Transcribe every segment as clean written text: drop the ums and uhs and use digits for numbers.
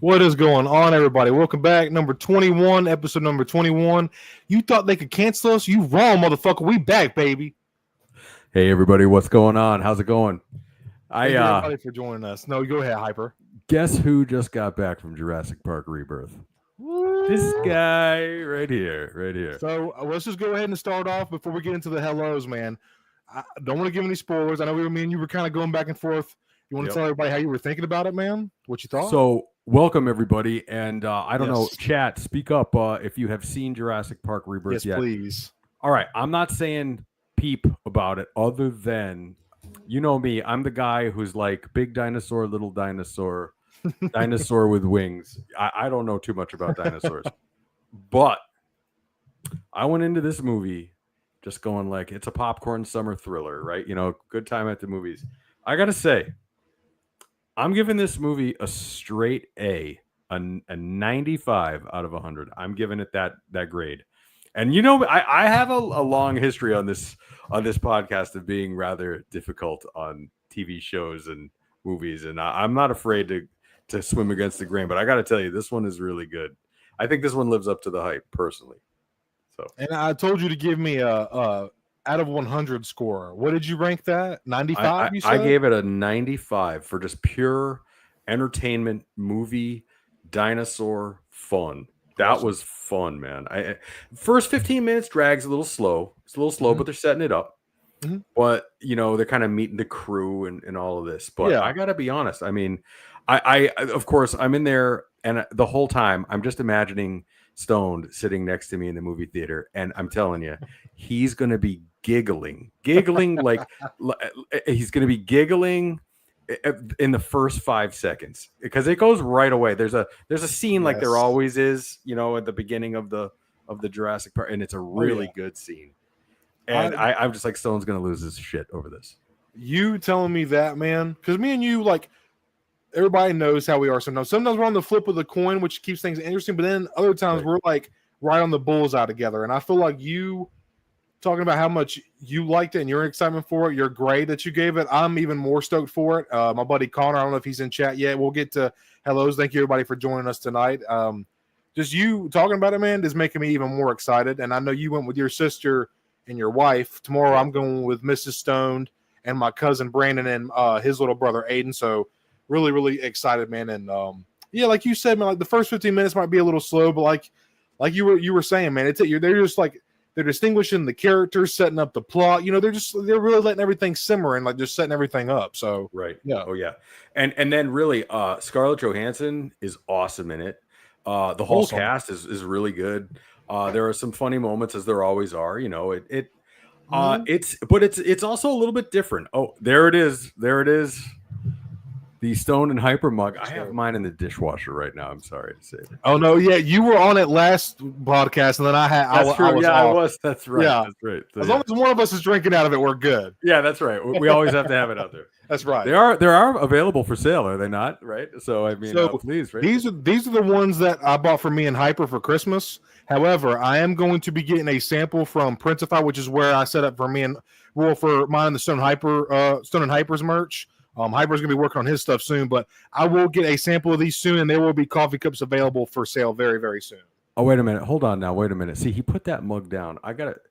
What is going on, everybody? Welcome back. Number 21, episode number 21. You thought they could cancel us? You wrong, motherfucker. We back, baby. Hey, everybody. What's going on? How's it going? Thank you, everybody, for joining us. No, go ahead, Hyper. Guess who just got back from Jurassic Park Rebirth? This guy right here. So let's just go ahead and start off before we get into the hellos, man. I don't want to give any spoilers. I know me and you were kind of going back and forth. You want to tell everybody how you were thinking about it, man? What you thought? So, welcome, everybody. And I don't know, chat, speak up if you have seen Jurassic Park Rebirth yet. Yes, please. All right. I'm not saying peep about it other than, you know me, I'm the guy who's like big dinosaur, little dinosaur, dinosaur with wings. I don't know too much about dinosaurs. But I went into this movie just going like, it's a popcorn summer thriller, right? You know, good time at the movies. I got to say, I'm giving this movie a straight a 95 out of 100. I'm giving it that grade. And you know, I have a long history on this podcast of being rather difficult on TV shows and movies, and I'm not afraid to swim against the grain. But I got to tell you, this one is really good. I think this one lives up to the hype, personally. So, and I told you to give me a out of 100 score. What did you rank that? 95? I gave it a 95 for just pure entertainment movie, dinosaur fun. That was fun, man. First 15 minutes drags a little slow. It's a little slow, but they're setting it up. But, you know, they're kind of meeting the crew and all of this. But I got to be honest. I mean, I of course, I'm in there, and the whole time I'm just imagining Stoned sitting next to me in the movie theater, and I'm telling you, he's going to be giggling like he's going to be giggling in the first 5 seconds, because it goes right away. There's a scene like there always is, you know, at the beginning of the Jurassic Park, and it's a really good scene. And I'm just like, Stone's going to lose his shit over this. You telling me that, man? Because me and you, like, everybody knows how we are sometimes. Sometimes we're on the flip of the coin, which keeps things interesting, but then other times we're like right on the bullseye together. And I feel like you talking about how much you liked it and your excitement for it, your grade that you gave it, I'm even more stoked for it. My buddy Connor, I don't know if he's in chat yet. We'll get to hellos. Thank you, everybody, for joining us tonight. Just you talking about it, man, is making me even more excited. And I know you went with your sister and your wife. Tomorrow I'm going with Mrs. Stoned and my cousin Brandon and his little brother Aiden. So really, really excited, man. And like you said, man, like the first 15 minutes might be a little slow, but like you were saying, man, they're just like, they're distinguishing the characters, setting up the plot. You know, they're really letting everything simmer and like just setting everything up. So and then really, Scarlett Johansson is awesome in it. The whole cast is really good. There are some funny moments, as there always are. You know, it's also a little bit different. Oh, there it is. The Stone and Hyper mug. I have mine in the dishwasher right now. I'm sorry to say. Oh no, yeah, you were on it last podcast, and then I had. That's true. I was. That's right. Yeah. That's right. So, as long as one of us is drinking out of it, we're good. Yeah, that's right. We always have to have it out there. That's right. They are available for sale, are they not? Right. So I mean, please. Right? These are the ones that I bought for me and Hyper for Christmas. However, I am going to be getting a sample from Printify, which is where I set up for me and Roll for mine and the Stone and Hyper's merch. Hyper's gonna be working on his stuff soon, but I will get a sample of these soon, and there will be coffee cups available for sale very, very soon. Oh, wait a minute. Hold on now. Wait a minute. See, he put that mug down. I got it.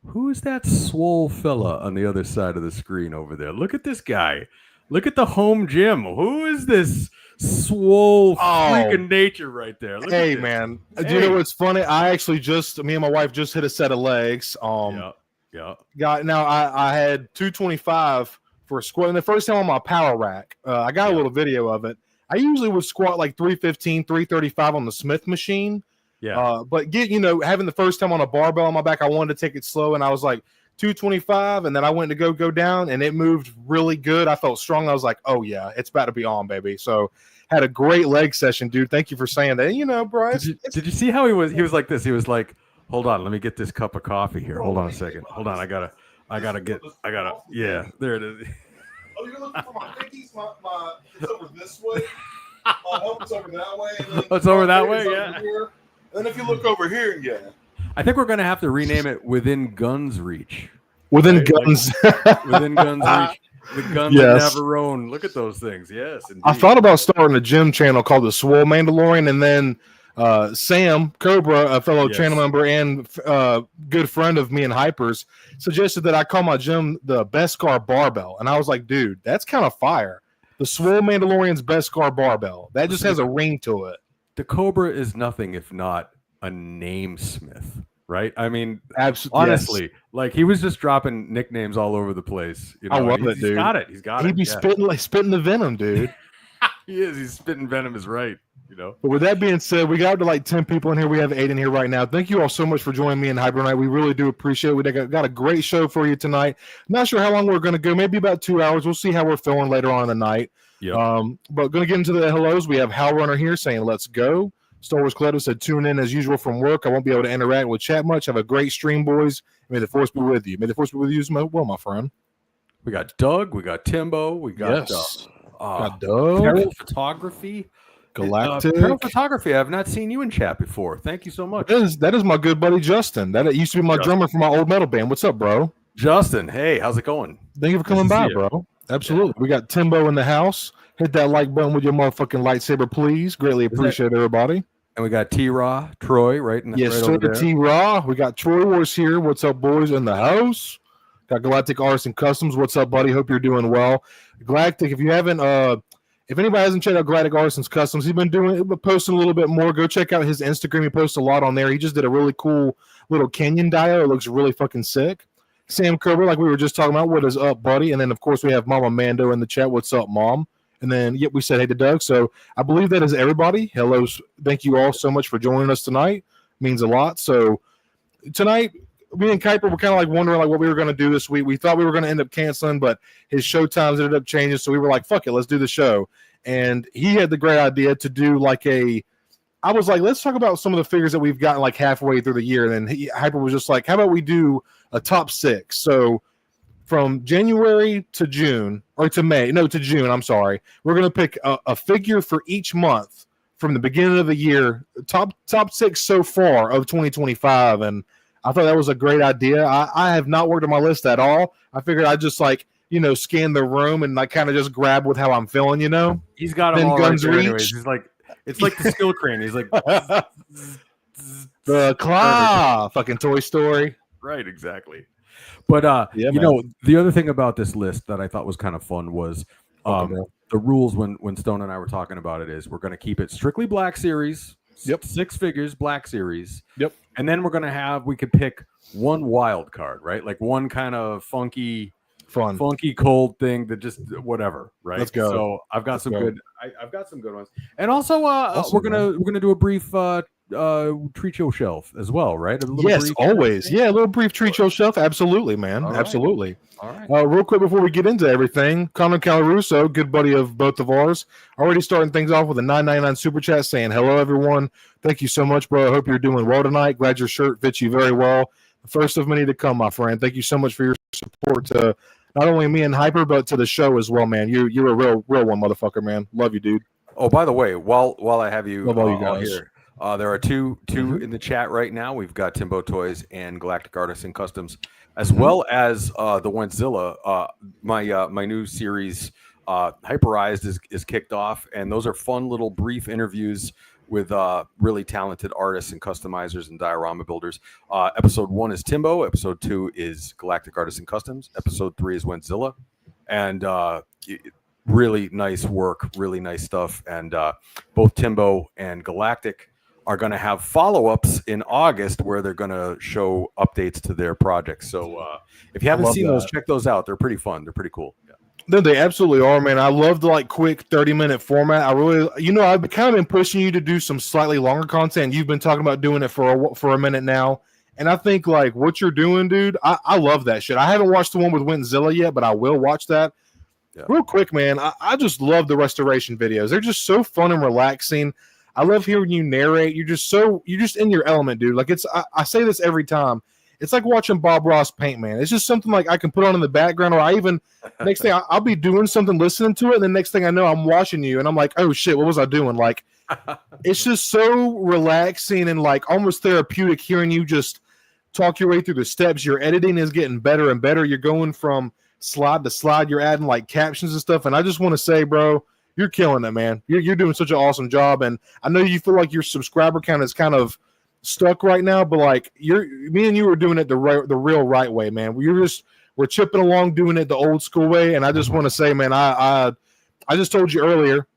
Who is that swole fella on the other side of the screen over there? Look at this guy. Look at the home gym. Who is this swole freak of nature right there? Look hey, man. Do you know what's funny? Me and my wife just hit a set of legs. Yeah. I had 225 for a squat. And the first time on my power rack, I got a little video of it. I usually would squat like 315, 335 on the Smith machine. Yeah. But having the first time on a barbell on my back, I wanted to take it slow, and I was like 225, and then I went to go down, and it moved really good. I felt strong. I was like, oh yeah, it's about to be on, baby. So had a great leg session, dude. Thank you for saying that. You know, Bryce. Did you see how he was? He was like this. He was like, hold on, let me get this cup of coffee here. Hold on a second. Hold on, yeah, there it is. Oh, you're looking for my pickies? It's over this way. My helmet's over that way. And then it's over that way, yeah. Here. And then if you look over here, yeah. I think we're going to have to rename it Within Guns Reach. Within Guns. Within Guns Reach. The gun that Yes. never owned. Look at those things. Yes, indeed. I thought about starting a gym channel called the Swole Mandalorian, and then Sam Cobra, a fellow channel member and good friend of me and Hyper's, suggested that I call my gym the Beskar Barbell, and I was like, dude, that's kind of fire. The Swole Mandalorian's Beskar Barbell. That just has a ring to it. The Cobra is nothing if not a namesmith, right? I mean, absolutely. Honestly, like he was just dropping nicknames all over the place. You know, I love it, dude. He's got it. He's got it. He'd be spitting the venom, dude. He is. He's spitting venom is right. You know. But with that being said, we got up to like 10 people in here. We have 8 in here right now. Thank you all so much for joining me in Hyper Night. We really do appreciate it. We got a great show for you tonight. Not sure how long we're going to go. Maybe about 2 hours. We'll see how we're feeling later on in the night. Yep. But going to get into the hellos. We have Howlrunner here saying, let's go. Star Wars Collector said, tune in as usual from work. I won't be able to interact with chat much. Have a great stream, boys. May the force be with you. May the force be with you as well, my friend. We got Doug. We got Timbo. We got, got Doug. Peril Photography. Galactic. Peril Photography. I have not seen you in chat before. Thank you so much. That is my good buddy Justin. That used to be my drummer for my old metal band. What's up, bro? Justin, hey, how's it going? Thank you for coming by, bro. Absolutely. Yeah. We got Timbo in the house. Hit that like button with your motherfucking lightsaber, please. Greatly appreciate everybody. And we got T-Raw, Troy, right in the yes, sir, T-Raw. We got Troy Wars here. What's up, boys, in the house? Got Galactic Artisan Customs. What's up, buddy? Hope you're doing well. Galactic, if you haven't, if anybody hasn't checked out Galactic Artisan's Customs, he's been posting a little bit more. Go check out his Instagram. He posts a lot on there. He just did a really cool little Kenyan dio. It looks really fucking sick. Sam Cobra, like we were just talking about, what is up, buddy? And then, of course, we have Mama Mando in the chat. What's up, Mom? And then, we said hey to Doug. So I believe that is everybody. Hello. Thank you all so much for joining us tonight. It means a lot. So tonight, me and Kuiper were kind of like wondering like what we were going to do this week. We thought we were going to end up canceling, but his show times ended up changing. So we were like, fuck it, let's do the show. And he had the great idea to do like I was like, let's talk about some of the figures that we've gotten like halfway through the year. And then Hyper was just like, how about we do a top 6? So from January to June, or to May, no, to June, I'm sorry. We're going to pick a figure for each month from the beginning of the year, top 6 so far of 2025. And I thought that was a great idea. I have not worked on my list at all. I figured I'd just like, scan the room and like kind of just grab with how I'm feeling, He's got them all guns right there anyways. He's like, it's like the skill crane. He's like, the claw, fucking Toy Story. Right, exactly. But the other thing about this list that I thought was kind of fun was the rules when Stone and I were talking about it is we're going to keep it strictly Black Series. Yep. 6 figures, Black Series. Yep. And then we could pick one wild card, right? Like one kind of funky cold thing that just whatever, right? Let's go. So I've got I've got some good ones. And also we're gonna do a brief treat show shelf as well, right? Yes, always. Yeah, a little brief treat show shelf. Absolutely, man. All absolutely. Right. All right. Real quick before we get into everything, Connor Calaruso, good buddy of both of ours, already starting things off with a $9.99 super chat saying, hello, everyone. Thank you so much, bro. I hope you're doing well tonight. Glad your shirt fits you very well. The first of many to come, my friend. Thank you so much for your support to not only me and Hyper, but to the show as well, man. You're a real one, motherfucker, man. Love you, dude. Oh, by the way, while I have you, love all you guys here. There are two in the chat right now. We've got Timbo Toys and Galactic Artisan Customs, as well as the Wentzilla. My new series, Hyperized, is kicked off, and those are fun little brief interviews with really talented artists and customizers and diorama builders. Episode 1 is Timbo. Episode 2 is Galactic Artisan Customs. Episode 3 is Wentzilla, and really nice work, really nice stuff. And both Timbo and Galactic are going to have follow-ups in August where they're going to show updates to their projects. So if you haven't seen those, check those out. They're pretty fun. They're pretty cool. Yeah. No, they absolutely are, man. I love the like quick 30-minute format. I really, I've kind of been pushing you to do some slightly longer content. You've been talking about doing it for a minute now. And I think like what you're doing, dude, I love that shit. I haven't watched the one with Wentzilla yet, but I will watch that. Yeah. Real quick, man, I just love the restoration videos. They're just so fun and relaxing. I love hearing you narrate. You're just in your element, dude. Like I say this every time. It's like watching Bob Ross paint, man. It's just something like I can put on in the background, or I even next thing I'll be doing something, listening to it, and the next thing I know, I'm watching you, and I'm like, oh shit, what was I doing? Like, it's just so relaxing and like almost therapeutic hearing you just talk your way through the steps. Your editing is getting better and better. You're going from slide to slide. You're adding like captions and stuff. And I just want to say, bro, you're killing it, man. You're doing such an awesome job. And I know you feel like your subscriber count is kind of stuck right now, but like me and you are doing it the real right way, man. We're chipping along doing it the old school way. And I just want to say, man, I just told you earlier,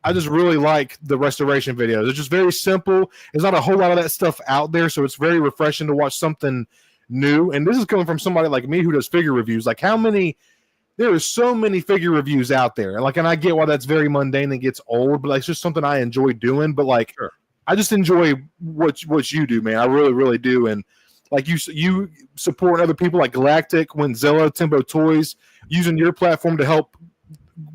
I just really like the restoration videos. It's just very simple. There's not a whole lot of that stuff out there, so it's very refreshing to watch something new. And this is coming from somebody like me who does figure reviews. Like there are so many figure reviews out there. And I get why that's very mundane and gets old, but like, it's just something I enjoy doing. But like, sure, I just enjoy what you do, man. I really, really do. And like you support other people like Galactic, Winzilla, Timbo Toys, using your platform to help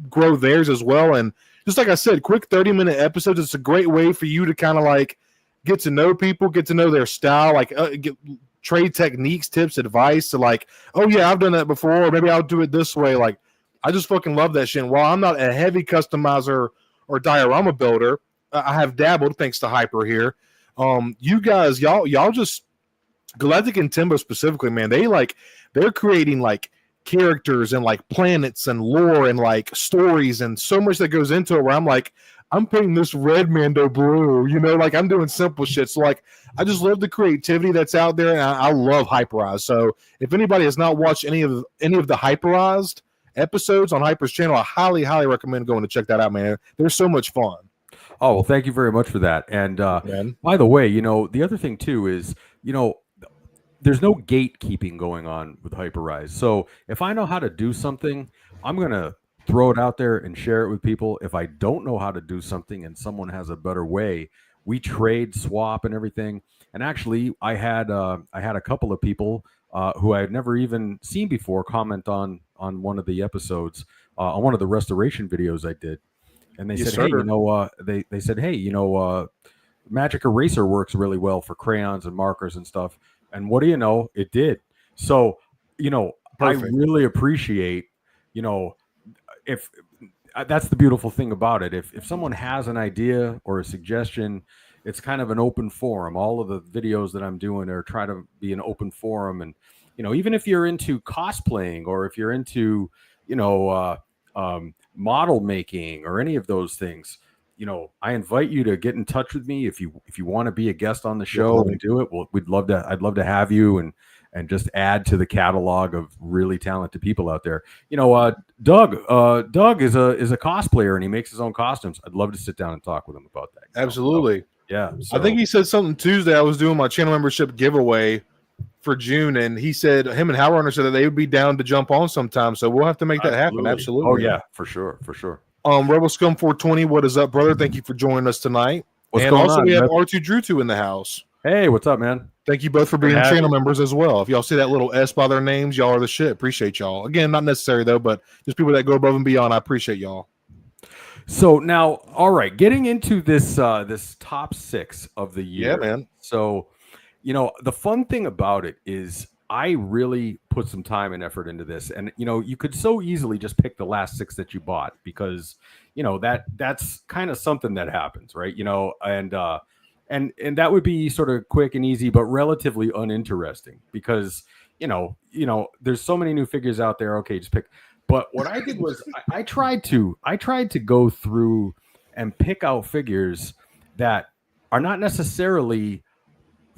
grow theirs as well. And just like I said, quick 30-minute episodes. It's a great way for you to kind of like get to know people, get to know their style, like get trade techniques, tips, advice to like, oh yeah, I've done that before, or maybe I'll do it this way. Like, I just fucking love that shit. And while I'm not a heavy customizer or diorama builder, I have dabbled thanks to Hyper here. You guys, y'all just Galactic and Timbo specifically, man, they're creating like characters and like planets and lore and like stories and so much that goes into it where I'm like, I'm painting this red Mando blue, like I'm doing simple shit. So like, I just love the creativity that's out there, and I love Hyperized. So if anybody has not watched any of the Hyperized episodes on Hyper's channel, I highly, highly recommend going to check that out, man. They're so much fun. Oh, well, thank you very much for that. And by the way, the other thing too is, there's no gatekeeping going on with Hyperized. So if I know how to do something, I'm going to throw it out there and share it with people. If I don't know how to do something and someone has a better way, we trade, swap, and everything. And actually, I had a couple of people who I had never even seen before comment on one of the episodes, on one of the restoration videos I did. And they said, hey, they said, hey, Magic Eraser works really well for crayons and markers and stuff. And what do you know? It did. So, Perfect. I really appreciate, if that's the beautiful thing about it. If someone has an idea or a suggestion, it's kind of an open forum. All of the videos that I'm doing are trying to be an open forum. And, even if you're into cosplaying or if you're into, model making or any of those things, I invite you to get in touch with me if you want to be a guest on the show and do it. Well, I'd love to have you and just add to the catalog of really talented people out there. Doug is a cosplayer and he makes his own costumes. I'd love to sit down and talk with him about that. Absolutely. Yeah. So. I think he said something Tuesday. I was doing my channel membership giveaway for June, and he said him and HowlrunNer said that they would be down to jump on sometime. So we'll have to make that happen. Absolutely. Oh yeah, for sure. RebelScum420, what is up, brother? Thank you for joining us tonight. What's going on? We have R2Drew2 in the house. Hey, what's up, man? Thank you both for being channel members as well. If y'all see that little S by their names, y'all are the shit. Appreciate y'all. Again, not necessary though, but just people that go above and beyond. I appreciate y'all. So now, all right, getting into this this top 6 of the year. Yeah, man. So, the fun thing about it is I really put some time and effort into this. And, you could so easily just pick the last 6 that you bought because, that's kind of something that happens, right? And that would be sort of quick and easy, but relatively uninteresting because, there's so many new figures out there. Okay, just pick. But what I did was I tried to go through and pick out figures that are not necessarily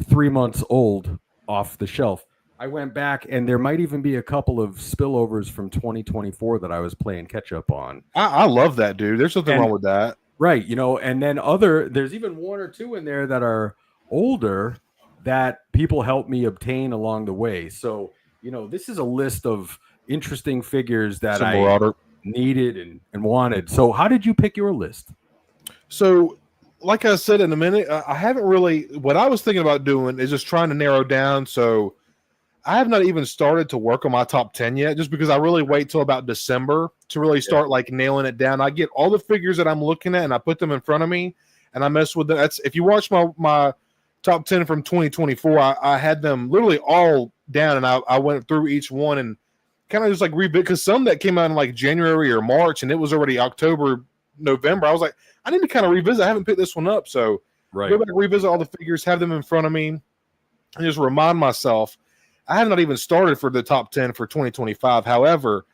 3 months old off the shelf. I went back and there might even be a couple of spillovers from 2024 that I was playing catch up on. I love that, dude. There's nothing wrong with that. Right. And then there's even 1 or 2 in there that are older that people helped me obtain along the way. So, this is a list of interesting figures that I needed and wanted. So how did you pick your list? So like I said in a minute, I haven't really, what I was thinking about doing is just trying to narrow down. So I have not even started to work on my top 10 yet, just because I really wait till about December to really start like nailing it down. I get all the figures that I'm looking at and I put them in front of me and I mess with them. That's, if you watch my top 10 from 2024, I had them literally all down and I went through each one and kind of just like revisit, because some that came out in like January or March and it was already October, November. I was like, I need to kind of revisit. I haven't picked this one up. So go back, revisit all the figures, have them in front of me, and just remind myself. I have not even started for the top 10 for 2025. However,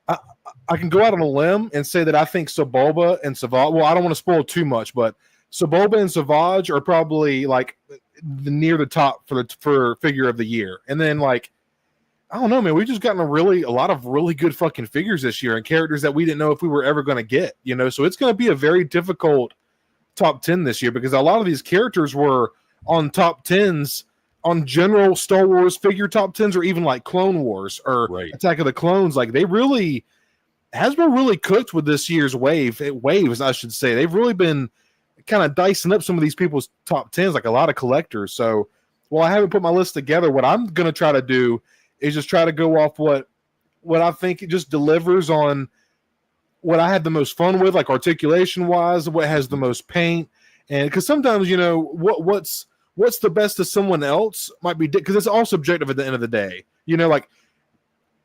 I can go out on a limb and say that I think Sebulba and Savage. Well, I don't want to spoil too much, but Sebulba and Savage are probably like near the top for figure of the year. And then like, I don't know, man. We've just gotten a lot of really good fucking figures this year and characters that we didn't know if we were ever going to get. You know, so it's going to be a very difficult top 10 this year because a lot of these characters were on top 10s on general Star Wars figure top 10s or even like Clone Wars or Attack of the Clones. Like they really Hasbro really cooked with this year's waves, I should say. They've really been kind of dicing up some of these people's top 10s, like a lot of collectors. So while I haven't put my list together, what I'm going to try to do is just try to go off what I think it just delivers on what I had the most fun with, like articulation wise, what has the most paint. And because sometimes, you know, what's the best to someone else might be, because it's all subjective at the end of the day, you know, like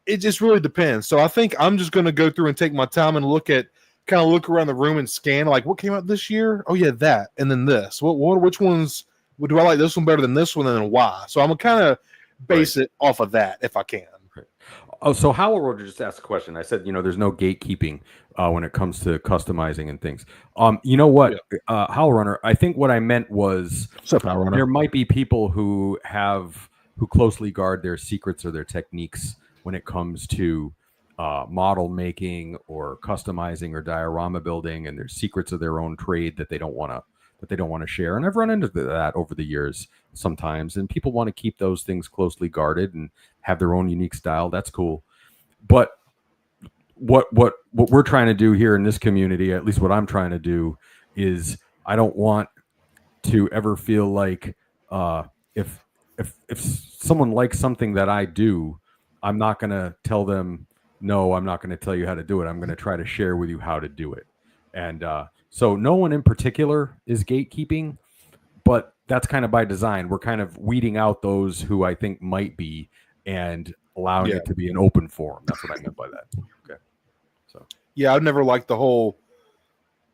it just really depends. So I think I'm just going to go through and take my time and look around the room and scan, like what came out this year? Oh yeah, that. And then this, which ones do I like this one better than this one, and then why? So I'm going to kind of base it off of that if I can. Oh, so Howell Roger just asked a question. I said, you know, there's no gatekeeping when it comes to customizing and things. You know what, Howell Runner, I think what I meant was there might be people who closely guard their secrets or their techniques when it comes to model making or customizing or diorama building, and there's secrets of their own trade that they don't want to share. And I've run into that over the years sometimes, and people want to keep those things closely guarded and have their own unique style. That's cool. But what we're trying to do here in this community, at least what I'm trying to do, is I don't want to ever feel like if someone likes something that I do, I'm not going to tell them, no, I'm not going to tell you how to do it. I'm going to try to share with you how to do it. And so no one in particular is gatekeeping, but that's kind of by design. We're kind of weeding out those who I think might be and allowing it to be an open forum. That's what I meant by that. Okay. So yeah, I've never liked the whole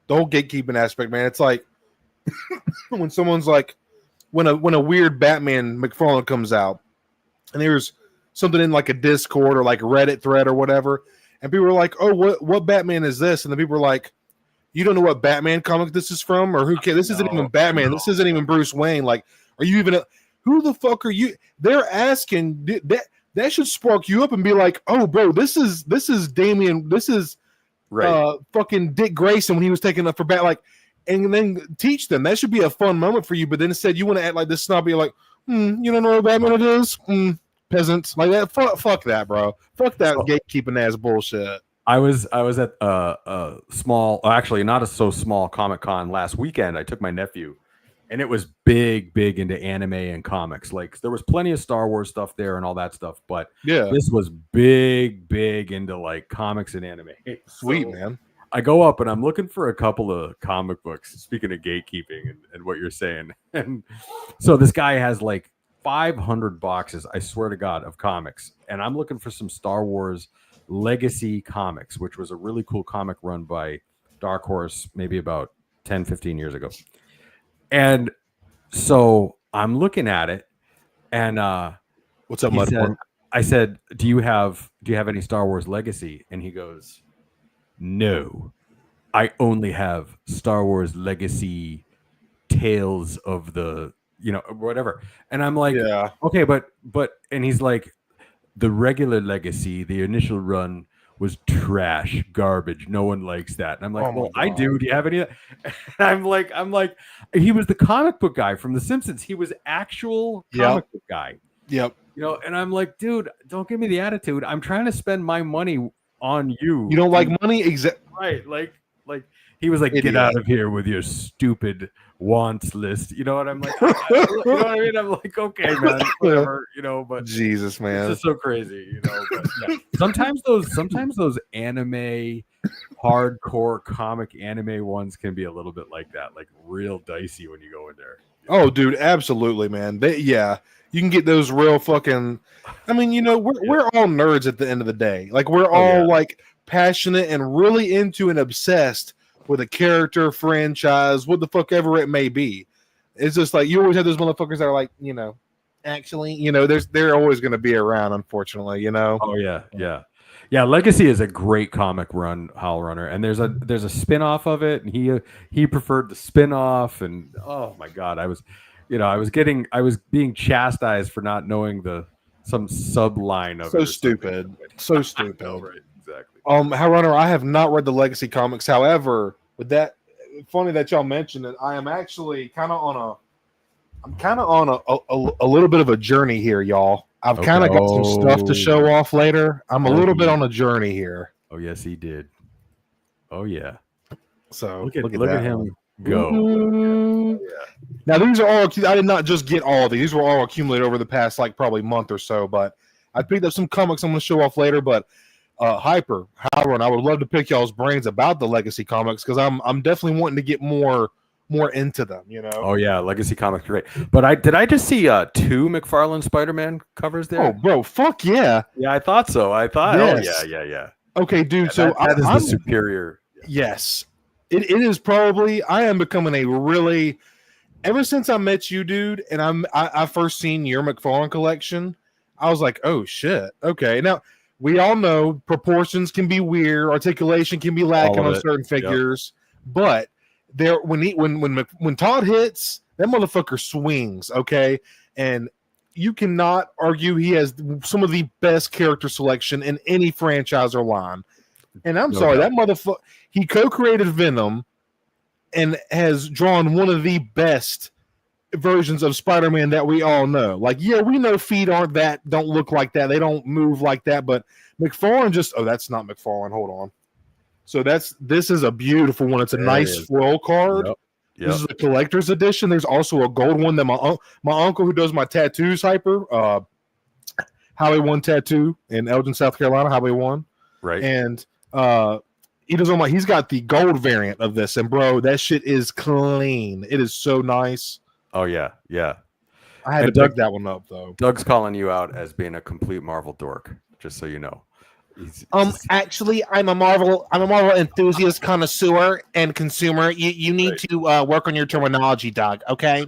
gatekeeping aspect, man. It's like when someone's like, when a weird Batman McFarlane comes out, and there's something in like a Discord or like a Reddit thread or whatever, and people are like, "Oh, what Batman is this?" And the people are like, "You don't know what Batman comic this is from, or who cares? This isn't even Batman. This isn't even Bruce Wayne. Like, are you even who the fuck are you?" They're asking that should spark you up and be like, "Oh, bro, this is Damian. This is fucking Dick Grayson when he was taking up for Bat." Like, and then teach them. That should be a fun moment for you. But then instead, you want to act like this snobby, like, you don't know what Batman it is, peasants like that. Fuck that, bro. Fuck that gatekeeping ass bullshit. I was at a small, actually not a so small Comic-Con last weekend. I took my nephew, and it was big into anime and comics. Like there was plenty of Star Wars stuff there and all that stuff, but this was big into like comics and anime. Sweet, man. I go up and I'm looking for a couple of comic books. Speaking of gatekeeping and what you're saying, and so this guy has like 500 boxes, I swear to God, of comics, and I'm looking for some Star Wars Legacy Comics, which was a really cool comic run by Dark Horse maybe about 10-15 years ago. And so I'm looking at it, and what's up, Mud? I said, do you have any Star Wars Legacy? And he goes, no, I only have Star Wars Legacy Tales of the, you know, whatever. And I'm like, okay, but and he's like, the regular Legacy, the initial run was trash, garbage. No one likes that. And I'm like, well, I do. Do you have any? I'm like, he was the comic book guy from The Simpsons. He was actual comic book guy. Yep. You know, and I'm like, dude, don't give me the attitude. I'm trying to spend my money on you. You don't like money? Exactly. Right. Like he was like, get out of here with your stupid wants list. You know what I'm like? You know what I mean? I'm like, okay, man, whatever, you know, but Jesus, man. It's just so crazy, you know. But, sometimes those anime hardcore comic anime ones can be a little bit like that, like real dicey when you go in there. Oh, dude, absolutely, man. You can get those real fucking. I mean, you know, we're all nerds at the end of the day. Like we're all like passionate and really into and obsessed with a character, franchise, what the fuck ever it may be. It's just like you always have those motherfuckers that are like, you know, actually, they're always going to be around, unfortunately, Oh yeah. Legacy is a great comic run, Howl Runner, and there's a spin-off of it, and he preferred the spin-off, and oh my god, I was being chastised for not knowing some subline of it. So stupid. So stupid. No, right, exactly. Howlrunner, I have not read the Legacy comics. However, with that, funny that y'all mentioned it. I am actually kind of on a little bit of a journey here, y'all. I've kind of got some stuff to show off later. I'm a little bit on a journey here. Oh yes, he did. Oh yeah. So look at him go. Mm-hmm. Yeah. Now these are all. I did not just get all of these. These were all accumulated over the past probably month or so. But I picked up some comics I'm going to show off later. But Hyper, Howard, I would love to pick y'all's brains about the Legacy comics because I'm definitely wanting to get more into them, Oh yeah, Legacy comics great. But did I just see 2 McFarlane Spider-Man covers there? Oh bro, fuck yeah. Yeah, I thought so. Yes. Oh yeah. Okay, dude. Yeah, so that is the superior. Yes. It is probably I am becoming a really ever since I met you, dude, and I first seen your McFarlane collection, I was like, oh shit. Okay. Now we all know proportions can be weird, articulation can be lacking on certain figures, but when Todd hits, that motherfucker swings, okay? And you cannot argue he has some of the best character selection in any franchise or line. And I'm sorry, that motherfucker, he co-created Venom and has drawn one of the best versions of Spider-Man that we all know. Like, yeah, we know feet don't look like that. They don't move like that, but McFarlane that's not McFarlane. Hold on. So this is a beautiful one. It's a nice foil card. Yep. This is a collector's edition. There's also a gold one that my uncle who does my tattoos, Hyper, Highway 1 Tattoo in Elgin, South Carolina, Highway 1. Right. And he's got the gold variant of this, and bro, that shit is clean. It is so nice. Oh yeah. I had to dug that one up though. Doug's calling you out as being a complete Marvel dork, just so you know. Actually, I'm a Marvel enthusiast, connoisseur, and consumer. You need to work on your terminology, Doug. Okay.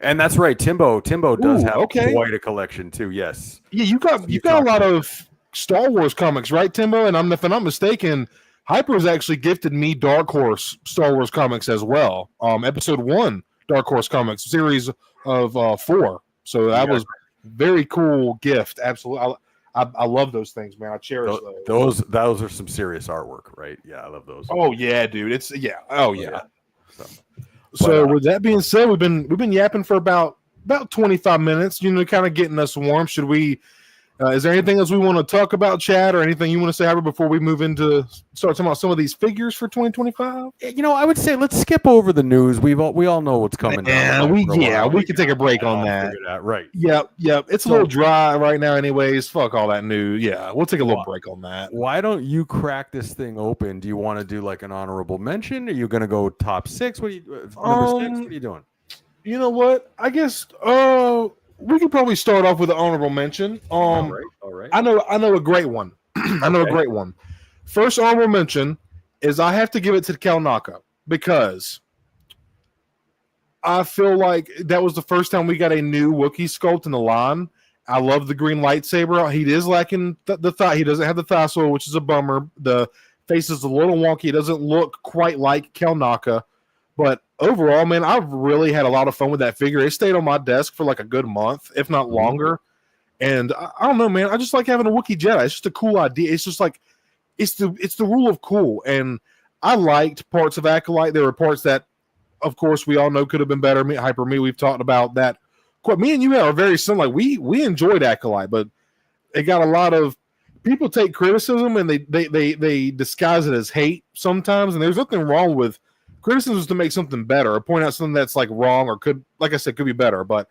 And that's right, Timbo does have quite a collection too. Yes. Yeah, you got a lot of Star Wars comics, right, Timbo? And if I'm not mistaken, Hyper's actually gifted me Dark Horse Star Wars comics as well. Episode 1 Dark Horse comics series of 4. So that was very cool gift. Absolutely. I love those things, man. I cherish those. Those are some serious artwork, right? Yeah, I love those. Oh yeah, dude. Oh yeah. So with that being said, we've been yapping for about 25 minutes. Kind of getting us warm. Should we? Is there anything else we want to talk about, Chad, or anything you want to say, Albert, before we move into start talking about some of these figures for 2025? I would say let's skip over the news. We all know what's coming down. We can take a break on that. Right. Yep. It's a little dry right now, anyways. Fuck all that news. Yeah, we'll take a little break on that. Why don't you crack this thing open? Do you want to do like an honorable mention? Are you going to go top 6? What are you number 6? What are you doing? You know what? I guess. We could probably start off with an honorable mention. All right. I know a great one. A great one. First honorable mention is I have to give it to Kalnaka because I feel like that was the first time we got a new Wookiee sculpt in the line. I love the green lightsaber. He is lacking the thigh. He doesn't have the thigh sword, which is a bummer. The face is a little wonky. It doesn't look quite like Kalnaka. But overall, man, I've really had a lot of fun with that figure. It stayed on my desk for like a good month, if not longer. And I don't know, man. I just like having a Wookiee Jedi. It's just a cool idea. It's just like it's the rule of cool. And I liked parts of Acolyte. There were parts that, of course, we all know could have been better. We've talked about that. Me and you are very similar. We enjoyed Acolyte, but it got a lot of people take criticism and they disguise it as hate sometimes. And there's nothing wrong with criticism to make something better or point out something that's like wrong or could be better. But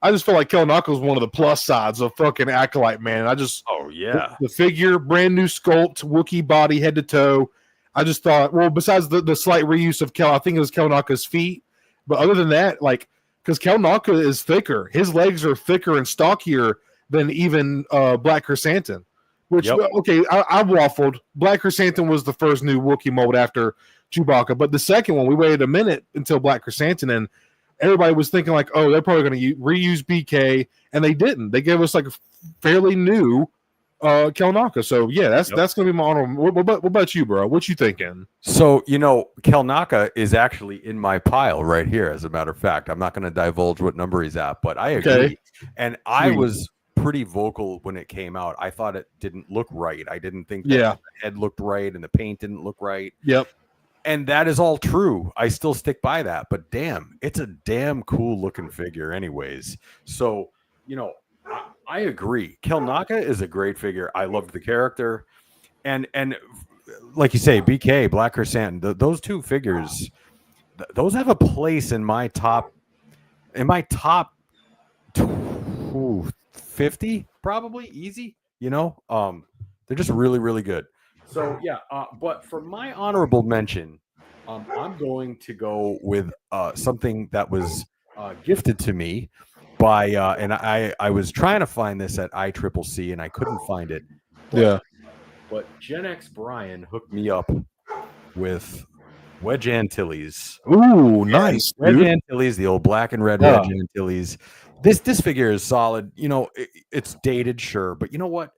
I just feel like Kalnaka was one of the plus sides of fucking Acolyte, man. The figure, brand new sculpt, Wookiee body, head to toe. I just thought, well, besides the slight reuse of I think it was Kalnaka's feet, but other than that, like, because Kalnaka is thicker, his legs are thicker and stockier than even Black Chrysanthemum. Which I waffled. Black Chrysanthemum was the first new Wookiee mold after Chewbacca, but the second one we waited a minute until Black Chrysanthemum, everybody was thinking like, oh, they're probably going to reuse BK, and they didn't. They gave us like a fairly new Kelnaka. So yeah, that's going to be my honorable. What about you, bro? What you thinking? So Kelnaka is actually in my pile right here. As a matter of fact, I'm not going to divulge what number he's at, but I agree. Okay. And I was pretty vocal when it came out. I thought it didn't look right. I didn't think that the head looked right and the paint didn't look right. Yep. And that is all true. I still stick by that. But damn, it's a damn cool looking figure anyways. So, I agree. Kelnaka is a great figure. I loved the character. And like you say, BK, Black Chrysanthemum, those two figures, those have a place in my top 50, probably easy. They're just really, really good. So yeah, but for my honorable mention, I'm going to go with something that was gifted to me by and I was trying to find this at ICCC and I couldn't find it. But GenXBrian hooked me up with Wedge Antilles. Ooh, nice. Wedge Antilles, the old black and red Wedge Antilles. This figure is solid. It's dated, sure, but you know what?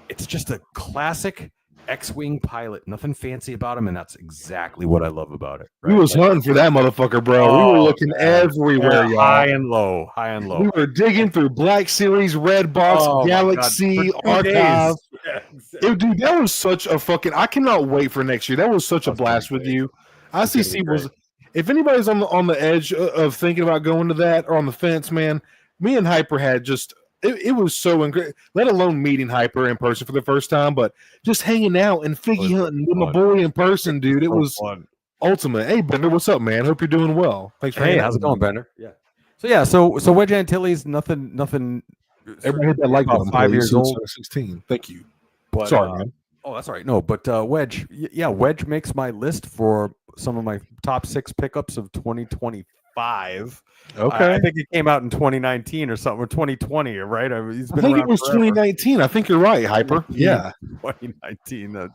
It's just a classic X-Wing pilot. Nothing fancy about him, and that's exactly what I love about it. Right? We was hunting for that motherfucker, bro. We were looking everywhere, y'all. High and low. We were digging through Black Series, Red Box, Galaxy, Archive. Yeah, exactly. Dude, that was such a fucking... I cannot wait for next year. That was such a blast with you. ICC was... If anybody's on the edge of thinking about going to that or on the fence, man, me and Hyper had just... It was so incredible, let alone meeting Hyper in person for the first time, but just hanging out and figgy hunting with my boy in person, dude. It was fun. Ultimate. Hey, Bender, what's up, man? Hope you're doing well. Thanks for how's it going, Bender? Yeah. So Wedge Antilles, nothing. Everybody hit that like button. 5 years old, 16. Thank you. But, sorry, man. Oh, that's all right. No, but Wedge, Wedge makes my list for some of my top 6 pickups of 2025. Okay, I think it came out in 2019 or something, or 2020, right? I think it was forever. 2019. I think you're right, Hyper. Yeah, 2019.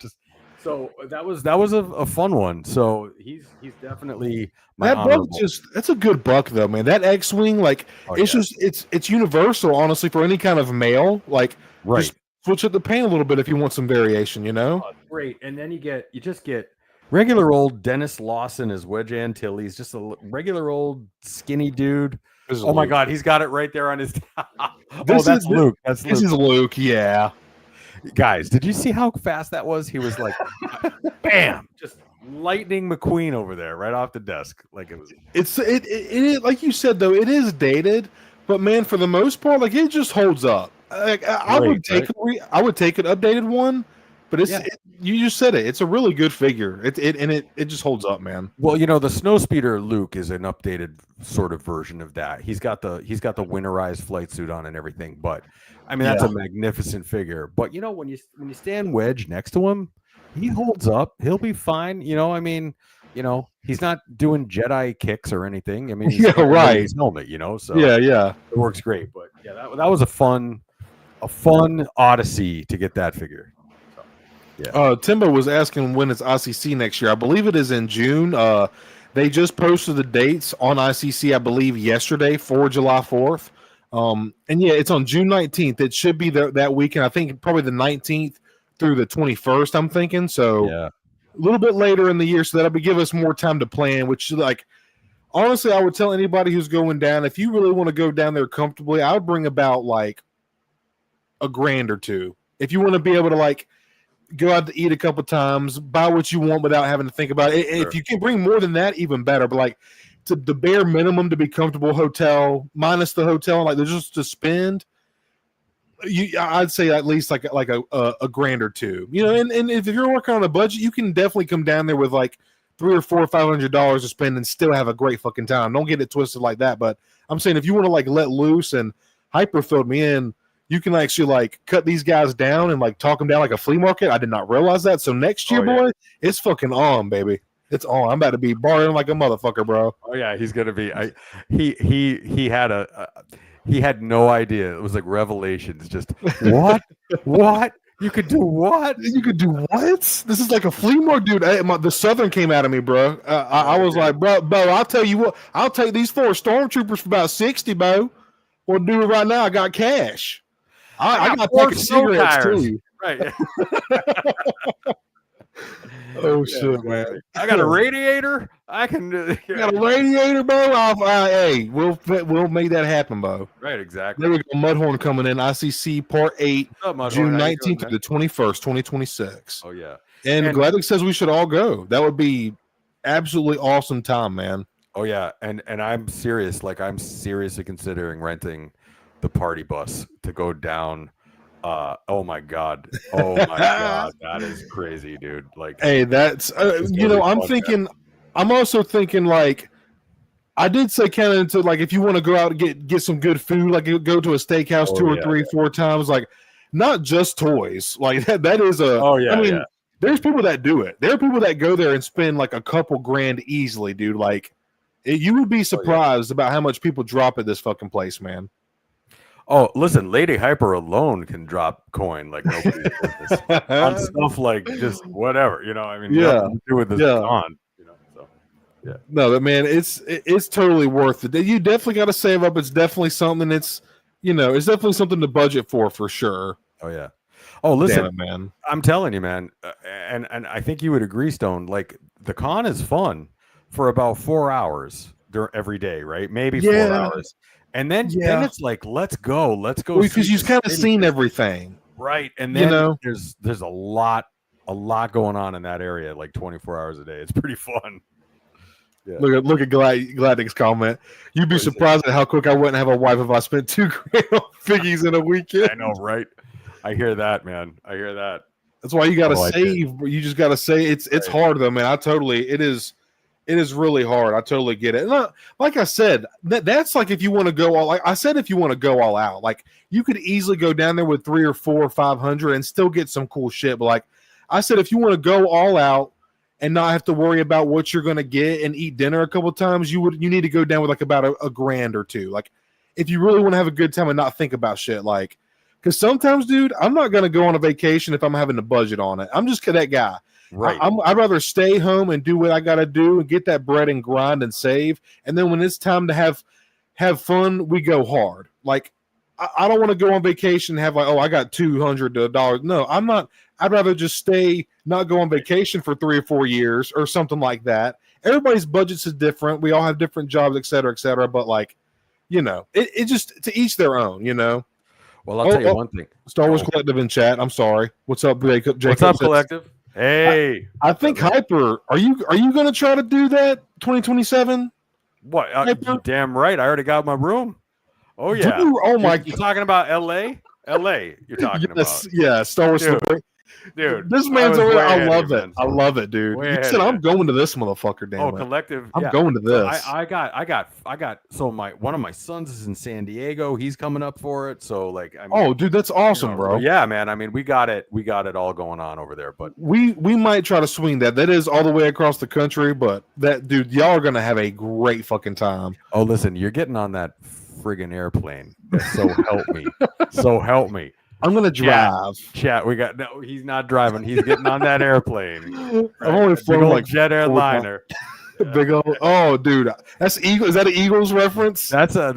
So that was a fun one. So he's definitely my that buck. That's a good buck though, man. That X-wing, like it's universal, honestly, for any kind of male. Like, just switch up the paint a little bit if you want some variation. Great, and then you just get regular old Dennis Lawson as Wedge Antilles, just a regular old skinny dude. Oh my God, he's got it right there on his. That's Luke. This is Luke. Yeah, guys, did you see how fast that was? He was like, bam, just lightning McQueen over there, right off the desk, like it was. It is like you said though. It is dated, but man, for the most part, like it just holds up. Like I would take an updated one. But you just said it. It's a really good figure. It just holds up, man. Well, the Snowspeeder Luke is an updated sort of version of that. He's got the winterized flight suit on and everything. But I mean, that's a magnificent figure. But when you stand Wedge next to him, he holds up. He'll be fine. I mean, he's not doing Jedi kicks or anything. I mean, he's right. His helmet. So yeah, it works great. But that was a fun odyssey to get that figure. Yeah. Timbo was asking when it's ICC next year. I believe it is in June. They just posted the dates on ICC, I believe, yesterday for July 4th. And it's on June 19th. It should be that weekend. I think probably the 19th through the 21st, I'm thinking. So a little bit later in the year. So that'll give us more time to plan, which honestly, I would tell anybody who's going down, if you really want to go down there comfortably, I would bring about like $1,000 or $2,000. If you want to be able to go out to eat a couple times, buy what you want without having to think about it. Sure. If you can bring more than that, even better. But to the bare minimum to be comfortable, hotel minus the hotel, just to spend, I'd say at least like $1,000 or $2,000. And if you're working on a budget, you can definitely come down there with $300 or $400 or $500 to spend and still have a great fucking time. Don't get it twisted like that. But I'm saying if you want to let loose, and Hyper filled me in, you can actually cut these guys down and talk them down like a flea market. I did not realize that. So next year, boy, it's fucking on, baby. It's on. I'm about to be barring like a motherfucker, bro. Oh yeah, he's gonna be. He had no idea. It was like revelations. Just what? You could do what? You could do what? This is like a flea market, dude. The Southern came out of me, bro. I was like, bro, I'll tell you what. I'll take these 4 stormtroopers for about 60, bro. We'll do it right now. I got cash. I got 4 pack of cigarettes tires. too. Right. Oh shit, man! I got a radiator. I can. You got a radiator, bro. Hey, we'll make that happen, bro. Right, exactly. There we go. Mudhorn coming in. ICC Part 8, June 19th to the 21st, 2026. Oh yeah. And Galactic says we should all go. That would be absolutely awesome time, man. Oh yeah, and I'm serious. Like I'm seriously considering renting the party bus to go down. Oh my god, that is crazy, dude. Like, hey, that's I'm thinking. I'm also thinking like. I did say kind of into like if you want to go out and get some good food, like go to a steakhouse 2 or 3, 4 times, like not just toys. Like that is a. Oh yeah. I mean, there's people that do it. There are people that go there and spend like a couple grand easily, dude. Like you would be surprised about how much people drop at this fucking place, man. Oh, listen, Lady Hyper alone can drop coin like nobody's business on stuff like just whatever, you know. I mean, nothing to do with this on. Yeah. No, but man, it's totally worth it. You definitely got to save up. It's definitely something. It's it's definitely something to budget for sure. Oh yeah. Oh, listen, damn it, man. I'm telling you, man, and I think you would agree, Stone. Like the con is fun for about 4 hours every day, right? Maybe 4 hours, and then it's like let's go. Because you've kind of seen everything, right? And then there's a lot going on in that area, like 24 hours a day. It's pretty fun. Yeah. Look at Galactic's comment. You'd be surprised at how quick I wouldn't have a wife if I spent $2 grand on figgies in a weekend. I know, right? I hear that, man. I hear that. That's why you got to save. You just got to say it's hard though, man. It is really hard. I totally get it. And like I said, that's like if you want to go all. Like I said, if you want to go all out, like you could easily go down there with 3 or 4 or 500 and still get some cool shit. But like I said, if you want to go all out and not have to worry about what you're going to get and eat dinner a couple times, you need to go down with like about a grand or two. Like if you really want to have a good time and not think about shit, like, because sometimes, dude, I'm not going to go on a vacation if I'm having to budget on it. I'm just that guy. Right. I'd rather stay home and do what I got to do and get that bread and grind and save. And then when it's time to have fun, we go hard. Like I don't want to go on vacation and have like, I got $200. No, I'm not. I'd rather just stay, not go on vacation for 3 or 4 years or something like that. Everybody's budgets is different. We all have different jobs, et cetera, et cetera. But like, it just to each their own, Well, I'll tell you one thing. Star Wars Collective in chat. I'm sorry. What's up, Jacob? What's up, Collective? Hey. I think Hyper, are you going to try to do that 2027? What? Damn right. I already got my room. Oh, yeah. Dude, my. You're talking about L.A.? L.A. you're talking about. Yeah, Star Wars. Dude, this man's over. I love it. I love it, dude. You said I'm going to this motherfucker. Damn it. Collective. I'm going to this. I got. So one of my sons is in San Diego. He's coming up for it. So like, dude, that's awesome, bro. Yeah, man. I mean, we got it all going on over there. But we might try to swing that. That is all the way across the country. But that, dude, y'all are gonna have a great fucking time. Oh, listen, you're getting on that friggin' airplane. So help me. So help me. I'm gonna drive. Chat. No, he's not driving. He's getting on that airplane. Right? I've only flown like jet airliner. Big old. Oh, dude, that's Eagle. Is that an Eagles reference? That's a.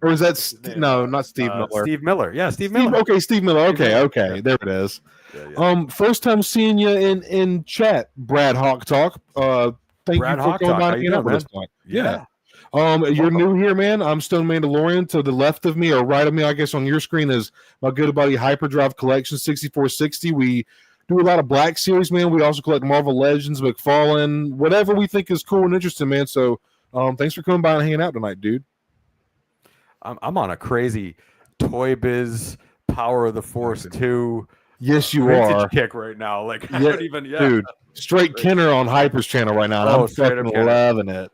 Or is that no? Not Steve Miller. Steve Miller. Yeah, Steve Miller. Okay, Steve Miller. Okay. There it is. Yeah. First time seeing you in chat, Brad Hawk Talk. Thank Brad you for coming by and up with us. Yeah. You're new here, man. I'm Stone Mandalorian. To the left of me or right of me, I guess on your screen is my good buddy Hyperdrive Collection 6460. We do a lot of Black Series, man. We also collect Marvel Legends, McFarlane, whatever we think is cool and interesting, man. So thanks for coming by and hanging out tonight, dude. I'm on a crazy Toy Biz Power of the Force 2. Yes, you are. Kick right now. Like, I don't even, dude, straight Kenner on Hyper's channel right now. I'm fucking loving it.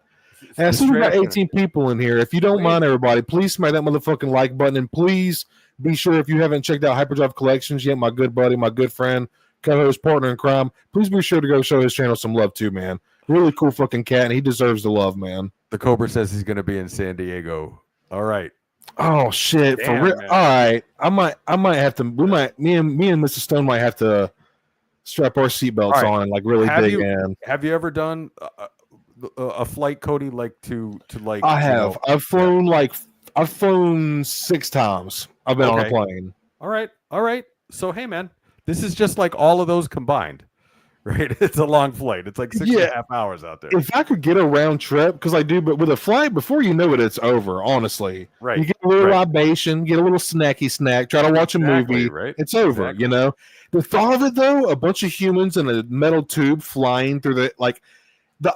And since we got 18 people in here, if you don't mind, everybody, please smack that motherfucking like button. And please be sure, if you haven't checked out Hyperdrive Collections yet, my good buddy, my good friend, co-host, partner in crime, please be sure to go show his channel some love too, man. Really cool fucking cat, and he deserves the love, man. The Cobra says he's going to be in San Diego. All right. Oh shit! For Damn, real. man. All right, I might have to. We might. Me and Mr. Stone might have to strap our seatbelts All right. on and like really Have dig you in. have you ever done a flight, Cody? Like to like I have. yeah. I've flown 6 times. I've been on a Okay. plane. All right. So hey, man, this is just like all of those combined, right? It's a long flight. It's like 6.5 hours out there. If I could get a round trip, because I do, but with a flight, before you know it, it's over. Honestly, Right. you get a little Right. libation, get a little snacky snack, try to watch a Exactly, movie. right? It's over. Exactly. You know, the thought of it though, a bunch of humans in a metal tube flying through the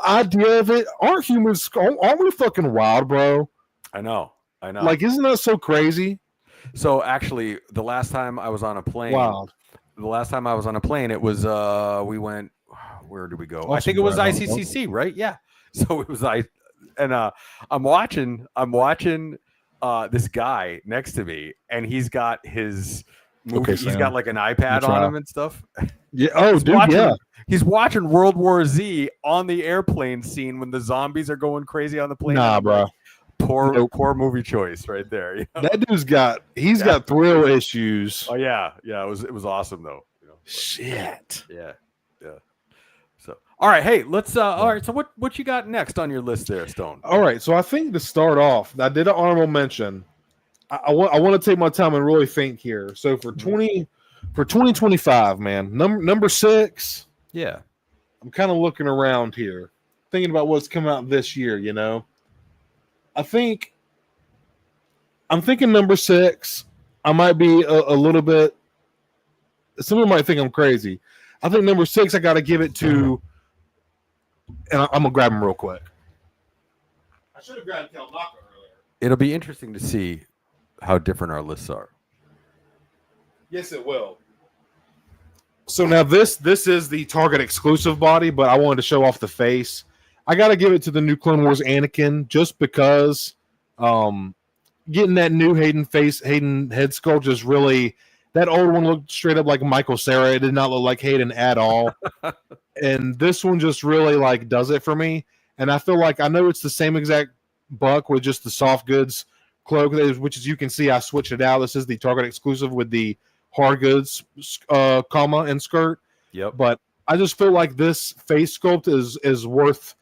idea of it. Aren't humans? Aren't we fucking wild, bro? I know. Like, isn't that so crazy? So actually, the last time I was on a plane, Wild. it was we went. Where did we go? I Awesome, think it was right? ICCC, right? Yeah. So it was and I'm watching this guy next to me, and he's got his movie. Okay, He's Sam. got like an iPad on him and stuff. Yeah. Oh, He's dude. watching, Yeah. He's watching World War Z on the airplane scene when the zombies are going crazy on the plane. Nah, bro. Like, poor movie choice right there. You know? That dude's got thrill issues. Oh yeah. It was awesome though. Shit. Yeah. So all right, hey, let's all right. So what you got next on your list there, Stone? All right. So I think to start off, I did an honorable mention. I want to take my time and really think here. So for 2025, man, number 6. Yeah. I'm kind of looking around here, thinking about what's come out this year. You know, I'm thinking number 6. I might be a little bit. Someone might think I'm crazy. I think number 6. I got to give it to, and I'm gonna grab him real quick. I should have grabbed Kel Naka earlier. It'll be interesting to see how different our lists are. Yes, it will. So now this is the Target exclusive body, but I wanted to show off the face. I got to give it to the new Clone Wars Anakin just because getting that new Hayden head sculpt just really. That old one looked straight up like Michael Cera. It did not look like Hayden at all. And this one just really like does it for me. And I feel like I know it's the same exact buck with just the soft goods cloak, which as you can see, I switched it out. This is the Target exclusive with the hard goods comma and skirt. Yep. But I just feel like this face sculpt is worth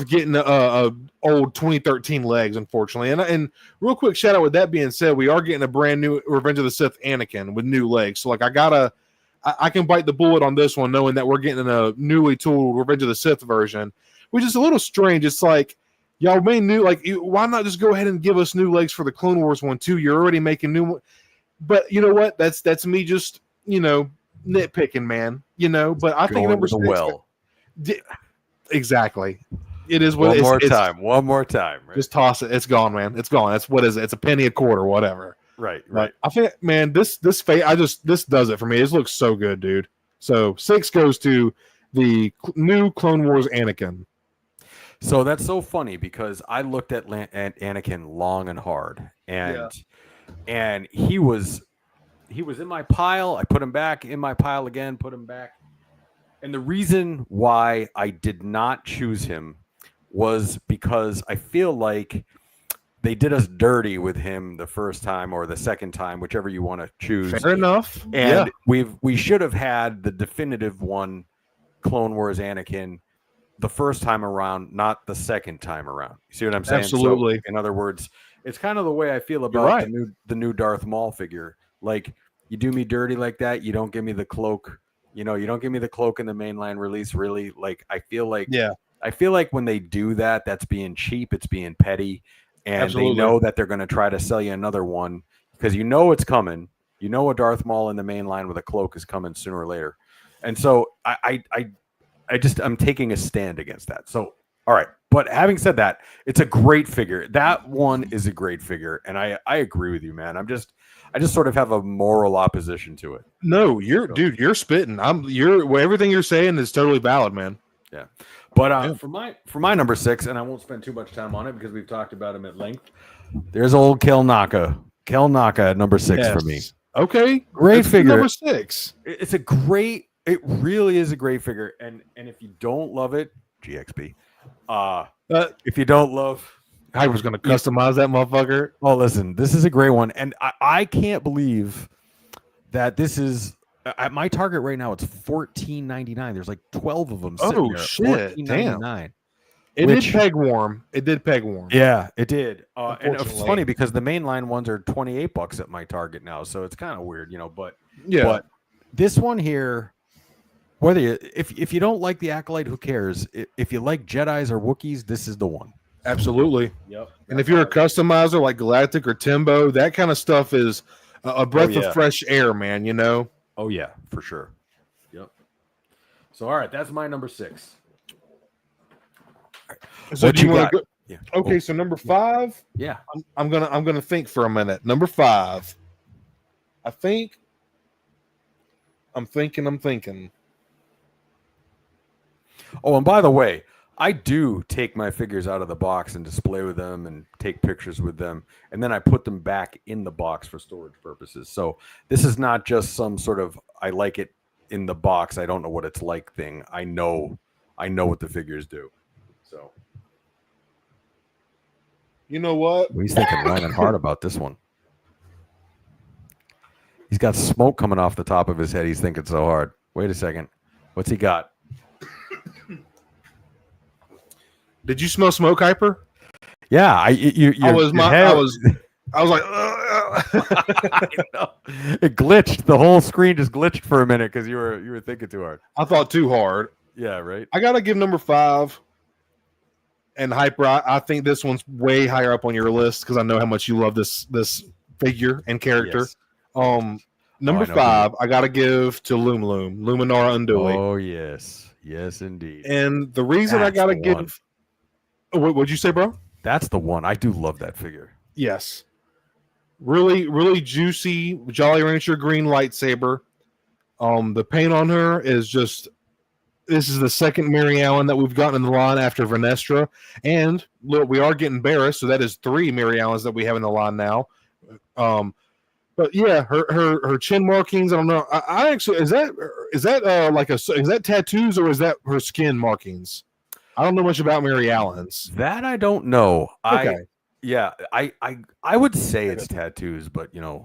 getting a old 2013 legs, unfortunately. And real quick shout out with that being said, we are getting a brand new Revenge of the Sith Anakin with new legs. So like I can bite the bullet on this one, knowing that we're getting a newly tooled Revenge of the Sith version, which is a little strange. It's like y'all made new, like why not just go ahead and give us new legs for the Clone Wars one too? You're already making new one. But you know what? That's me just nitpicking, man. But I think number 6. Well. Exactly. It is what one it's more time. Right? Just toss it. It's gone, man. It's gone. That's what is it? It's a penny a quarter, whatever. Right. But I think, man, this face, this does it for me. This looks so good, dude. So 6 goes to the new Clone Wars Anakin. So that's so funny because I looked at Anakin long and hard, and he was in my pile. I put him back in my pile again, put him back. And the reason why I did not choose him was because I feel like they did us dirty with him the first time or the second time, whichever you want to choose. Fair enough. And we should have had the definitive one, Clone Wars Anakin, the first time around, not the second time around. You see what I'm saying? Absolutely. So, in other words, it's kind of the way I feel about the new Darth Maul figure. Like, you do me dirty like that, you don't give me the cloak. You don't give me the cloak in the mainline release, really. Like, I feel like when they do that, that's being cheap, it's being petty, and They know that they're going to try to sell you another one because it's coming. A Darth Maul in the mainline with a cloak is coming sooner or later, and so I'm taking a stand against that. So, all right. But having said that, it's a great figure. That one is a great figure, and I agree with you, man. I just sort of have a moral opposition to it. No, you're spitting. Everything you're saying is totally valid, man. Yeah. But for my number 6, and I won't spend too much time on it because we've talked about him at length. There's old Kel Naka. Kel Naka at number 6 for me. Okay. Great figure. Number 6. It really is a great figure. And if you don't love it, GXB. If you don't love Hyper's gonna customize that motherfucker. Oh, listen, this is a great one, and I can't believe that this is at my Target right now. It's $14.99. There's like 12 of them. Oh shit! Damn. It did peg warm. It did peg warm. Yeah, it did. And it's funny because the mainline ones are $28 at my Target now, so it's kind of weird, But yeah, but this one here, whether if you don't like the Acolyte, who cares? If you like Jedis or Wookiees, this is the one. Absolutely. Yep. And if you're a customizer like Galactic or Timbo, that kind of stuff is a breath of fresh air, man. Oh yeah, for sure. Yep. So all right, that's my number 6. So what you got? Yeah. Okay, so number 5. Yeah. I'm gonna think for a minute. Number 5. I'm thinking. Oh, and by the way, I do take my figures out of the box and display with them and take pictures with them, and then I put them back in the box for storage purposes. So this is not just some sort of I like it in the box, I don't know what it's like thing. I know what the figures do. So you know what? He's thinking long and hard about this one. He's got smoke coming off the top of his head. He's thinking so hard. Wait a second. What's he got? Did you smell smoke, Hyper? Yeah, I was like, I know. It glitched. The whole screen just glitched for a minute because you were thinking too hard. I thought too hard. Yeah, right. I gotta give number 5 and Hyper. I think this one's way higher up on your list because I know how much you love this figure and character. Yes. Number 5, I gotta give to Luminara Unduli. Oh yes, indeed. And the reason I gotta give. What'd you say, bro? That's the one. I do love that figure. Yes. Really, really juicy Jolly Rancher green lightsaber. The paint on her is just. This is the second Mary Allen that we've gotten in the line after Vanestra, and look, we are getting Barris, so that is 3 Mary Allens that we have in the line now. But yeah, her chin markings. I don't know. I actually is that tattoos or is that her skin markings? I don't know much about Mary Allen's. That I don't know. Okay. I would say it's tattoos, but Yeah.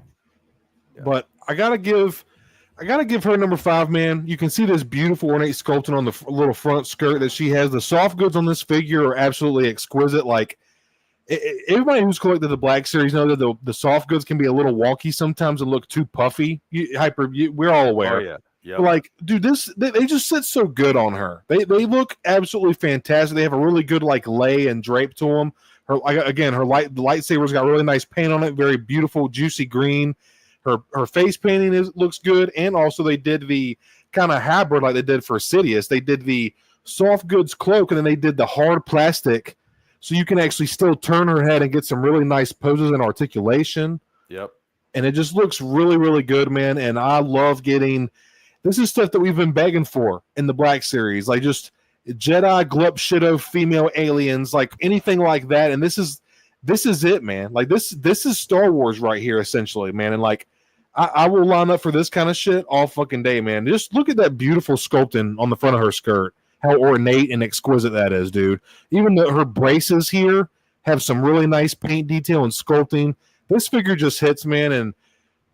But I gotta give her number 5, man. You can see this beautiful ornate sculpting on the little front skirt that she has. The soft goods on this figure are absolutely exquisite. Like everybody who's collected the Black Series know that the soft goods can be a little wonky sometimes and look too puffy. We're all aware. Oh yeah. Yep. Like, dude, they just sit so good on her. They look absolutely fantastic. They have a really good lay and drape to them. The lightsaber's got really nice paint on it. Very beautiful, juicy green. Her face painting looks good, and also they did the kind of hybrid like they did for Sidious. They did the soft goods cloak, and then they did the hard plastic, so you can actually still turn her head and get some really nice poses and articulation. Yep. And it just looks really, really good, man. And I love getting. This is stuff that we've been begging for in the Black Series, like just Jedi, Glup, Shido, female aliens, like anything like that. And this is it, man. Like this is Star Wars right here, essentially, man. And I will line up for this kind of shit all fucking day, man. Just look at that beautiful sculpting on the front of her skirt. How ornate and exquisite that is, dude. Even her braces here have some really nice paint detail and sculpting. This figure just hits, man, and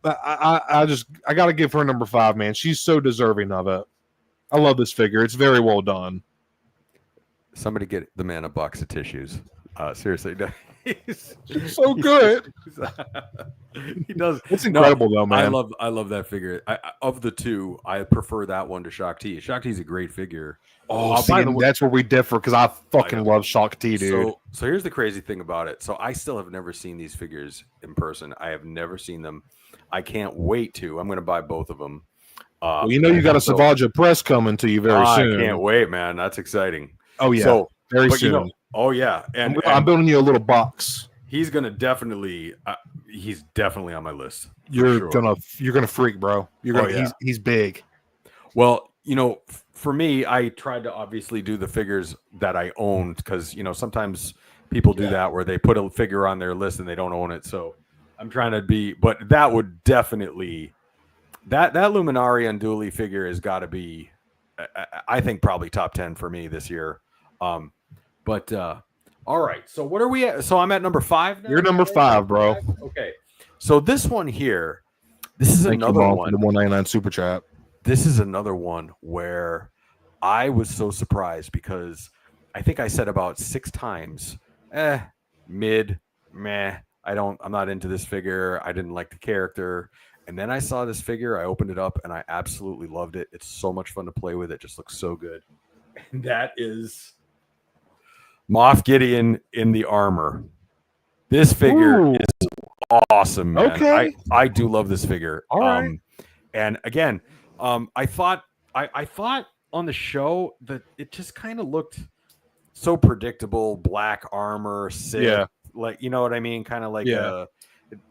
I got to give her number 5, man. She's so deserving of it. I love this figure. It's very well done. Somebody get the man a box of tissues. Seriously, he's so good. He does. It's incredible, though, man. I love that figure. Of the two, I prefer that one to Shaak Ti. Shaak Ti's a great figure. Oh, that's where we differ because I fucking love Shaak Ti, dude. So here's the crazy thing about it. So I still have never seen these figures in person. I have never seen them. I can't wait to. I'm going to buy both of them. Well, you got a Savaja press coming to you very soon. I can't wait, man. That's exciting. Oh yeah, very soon. Oh yeah, and I'm building you a little box. He's gonna definitely. He's definitely on my list. You're gonna freak, bro. He's big. Well, for me, I tried to obviously do the figures that I owned because sometimes people do that where they put a figure on their list and they don't own it. So I'm trying to be, but that would definitely that Luminara Unduli figure has got to be, I think probably top 10 for me this year. But All right. So what are we at? So I'm at number 5 now. You're number 5, bro. Okay. So this one here, this is Thank another you, Mom, one. for the 199 super chat. This is another one where I was so surprised because I think I said about 6 times, mid, meh. I'm not into this figure. I didn't like the character. And then I saw this figure. I opened it up and I absolutely loved it. It's so much fun to play with. It just looks so good. And that is Moff Gideon in the armor. This figure is awesome, man. Okay. I do love this figure. All right. And again, I thought on the show that it just kind of looked so predictable, black armor, Sith, Yeah. like, you know what I mean? Kind of like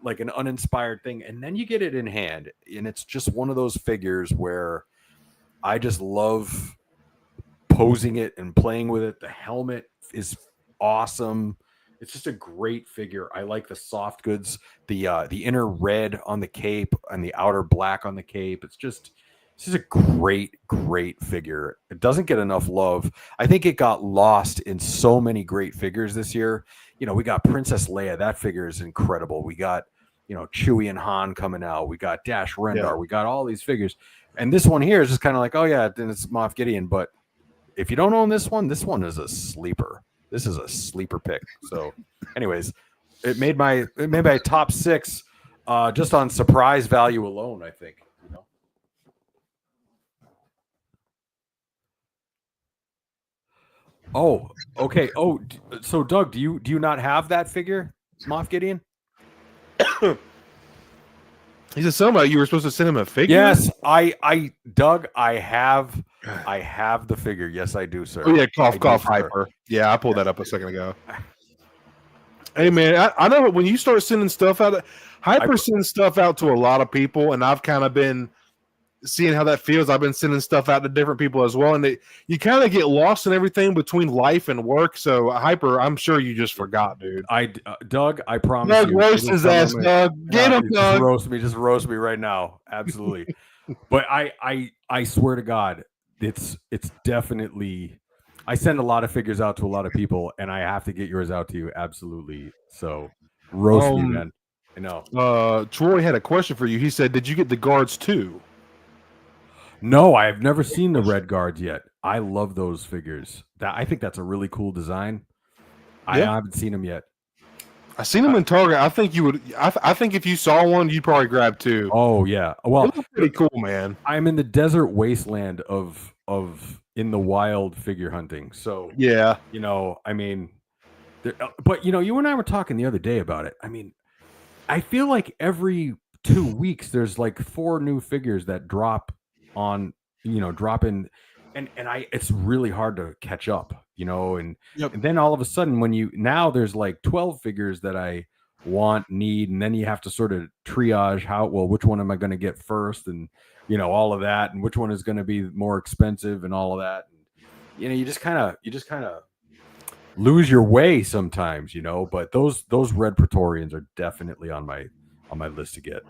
like an uninspired thing. And then you get it in hand, and it's just one of those figures where I just love posing it and playing with it. The helmet is awesome. It's just a great figure. I like the soft goods, the inner red on the cape and the outer black on the cape. This is a great figure. It doesn't get enough love. I think it got lost in so many great figures this year. You know, we got Princess Leia. That figure is incredible. We got, you know, Chewie and Han coming out. We got Dash Rendar. Yeah. We got all these figures. And this one here is just kind of like, oh yeah, then it's Moff Gideon. But if you don't own this one is a sleeper. This is a sleeper pick. So anyways, it made my top 6 just on surprise value alone, I think. You know? Oh, okay. Oh, so Doug, do you not have that figure, Moff Gideon? He said something about you were supposed to send him a figure. Yes, Doug, I have the figure. Yes, I do, sir. Oh yeah, cough, Hyper. Yeah, I pulled that up a second ago. Hey man, I know when you start sending stuff out, Hyper sends stuff out to a lot of people, and I've kind of been seeing how that feels. I've been sending stuff out to different people as well, and you kind of get lost in everything between life and work. So Hyper, I'm sure you just forgot, dude. Doug, I promise Doug, you. roast his ass, Doug. Get him, Doug. Just roast me right now. Absolutely. But I swear to God, it's definitely. I send a lot of figures out to a lot of people, and I have to get yours out to you. Absolutely. So roast me, man. I know. Troy had a question for you. He said, "Did you get the guards too?" No, I've never seen the red guards yet. I love those figures. I think that's a really cool design. I haven't seen them yet. I seen them in Target. I think you would. I think if you saw one, you'd probably grab 2. Oh yeah. Well, they look pretty cool, man. I'm in the desert wasteland of in the wild figure hunting. So yeah, you know, I mean, but you know, you and I were talking the other day about it. I mean, I feel like every 2 weeks there's like 4 new figures that drop in, and it's really hard to catch up, you know, and then all of a sudden now there's like 12 figures that I need, and then you have to sort of triage which one am I going to get first, and you know, all of that, and which one is going to be more expensive and all of that. And, you know, you just kind of lose your way sometimes, you know, but those Red Praetorians are definitely on my list to get.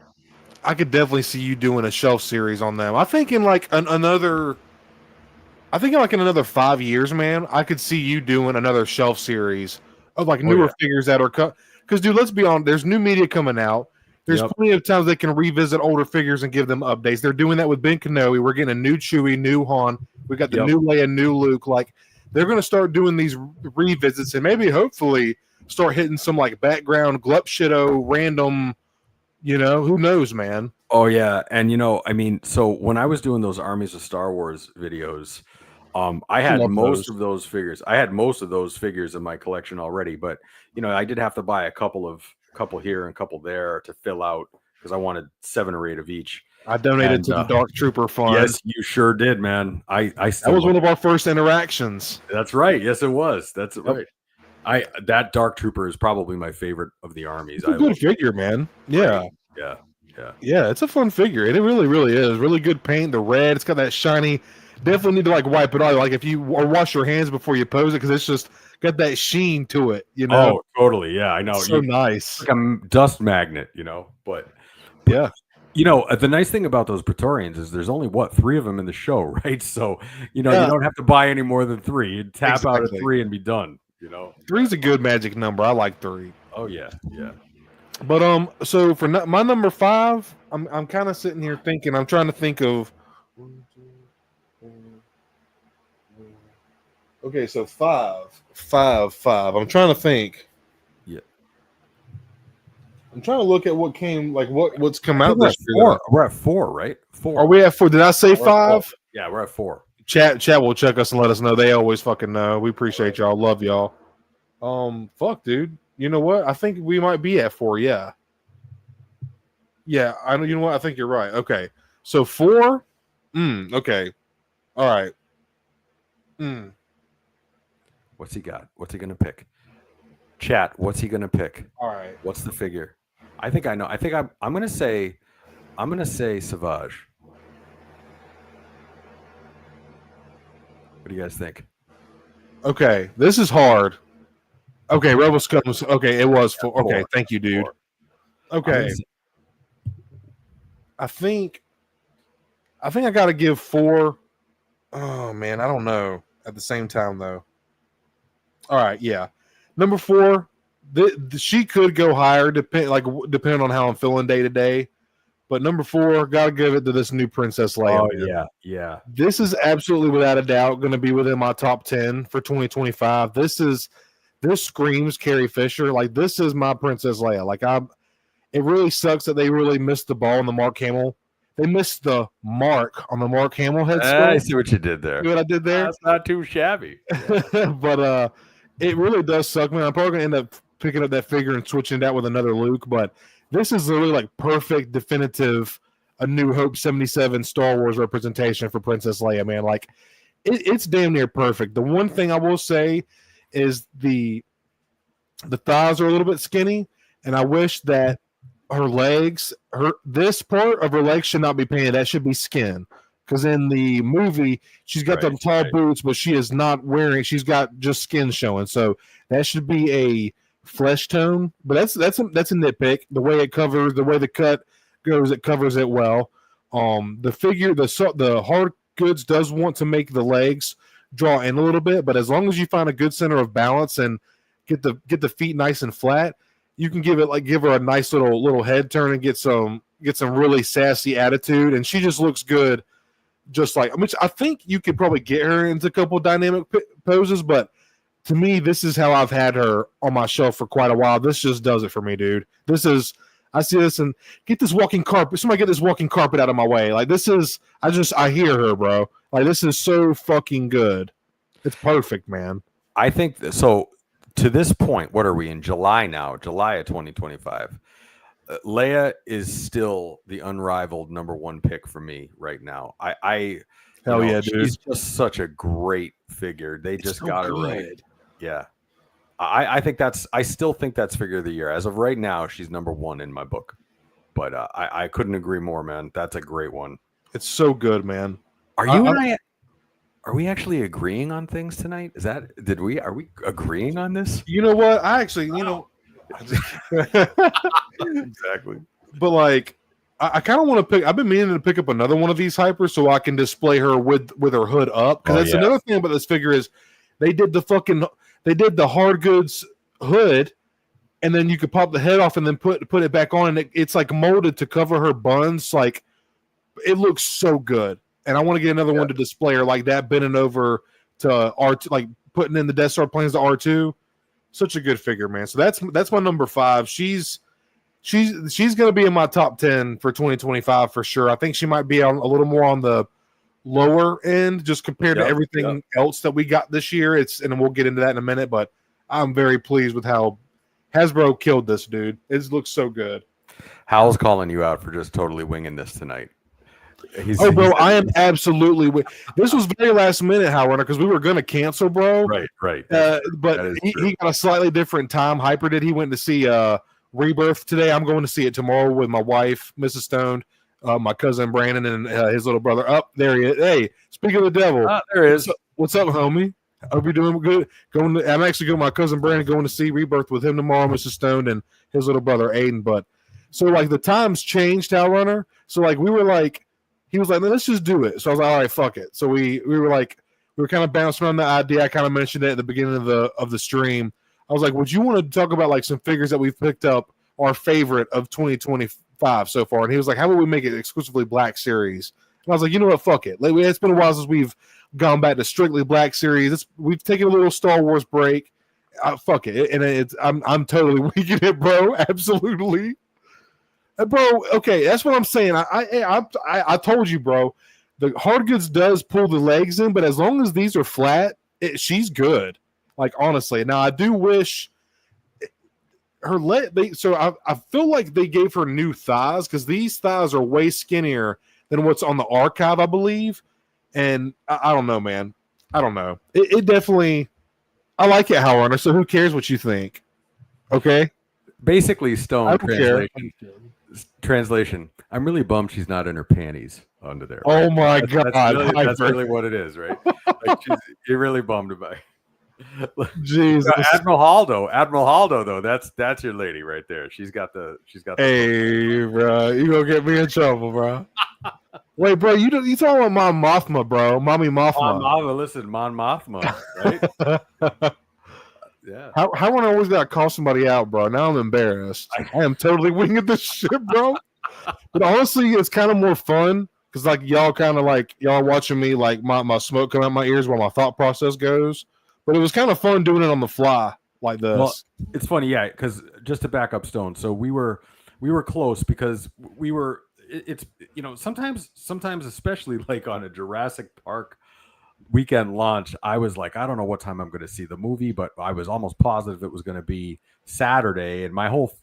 I could definitely see you doing a shelf series on them. I think in like another 5 years, man, I could see you doing another shelf series of like newer figures that are cut. Because, dude, let's be honest, there's new media coming out. There's plenty of times they can revisit older figures and give them updates. They're doing that with Ben Kenobi. We're getting a new Chewie, new Han. We got the new Leia, new Luke. Like, they're going to start doing these revisits and maybe, hopefully, start hitting some like background glup shitto random. You know, who knows, man? Oh yeah, and you know, I mean, so when I was doing those Armies of Star Wars videos, I had most of those figures. I had most of those figures in my collection already, but you know, I did have to buy a couple here and a couple there to fill out because I wanted 7 or 8 of each. I donated to the Dark Trooper Fund. Yes, you sure did, man. That was one of our first interactions. That's right. Yes, it was. That's right. That Dark Trooper is probably my favorite of the armies. It's a good figure, man. Yeah. Yeah, it's a fun figure. It really, really is. Really good paint. The red, it's got that shiny. Definitely need to like wipe it off, like if you or wash your hands before you pose it, because it's just got that sheen to it. You know. Oh, totally. Yeah, I know. It's so nice. Like a dust magnet, you know. But yeah. You know, the nice thing about those Praetorians is there's only 3 of them in the show, right? So, you know, you don't have to buy any more than 3. You tap out at 3 and be done. You know, 3's a good magic number. I like 3. oh yeah, yeah. But so for my number 5, I'm kind of sitting here thinking. I'm trying to think of. Okay, so 5. I'm trying to think. Yeah. I'm trying to look at what came, like what's come out We're this at year. 4. We're at 4, right? 4. Are we at 4? Did I say We're at 5? 4. Yeah, we're at 4. Chat will check us and let us know. They always fucking know. We appreciate y'all. Love y'all. Fuck, dude. You know what? I think we might be at 4. Yeah. Yeah, I know. You know what? I think you're right. Okay, so 4. Okay. All right. What's he got? What's he gonna pick? Chat. What's he gonna pick? All right. What's the figure? I think I know. I think I'm gonna say Savage. What do you guys think? Okay, this is hard. Okay, RebelScum. Okay, it was 4. Okay, thank you, dude. 4. Okay, I think I got to give 4. Oh man, I don't know. At the same time, though. All right, yeah. Number 4, she could go higher, depending on how I'm feeling day to day. But number 4, gotta give it to this new Princess Leia. Oh man. yeah. This is absolutely, without a doubt, going to be within my top 10 for 2025. This screams Carrie Fisher. Like, this is my Princess Leia. Like, it really sucks that they really missed the ball on the Mark Hamill. They missed the mark on the Mark Hamill head sculpt. I see what you did there. See what I did there? That's not too shabby. Yeah. But it really does suck, man. I'm probably gonna end up picking up that figure and switching it out with another Luke. But this is really like perfect, definitive, A New Hope 77 Star Wars representation for Princess Leia, man. Like it's damn near perfect. The one thing I will say is the thighs are a little bit skinny, and I wish that her legs, this part of her legs should not be painted. That should be skin. Because in the movie, she's got them tall boots, but she is not wearing. She's got just skin showing. So that should be a flesh tone. But that's a nitpick. The way it covers, the way the cut goes, it covers it well. The figure, the hard goods does want to make the legs draw in a little bit, but as long as you find a good center of balance and get the feet nice and flat, you can give her a nice little head turn and get some really sassy attitude, and she just looks good. Just like, I think you could probably get her into a couple dynamic poses, but to me, this is how I've had her on my shelf for quite a while. This just does it for me, dude. I see this and get this walking carpet. Somebody get this walking carpet out of my way. Like I hear her, bro. Like this is so fucking good. It's perfect, man. I think so. To this point, what are we in July now? July of 2025. Leia is still the unrivaled number 1 pick for me right now. Hell yeah, dude. She's just such a great figure. They just got her right. Yeah. I still think that's figure of the year. As of right now, she's number 1 in my book. But I couldn't agree more, man. That's a great one. It's so good, man. Are we actually agreeing on things tonight? Are we agreeing on this? You know what? Exactly. But like, I kind of want to pick. I've been meaning to pick up another one of these hypers so I can display her with her hood up. Because that's another thing about this figure is they did the hard goods hood, and then you could pop the head off and then put it back on, and it's like molded to cover her buns. Like it looks so good, and I want to get another one to display her like that, bending over to R2, like putting in the Death Star planes to R2. Such a good figure, man. So that's my number 5. She's gonna be in my top 10 for 2025 for sure. I think she might be a little more on the lower end just compared to everything else that we got this year. And we'll get into that in a minute, but I'm very pleased with how Hasbro killed this, dude. It looks so good. Hal's calling you out for just totally winging this tonight. Bro, I am absolutely. This was very last minute, HowlrunnerBase, because we were going to cancel, bro. Right. But he got a slightly different time. Hyper did. He went to see Rebirth today. I'm going to see it tomorrow with my wife, Mrs. Stone, my cousin Brandon, and his little brother. There he is. Hey, speaking of the devil, there he is. What's up, homie? I hope you're doing good. I'm actually going with my cousin Brandon, going to see Rebirth with him tomorrow, Mrs. Stone, and his little brother Aiden. But so like the times changed, HowlrunnerBase. So like we were like. He was like, let's just do it. So I was like, all right, fuck it. So we were we were kind of bouncing on the idea. I kind of mentioned it at the beginning of the stream. I was like, would you want to talk about like some figures that we've picked up, our favorite of 2025 so far? And he was like, how about we make it exclusively Black Series? And I was like, you know what, fuck it. Like, it's been a while since we've gone back to strictly Black Series. We've taken a little Star Wars break. Fuck it. And I'm totally winging it, bro. Absolutely. Bro, okay, that's what I'm saying. I told you, bro. The hard goods does pull the legs in, but as long as these are flat, she's good. Like, honestly. Now, I do wish her leg. So I feel like they gave her new thighs because these thighs are way skinnier than what's on the archive, I believe. And I don't know, man. I don't know. It definitely. I like it, HowlrunNer. So who cares what you think? Okay. Basically, Stone translation. I'm really bummed she's not in her panties under there. Right? Oh my god, that's really what it is, right? Like you're really bummed about it. Jesus. Admiral Haldo, though, that's your lady right there. She's got the. Hey, bro, you gonna get me in trouble, bro? Wait, bro, you talking about Mon Mothma, bro? Mommy Mothma. Listen, Mon Mothma, right? Yeah. How I always got to call somebody out, bro? Now I'm embarrassed. I am totally winging this shit, bro. But honestly, it's kind of more fun because like y'all watching me like my smoke come out my ears while my thought process goes. But it was kind of fun doing it on the fly like this. Well, it's funny, yeah, because just to back up Stone, so we were close because we were. It's sometimes especially like on a Jurassic Park weekend launch, I was like, I don't know what time I'm going to see the movie, but I was almost positive it was going to be Saturday. And my whole,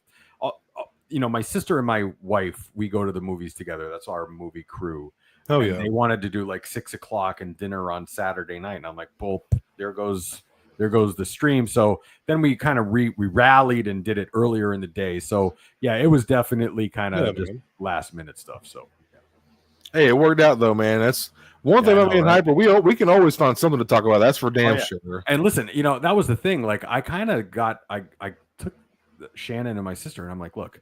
my sister and my wife, we go to the movies together. That's our movie crew. Oh yeah. They wanted to do like 6:00 and dinner on Saturday night. And I'm like, well, there goes the stream. So then we kind of we rallied and did it earlier in the day. So yeah, it was definitely kind of just last minute stuff. So yeah. Hey, it worked out though, man. That's one thing about being hyper. We can always find something to talk about. That's for damn sure. And listen, that was the thing. Like I kind of got I took Shannon and my sister, and I'm like, look,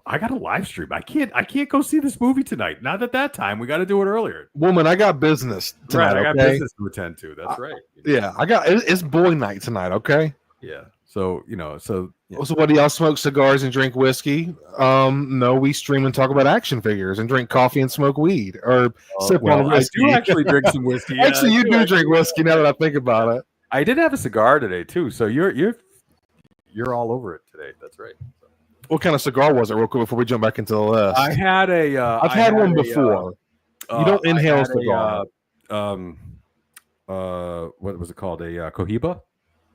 I got a live stream. I can't go see this movie tonight. Not at that time. We got to do it earlier. Woman, I got business tonight. Right, I got business to attend to. That's right. Yeah, it's boy night tonight. Okay. Yeah. So So what do y'all smoke cigars and drink whiskey? No, we stream and talk about action figures and drink coffee and smoke weed or sip on whiskey. I do actually drink some whiskey. Actually, you do drink whiskey now that I think about it. I did have a cigar today too. So you're all over it today. That's right. What kind of cigar was it, real quick, before we jump back into the list? I had a. I've had one before. You don't inhale a cigar. What was it called? A Cohiba.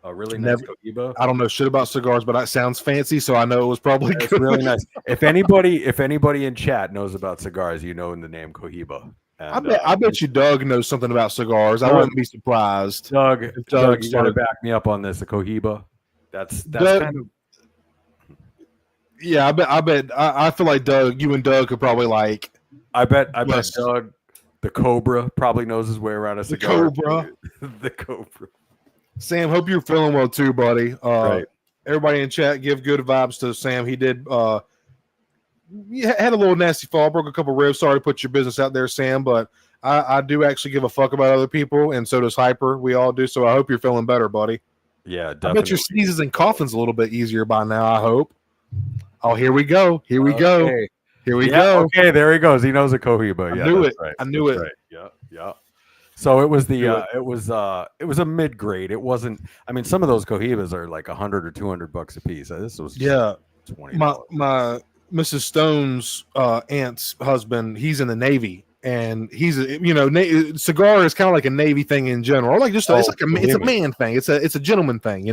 A really nice Cohiba. I don't know shit about cigars, but that sounds fancy, so I know it was probably good. It's really nice. If anybody in chat knows about cigars, in the name Cohiba. And, I bet you Doug knows something about cigars. I wouldn't be surprised. Doug, you got to back me up on this. A Cohiba. That's Doug, kind of. Yeah, I bet. I feel like Doug. You and Doug could probably like. I bet Doug, the Cobra, probably knows his way around a cigar. The Cobra. Sam, hope you're feeling well too, buddy. Right. Everybody in chat, give good vibes to Sam. He did. He had a little nasty fall, broke a couple ribs. Sorry to put your business out there, Sam, but I do actually give a fuck about other people, and so does Hyper. We all do. So I hope you're feeling better, buddy. Yeah, definitely. I bet your sneezes and coughing's a little bit easier by now. I hope. Oh, here we go. Here we go. Here we go. Okay, there he goes. He knows a Cohiba. I knew it. Right. I knew it. Right. Yeah. So it was it was a mid grade. It wasn't. I mean, some of those Cohibas are like $100 or $200 a piece. This was $20. My Mrs. Stone's aunt's husband. He's in the Navy, and he's cigar is kind of like a Navy thing in general. Like it's a man thing. It's a gentleman thing,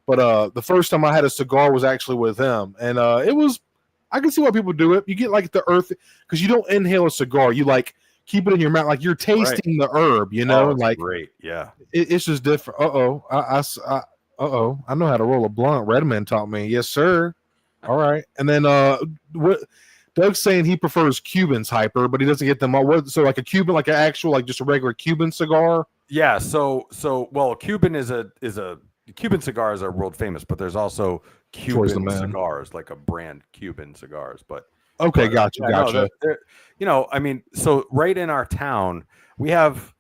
But the first time I had a cigar was actually with him, and it was. I can see why people do it. You get like the earth because you don't inhale a cigar. You like keep it in your mouth, like you're tasting the herb. Like great, yeah. It's just different. I know how to roll a blunt. Redman taught me. Yes, sir. All right, and then what? Doug's saying he prefers Cubans, Hyper, but he doesn't get them all. So like a Cuban, like an actual, like just a regular Cuban cigar. Yeah. So Cuban is a Cuban cigars are world famous, but there's also Cuban cigars, like a brand Cuban cigars. But okay, gotcha. I mean, so right in our town, we have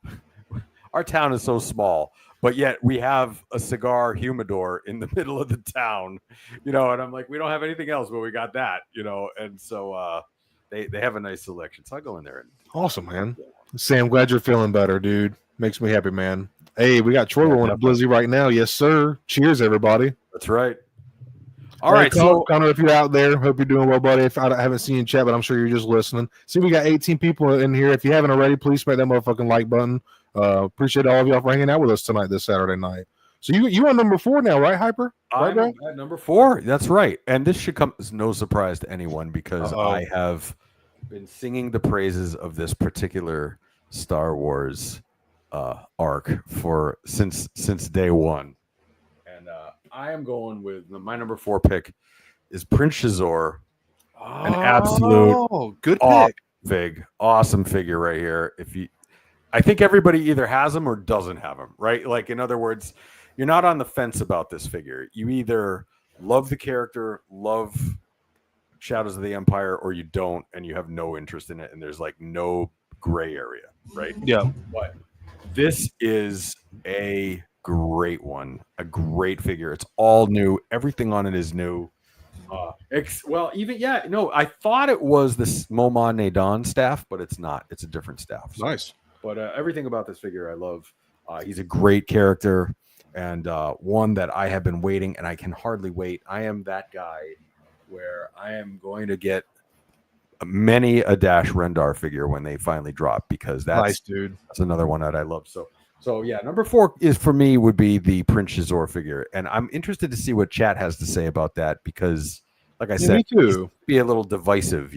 our town is so small, but yet we have a cigar humidor in the middle of the town, and I'm like, we don't have anything else, but we got that, and so they have a nice selection. So I go in there. Awesome, man. Sam, glad you're feeling better, dude. Makes me happy, man. Hey, we got Troy rolling a Blizzy right now. Yes, sir. Cheers, everybody. That's right. All right, Connor, if you're out there, hope you're doing well, buddy. If I haven't seen you in chat, but I'm sure you're just listening. See, we got 18 people in here. If you haven't already, please smack that motherfucking like button. Appreciate all of y'all for hanging out with us tonight this Saturday night. So you on number 4 now, right, Hyper? Right, I'm at number 4. That's right. And this should come as no surprise to anyone because I have been singing the praises of this particular Star Wars arc since day one. And I am going with my number 4 pick is Prince Shizor. An absolute good pick. Awesome figure right here. I think everybody either has him or doesn't have him, right? Like, in other words, you're not on the fence about this figure. You either love the character, love Shadows of the Empire, or you don't, and you have no interest in it, and there's like no gray area, right? Yeah. But this is a great one, a great figure. It's all new. Everything on it is new. I thought it was this Moman Nadon staff, but it's not. It's a different staff. So. Nice. But everything about this figure I love. He's a great character and one that I have been waiting, and I can hardly wait. I am that guy where I am going to get many a Dash Rendar figure when they finally drop because that's nice, dude. That's another one that I love. So yeah, number 4 would be the Prince Shizor figure, and I'm interested to see what chat has to say about that because, like I said, me too. Be a little divisive,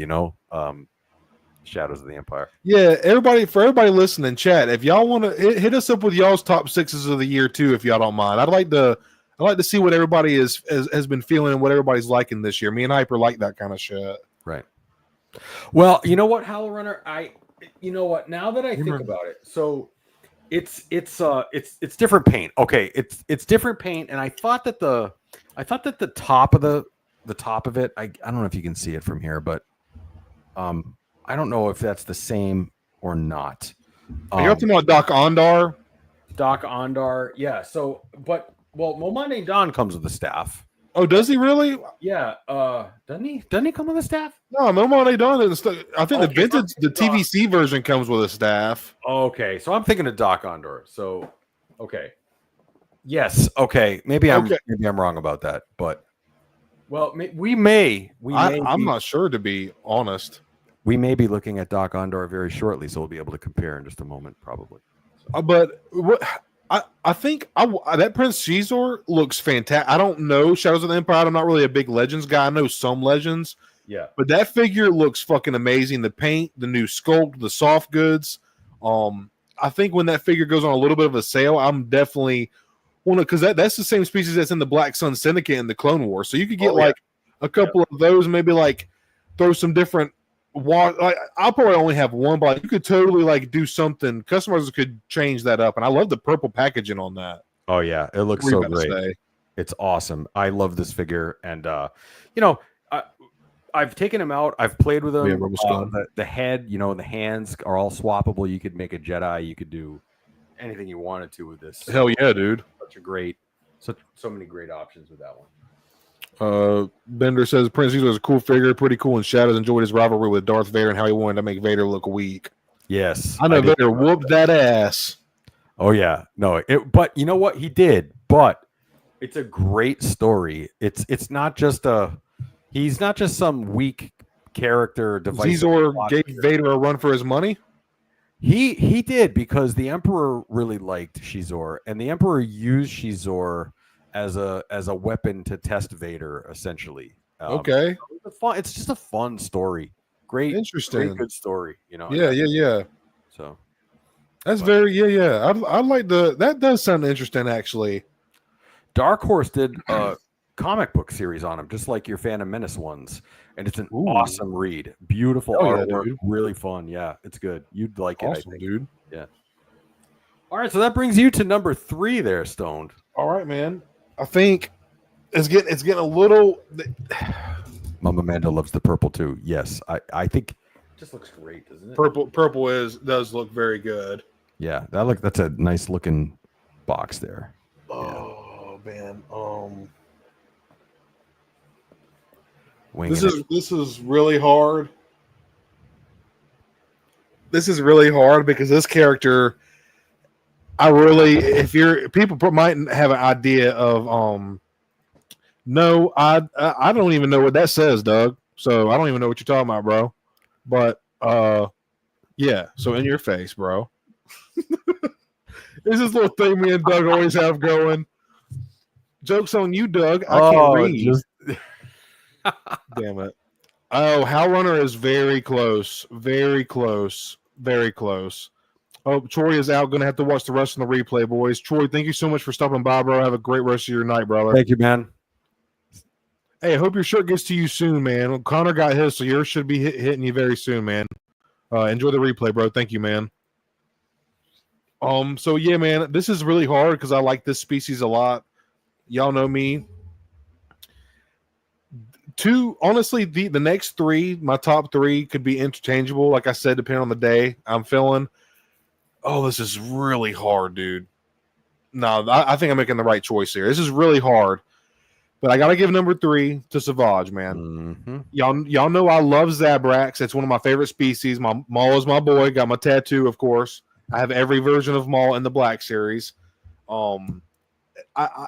Shadows of the Empire. Yeah, everybody listening, chat. If y'all want to hit us up with y'all's top 6s of the year too, if y'all don't mind. I'd like to see what everybody has been feeling and what everybody's liking this year. Me and Hyper like that kind of shit. Right. Well, you know what, Howl Runner? Now that I think about it, so it's different paint. Okay, it's different paint, and I thought that the top of it, I don't know if you can see it from here, but I don't know if that's the same or not. Are you talking about Doc Ondar? Doc Ondar, yeah. So, Momane Don comes with the staff. Oh, does he really? Yeah. Doesn't he? Doesn't he come with a staff? No, Momane Don doesn't. I think the vintage, the TVC version comes with a staff. Okay, so I'm thinking of Doc Ondar. So, okay. Yes. Okay. Maybe I'm wrong about that, but I'm not sure, to be honest. We may be looking at Doc Ondar very shortly, so we'll be able to compare in just a moment, probably. So. But I think that Prince Shizor looks fantastic. I don't know Shadows of the Empire. I'm not really a big Legends guy. I know some Legends. Yeah. But that figure looks fucking amazing. The paint, the new sculpt, the soft goods. I think when that figure goes on a little bit of a sale, I'm definitely because that's the same species that's in the Black Sun Syndicate and the Clone Wars. So you could get a couple of those, maybe throw some different. I'll probably only have one, but you could totally do something. Customers could change that up, and I love the purple packaging on that. Oh yeah, it looks so great. It's awesome. I love this figure, and I've taken him out. I've played with him. The head, the hands are all swappable. You could make a Jedi. You could do anything you wanted to with this. Hell yeah, dude! So many great options with that one. Bender says Prince Caesar was a cool figure, pretty cool in Shadows. Enjoyed his rivalry with Darth Vader and how he wanted to make Vader look weak. Yes, I know Vader whooped that ass. Oh yeah, no, but you know what he did? But it's a great story. It's not just he's not just some weak character device. Caesar gave Vader a run for his money. He did because the Emperor really liked Shizor, and the Emperor used Shizor as a weapon to test Vader, essentially. Okay, it's just a fun story. Great, interesting, great, good story. Yeah. So that's I like that. Does sound interesting, actually. Dark Horse did a comic book series on him, just like your Phantom Menace ones, and it's an awesome read. Beautiful artwork, really fun. Yeah, it's good. You'd like awesome, it, I think. Dude. Yeah. All right, so that brings you to number 3 there, Stoned. All right, man. I think it's getting a little. Mama Mando loves the purple too. Yes, I think it just looks great, doesn't it? Purple does look very good. Yeah, that's a nice looking box there. Oh man, Winging this is really hard. This is really hard because this character, if you're people might have an idea of no, I don't even know what that says, Doug. So I don't even know what you're talking about, bro. But yeah. So in your face, bro. There's this little thing me and Doug always have going. Joke's on you, Doug. I can't read. Damn it. Oh, HowlrunnerBase is very close. Very close. Very close. Oh, Troy is out. Going to have to watch the rest of the replay, boys. Troy, thank you so much for stopping by, bro. Have a great rest of your night, brother. Thank you, man. Hey, I hope your shirt gets to you soon, man. Connor got his, so yours should be hitting you very soon, man. Enjoy the replay, bro. Thank you, man. So yeah, man, this is really hard because I like this species a lot. Y'all know me. Honestly, the next three, my top three, could be interchangeable. Like I said, depending on the day I'm feeling. Oh, this is really hard, dude. No, I think I'm making the right choice here. This is really hard. But I gotta give number 3 to Savage, man. Mm-hmm. Y'all know I love Zabrax. It's one of my favorite species. Maul is my boy. Got my tattoo, of course. I have every version of Maul in the Black Series.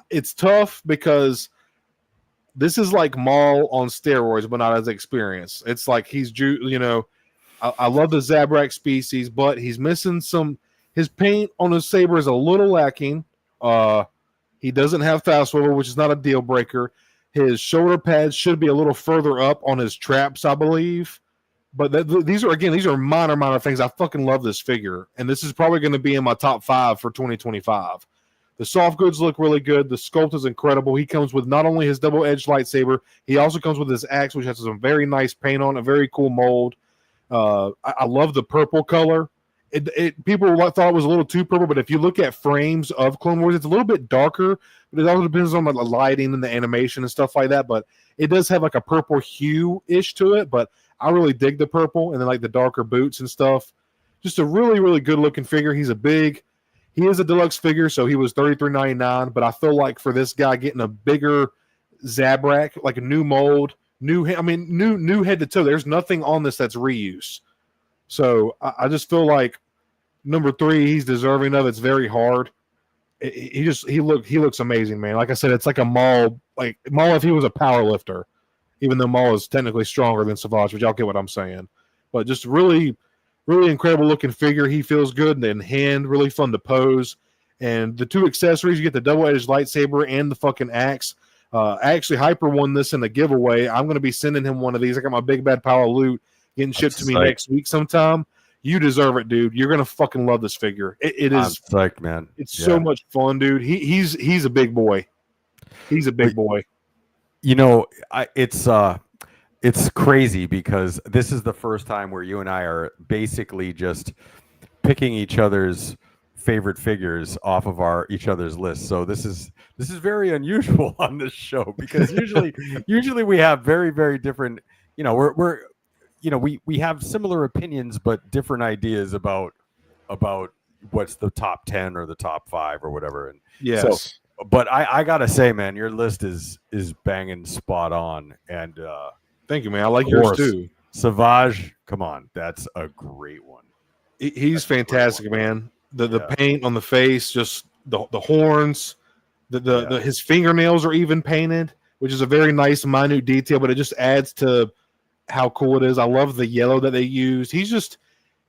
It's tough because this is like Maul on steroids, but not as experienced. It's like I love the Zabrax species, but he's missing some. His paint on his saber is a little lacking. He doesn't have fast swivel, which is not a deal breaker. His shoulder pads should be a little further up on his traps, I believe. But these are minor things. I fucking love this figure, and this is probably going to be in my top 5 for 2025. The soft goods look really good. The sculpt is incredible. He comes with not only his double-edged lightsaber, he also comes with his axe, which has some very nice paint on, a very cool mold. I love the purple color. People thought it was a little too purple, but if you look at frames of Clone Wars, it's a little bit darker, but it also depends on the lighting and the animation and stuff like that. But it does have like a purple hue-ish to it, but I really dig the purple and then like the darker boots and stuff. Just a really, really good looking figure. He is a deluxe figure, so he was $33.99, but I feel like for this guy getting a bigger Zabrak, like a new mold, new head to toe, there's nothing on this that's reuse. So I just feel like number 3, he's deserving of. It's very hard. He looks amazing, man. Like I said, it's like a Maul if he was a power lifter, even though Maul is technically stronger than Savage, but y'all get what I'm saying. But just really, really incredible looking figure. He feels good and in hand, really fun to pose. And the 2 accessories, you get the double-edged lightsaber and the fucking axe. Actually, Hyper won this in the giveaway. I'm going to be sending him one of these. I got my big bad pile of loot getting shipped to me next week sometime. You deserve it, dude. You're gonna fucking love this figure. It is psyched, man. It's so much fun, dude. He's a big boy. He's a big boy. You know, it's crazy because this is the first time where you and I are basically just picking each other's favorite figures off of each other's list. So this is very unusual on this show because usually we have very, very different. You know, we have similar opinions but different ideas about what's the top 10 or the top 5 or whatever. And yes. So, but I gotta say, man, your list is banging spot on. And thank you, man. I like yours too. Savage, come on, that's a great one. He's fantastic, man. The paint on the face, just the horns, his fingernails are even painted, which is a very nice minute detail, but it just adds to how cool it is. I love the yellow that they use. He's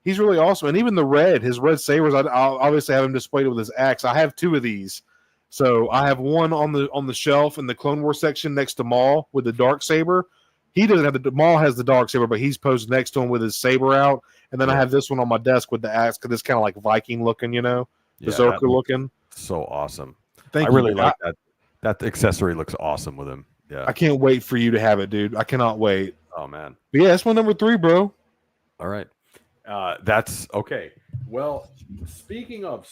really awesome. And even his red sabers, I'll obviously have him displayed with his axe. I have 2 of these. So I have one on the shelf in the Clone Wars section next to Maul with the dark saber. He doesn't have Maul has the dark saber, but he's posed next to him with his saber out. And then I have this one on my desk with the axe because it's kind of like Viking looking, berserker looking. So awesome. Thank you. I really like that. That accessory looks awesome with him. Yeah. I can't wait for you to have it, dude. I cannot wait. Oh man. But yeah, that's my number 3, bro. All right. That's okay. Well, speaking of,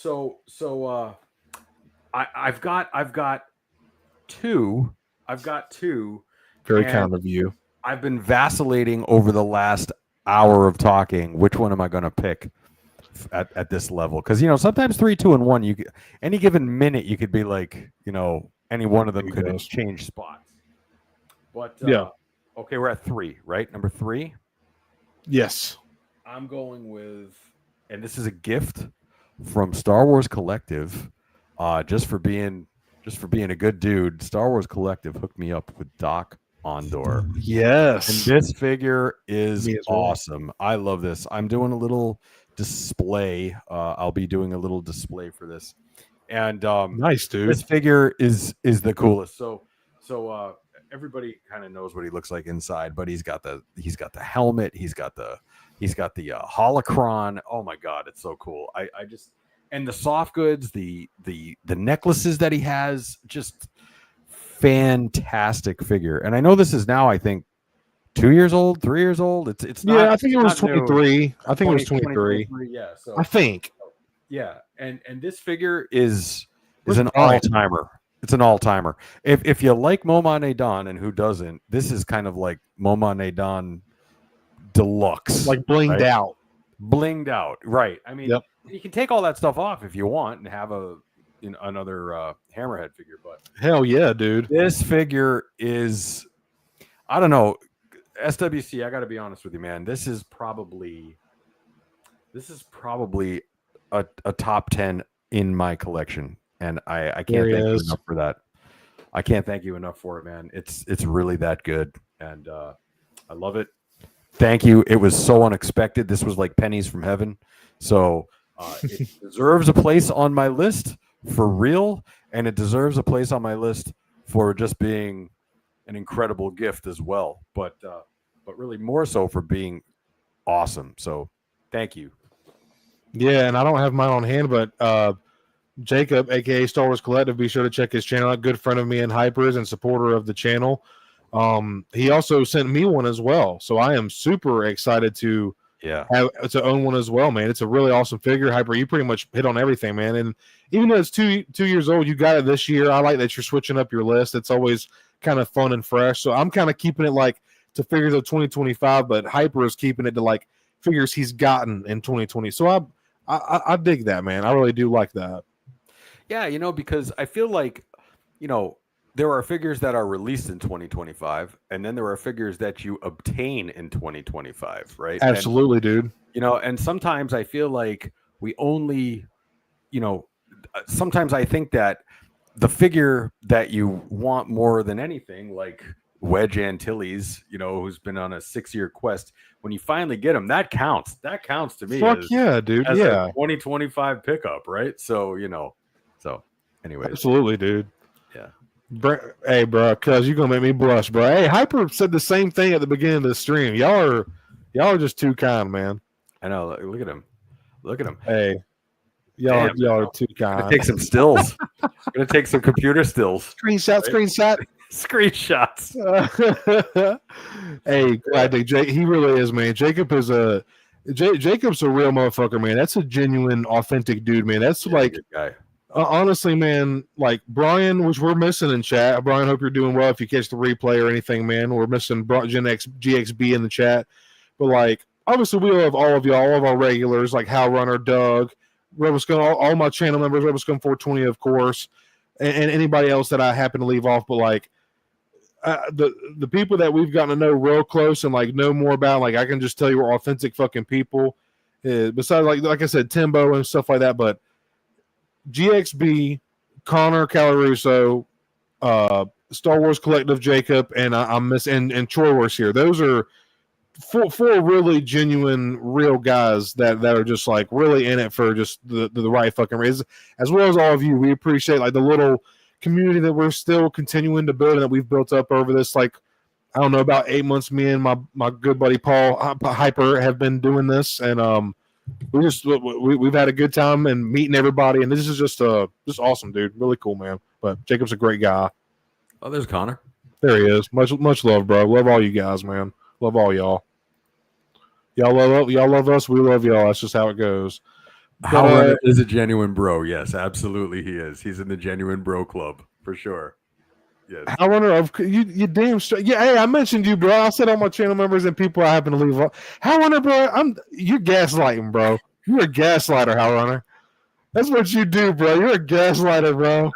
I've got 2. Very kind of you. I've been vacillating over the last hour of talking. Which one am I going to pick? at this level, because sometimes 3, 2, and 1, any given minute you could be like, any one of them could change spots. But okay, we're at 3, right? Number 3. Yes, I'm going with, and this is a gift from Star Wars Collective, just for being a good dude. Star Wars Collective hooked me up with Doc Ondor. Yes, and this figure is awesome. I love this. I'm doing a little display. I'll be doing a little display for this, and nice, dude. This figure is the coolest. So everybody kind of knows what he looks like inside, but he's got the helmet. He's got the holocron. Oh my god, it's so cool. I just, and the soft goods, the necklaces that he has, just fantastic figure. And I know this is now, I think, 2 years old, 3 years old. It's not, I think it was 23. I think it was 23. Yeah, so I think. Yeah, and this figure is an all-timer. It's an all-timer. If you like Momanedan, and who doesn't, this is kind of like Momanedan Deluxe, like blinged out. Blinged out, right? I mean, you can take all that stuff off if you want and have another Hammerhead figure, but hell yeah, dude, this figure is, I don't know, SWC. I got to be honest with you, man. This is probably a top 10 in my collection, and I can't thank you enough for that. I can't thank you enough for it, man. It's really that good, and I love it. Thank you. It was so unexpected. This was like pennies from heaven. So it deserves a place on my list for real, and it deserves a place on my list for just being an incredible gift as well. But really more so for being awesome. So thank you. Yeah, and I don't have mine on hand, but Jacob, aka Star Wars Collective, be sure to check his channel out. Good friend of me and Hypers and supporter of the channel. He also sent me one as well, so I am super excited to own one as well, man. It's a really awesome figure. Hyper, you pretty much hit on everything, man. And even though it's 2 years old, you got it this year. I like that you're switching up your list. It's always kind of fun and fresh. So I'm kind of keeping it like to figures of 2025, but Hyper is keeping it to like figures he's gotten in 2020. So I dig that, man. I really do like that. Yeah, because I feel like, there are figures that are released in 2025, and then there are figures that you obtain in 2025, right? Absolutely, dude. And sometimes I feel like we only, sometimes I think that the figure that you want more than anything, like Wedge Antilles, who's been on a 6-year quest, when you finally get him, that counts. That counts to me. Fuck yeah, dude. As yeah. a 2025 pickup, right? So, so anyways. Absolutely, dude. Yeah. Hey, bro, cuz you're gonna make me blush, bro. Hey, Hyper said the same thing at the beginning of the stream. Y'all are just too kind, man. I know. Look at him. Look at him. Hey, y'all are too kind. Gonna take some stills. Gonna take some computer stills. Screenshots. Hey, I think he really is, man. Jacob's a real motherfucker, man. That's a genuine, authentic dude, man. That's like. Good guy. Honestly, man, like Brian, which we're missing in chat. Brian, hope you're doing well. If you catch the replay or anything, man, we're missing GXB in the chat. But like, obviously, we love all of y'all, all of our regulars, like HowlrunnerBase, Doug, RebelScum, all my channel members, RebelScum420, of course, and anybody else that I happen to leave off. But like, the people that we've gotten to know real close and like know more about, like I can just tell you we're authentic fucking people. Besides, like I said, Timbo and stuff like that, but. GXB, Connor Calaruso, Star Wars Collective Jacob, and I'm missing and TroyWarsHere here. Those are four really genuine, real guys that are just like really in it for just the right fucking reason. As well as all of you, we appreciate like the little community that we're still continuing to build and that we've built up over this like I don't know about 8 months. Me and my good buddy Paul Hyper have been doing this and we've had a good time and meeting everybody, and this is just awesome, dude. Really cool, man. But Jacob's a great guy. Oh, there's Connor. There he is. Much love, bro. Love all you guys, man. Love all y'all. Y'all love us. We love y'all. That's just how it goes. Howlrunner is a genuine bro. Yes, absolutely, he is. He's in the genuine bro club for sure. Yes. Howlrunner, you damn straight. Yeah, hey, I mentioned you, bro. I said all my channel members and people I happen to leave off. Howlrunner, bro, you're gaslighting, bro. You're a gaslighter, Howlrunner. That's what you do, bro. You're a gaslighter, bro.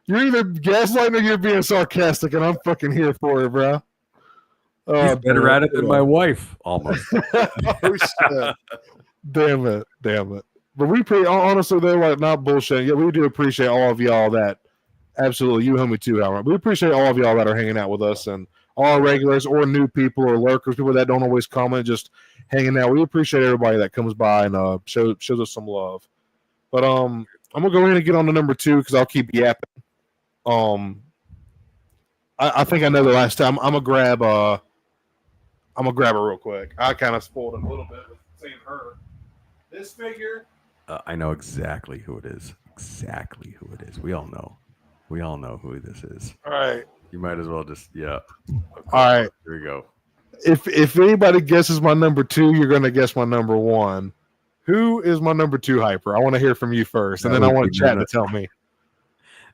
You're either gaslighting or you're being sarcastic, and I'm fucking here for it, bro. He's better at it than my wife, almost. Oh shit! Damn it! But we honestly, though, like not bullshit. Yeah, we do appreciate all of y'all that. Absolutely, you homie too, Howard. We appreciate all of y'all that are hanging out with us, and all our regulars or new people or lurkers, people that don't always comment, just hanging out. We appreciate everybody that comes by and shows us some love. But I'm gonna go ahead and get on to number 2 because I'll keep yapping. I think I know the last time. I'm gonna grab her real quick. I kind of spoiled it a little bit with saying her. This figure. I know exactly who it is. We all know. We all know who this is. All right. You might as well just Okay. All right. Here we go. If anybody guesses my number 2, you're gonna guess my number 1. Who is my number 2 hyper? I want to hear from you first, and then I want Chad to tell me.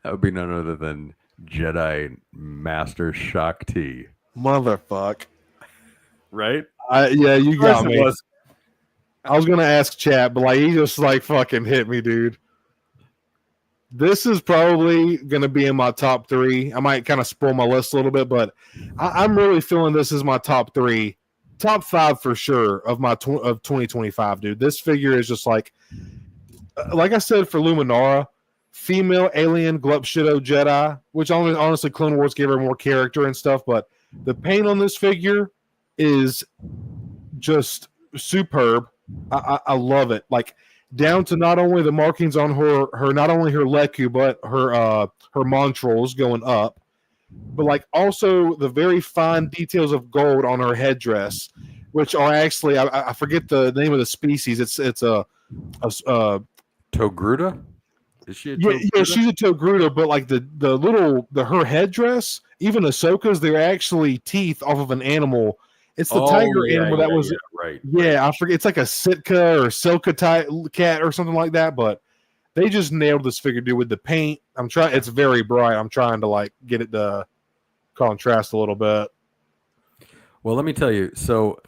That would be none other than Jedi Master Shock T. Motherfuck. Right? Yeah, you got me. I was gonna ask Chad, but like he just like fucking hit me, dude. This is probably going to be in my top 3. I might kind of spoil my list a little bit, but I'm really feeling this is my top 3, top 5 for sure of my of 2025, dude. This figure is just like I said for Luminara, female alien Glup Shido Jedi, which honestly Clone Wars gave her more character and stuff, but the paint on this figure is just superb. I love it. Like, down to not only the markings on her not only her Leku, but her Montrals going up, but like also the very fine details of gold on her headdress, which are actually I forget the name of the species. It's a Togruta. Is she? Yeah, she's a Togruta, but like her headdress, even Ahsoka's, they're actually teeth off of an animal. It's the tiger animal that was right. Yeah, I forget. It's like a Sitka or Silka type cat or something like that. But they just nailed this figure, dude, with the paint. I'm trying. It's very bright. I'm trying to like get it to contrast a little bit. Well, let me tell you. So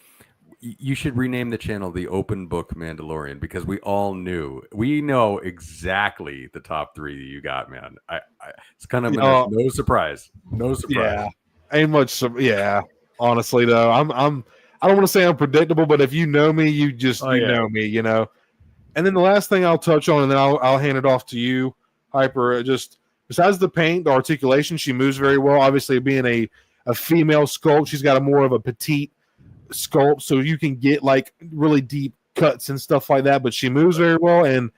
you should rename the channel the Open Book Mandalorian because we know exactly the top 3 that you got, man. It's kind of no surprise. Yeah, ain't much. Yeah. Honestly, though, I don't want to say I'm predictable, but if you know me, you know me, you know. And then the last thing I'll touch on, and then I'll hand it off to you, Hyper. Just besides the paint, the articulation, she moves very well. Obviously, being a female sculpt, she's got a more of a petite sculpt, so you can get like really deep cuts and stuff like that. But she moves very well, and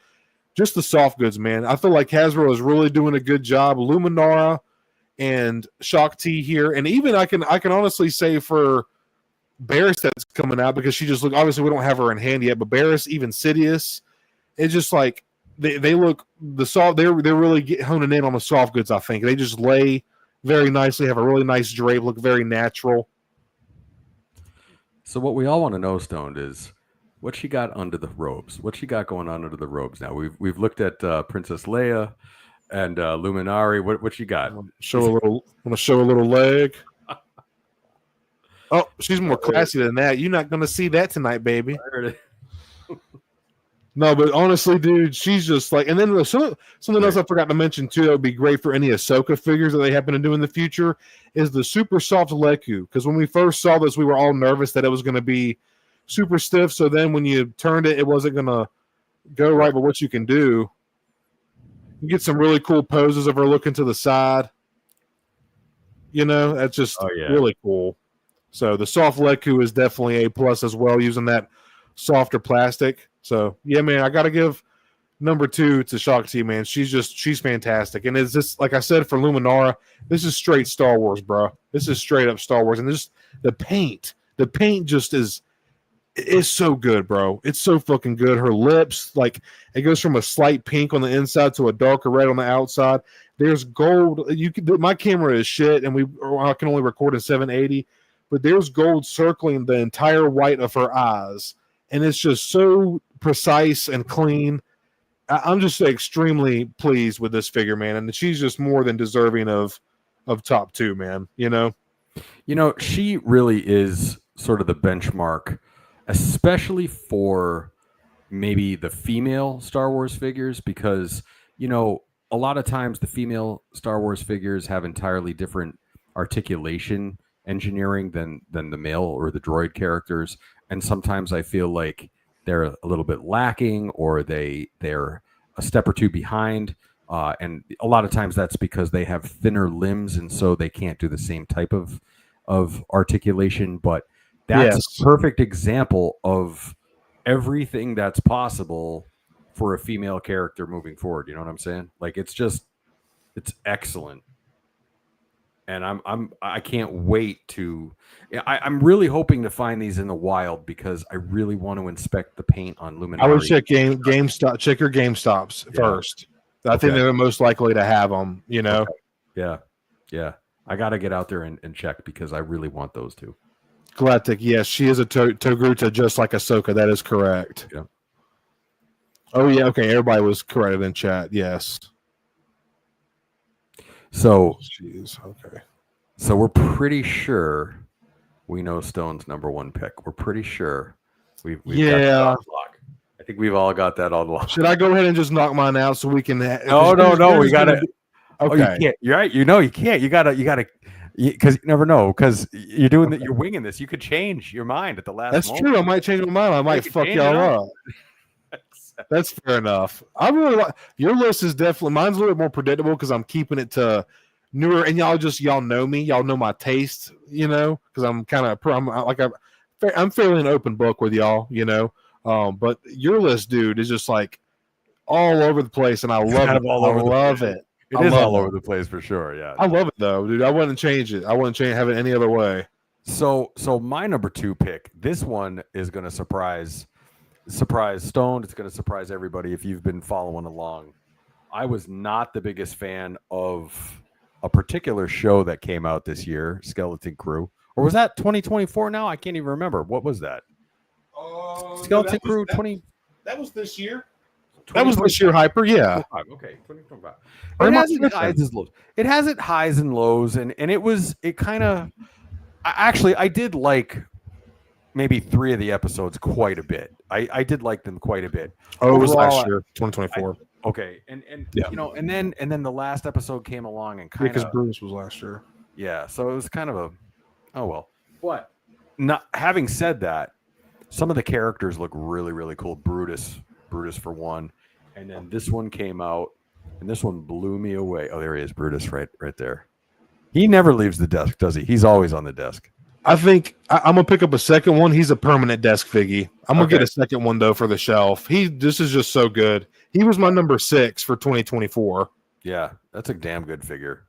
just the soft goods, man. I feel like Hasbro is really doing a good job. Luminara and Shock T here, and even I can honestly say for Barris that's coming out because she just look. Obviously, we don't have her in hand yet, but Barris, even Sidious, it's just like they look the soft. They're really honing in on the soft goods. I think they just lay very nicely, have a really nice drape, look very natural. So what we all want to know, Stoned, is what she got under the robes. What she got going on under the robes now. We've looked at Princess Leia and Luminari. What you got? Want to show a little leg. Oh, she's more classy than that. You're not going to see that tonight, baby. No, but honestly, dude, she's just like. And then something else I forgot to mention too that would be great for any Ahsoka figures that they happen to do in the future is the super soft Leku. Because when we first saw this, we were all nervous that it was going to be super stiff. So then when you turned it, it wasn't going to go right. But what you can do. You get some really cool poses of her looking to the side. You know, that's just really cool. So the soft Leku is definitely a plus as well, using that softer plastic. So yeah, man, I got to give number 2 to Shock T, man. She's fantastic. And it's just like I said for Luminara, this is straight Star Wars, bro. This is straight up Star Wars, and just the paint just is. It's so good, bro. It's so fucking good. Her lips, like, it goes from a slight pink on the inside to a darker red on the outside. There's gold. My camera is shit, and I can only record in 780, but there's gold circling the entire white of her eyes, and it's just so precise and clean. I'm just extremely pleased with this figure, man, and she's just more than deserving of top 2, man. You know, she really is sort of the benchmark. Especially for maybe the female Star Wars figures, because a lot of times the female Star Wars figures have entirely different articulation engineering than the male or the droid characters, and sometimes I feel like they're a little bit lacking, or they're a step or two behind, and a lot of times that's because they have thinner limbs, and so they can't do the same type of articulation. But that's Yes. a perfect example of everything that's possible for a female character moving forward. You know what I'm saying? Like, it's excellent. And I can't wait to. I'm really hoping to find these in the wild, because I really want to inspect the paint on Luminari. I would check GameStop. Check your GameStops first. I think they're most likely to have them. Okay. Yeah. I got to get out there and check, because I really want those two. Galactic, yes, she is a Togruta, just like Ahsoka. That is correct. Yeah. Oh yeah. Okay, everybody was corrected in chat. Yes. So, jeez. Okay. So we're pretty sure we know Stone's number one pick. We're pretty sure we've got that on lock. I think we've all got that on lock. Should I go ahead and just knock mine out so we can? No. We got to. Okay. Oh, you can't. You're right. You can't. You gotta. Because you never know. Because you're doing that. You're winging this. You could change your mind at the last. That's moment. True. I might change my mind. I might fuck y'all up. That's fair enough. I really like your list. Is definitely mine's a little bit more predictable, because I'm keeping it to newer, and y'all know me. Y'all know my taste. Because I'm kind of I'm fairly an open book with y'all. But your list, dude, is just like all over the place, and I love it. I love it. It is all over the place for sure. Yeah, I love it though, dude. I wouldn't change it. I wouldn't have it any other way. So my number 2 pick. This one is going to surprise Stone. It's going to surprise everybody if you've been following along. I was not the biggest fan of a particular show that came out this year, Skeleton Crew, or was that 2024? Now I can't even remember. What was that? Skeleton Crew 20. That was this year. That was this year, Hyper. Yeah. Okay, 2025. It has its highs and lows. It has its highs and lows, and it kind of. I did like maybe 3 of the episodes quite a bit. I did like them quite a bit. Oh, it was last year, 2024. Okay, and and then the last episode came along and kind of, because Bruce was last year. Yeah, so it was kind of oh well. But not having said that, some of the characters look really, really cool. Brutus for one, and then this one came out, and this one blew me away. Oh, there he is, Brutus, right there. He never leaves the desk, does he? He's always on the desk. I think I'm gonna pick up a second one. He's a permanent desk figgy. I'm gonna get a second one though for the shelf. This is just so good. He was my number 6 for 2024. Yeah, that's a damn good figure.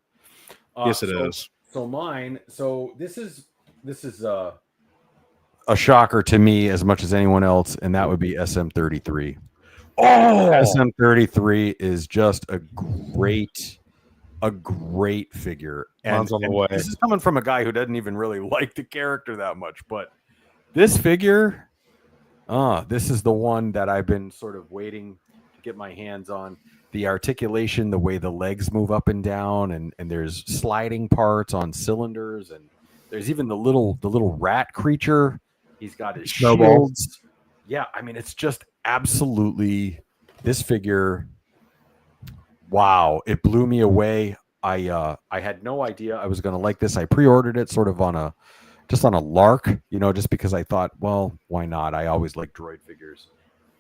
Yes, it is. So mine. So this is a shocker to me as much as anyone else, and that would be SM33. Oh, SM33 is just a great figure. Mine's on the way. This is coming from a guy who doesn't even really like the character that much, but this figure, this is the one that I've been sort of waiting to get my hands on. The articulation, the way the legs move up and down, and there's sliding parts on cylinders, and there's even the little rat creature. He's got his shields. Yeah, I mean, it's just absolutely this figure. Wow, it blew me away. I had no idea I was going to like this. I pre-ordered it sort of on a lark, just because I thought, well, why not? I always like droid figures.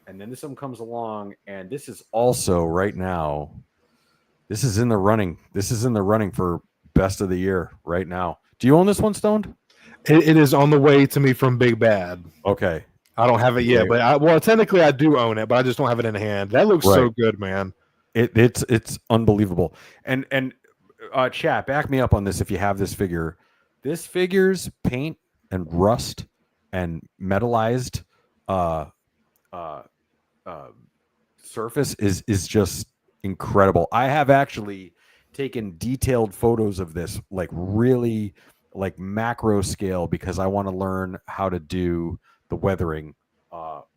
And then this one comes along, and this is also right now, this is in the running. This is in the running for best of the year right now. Do you own this one, Stoned? It is on the way to me from Big Bad. Okay. I don't have it yet, but technically I do own it, but I just don't have it in hand. That looks so good, man. It's unbelievable. And chat, back me up on this if you have this figure. This figure's paint and rust and metallized surface is just incredible. I have actually taken detailed photos of this, like really like macro scale, because I want to learn how to do the weathering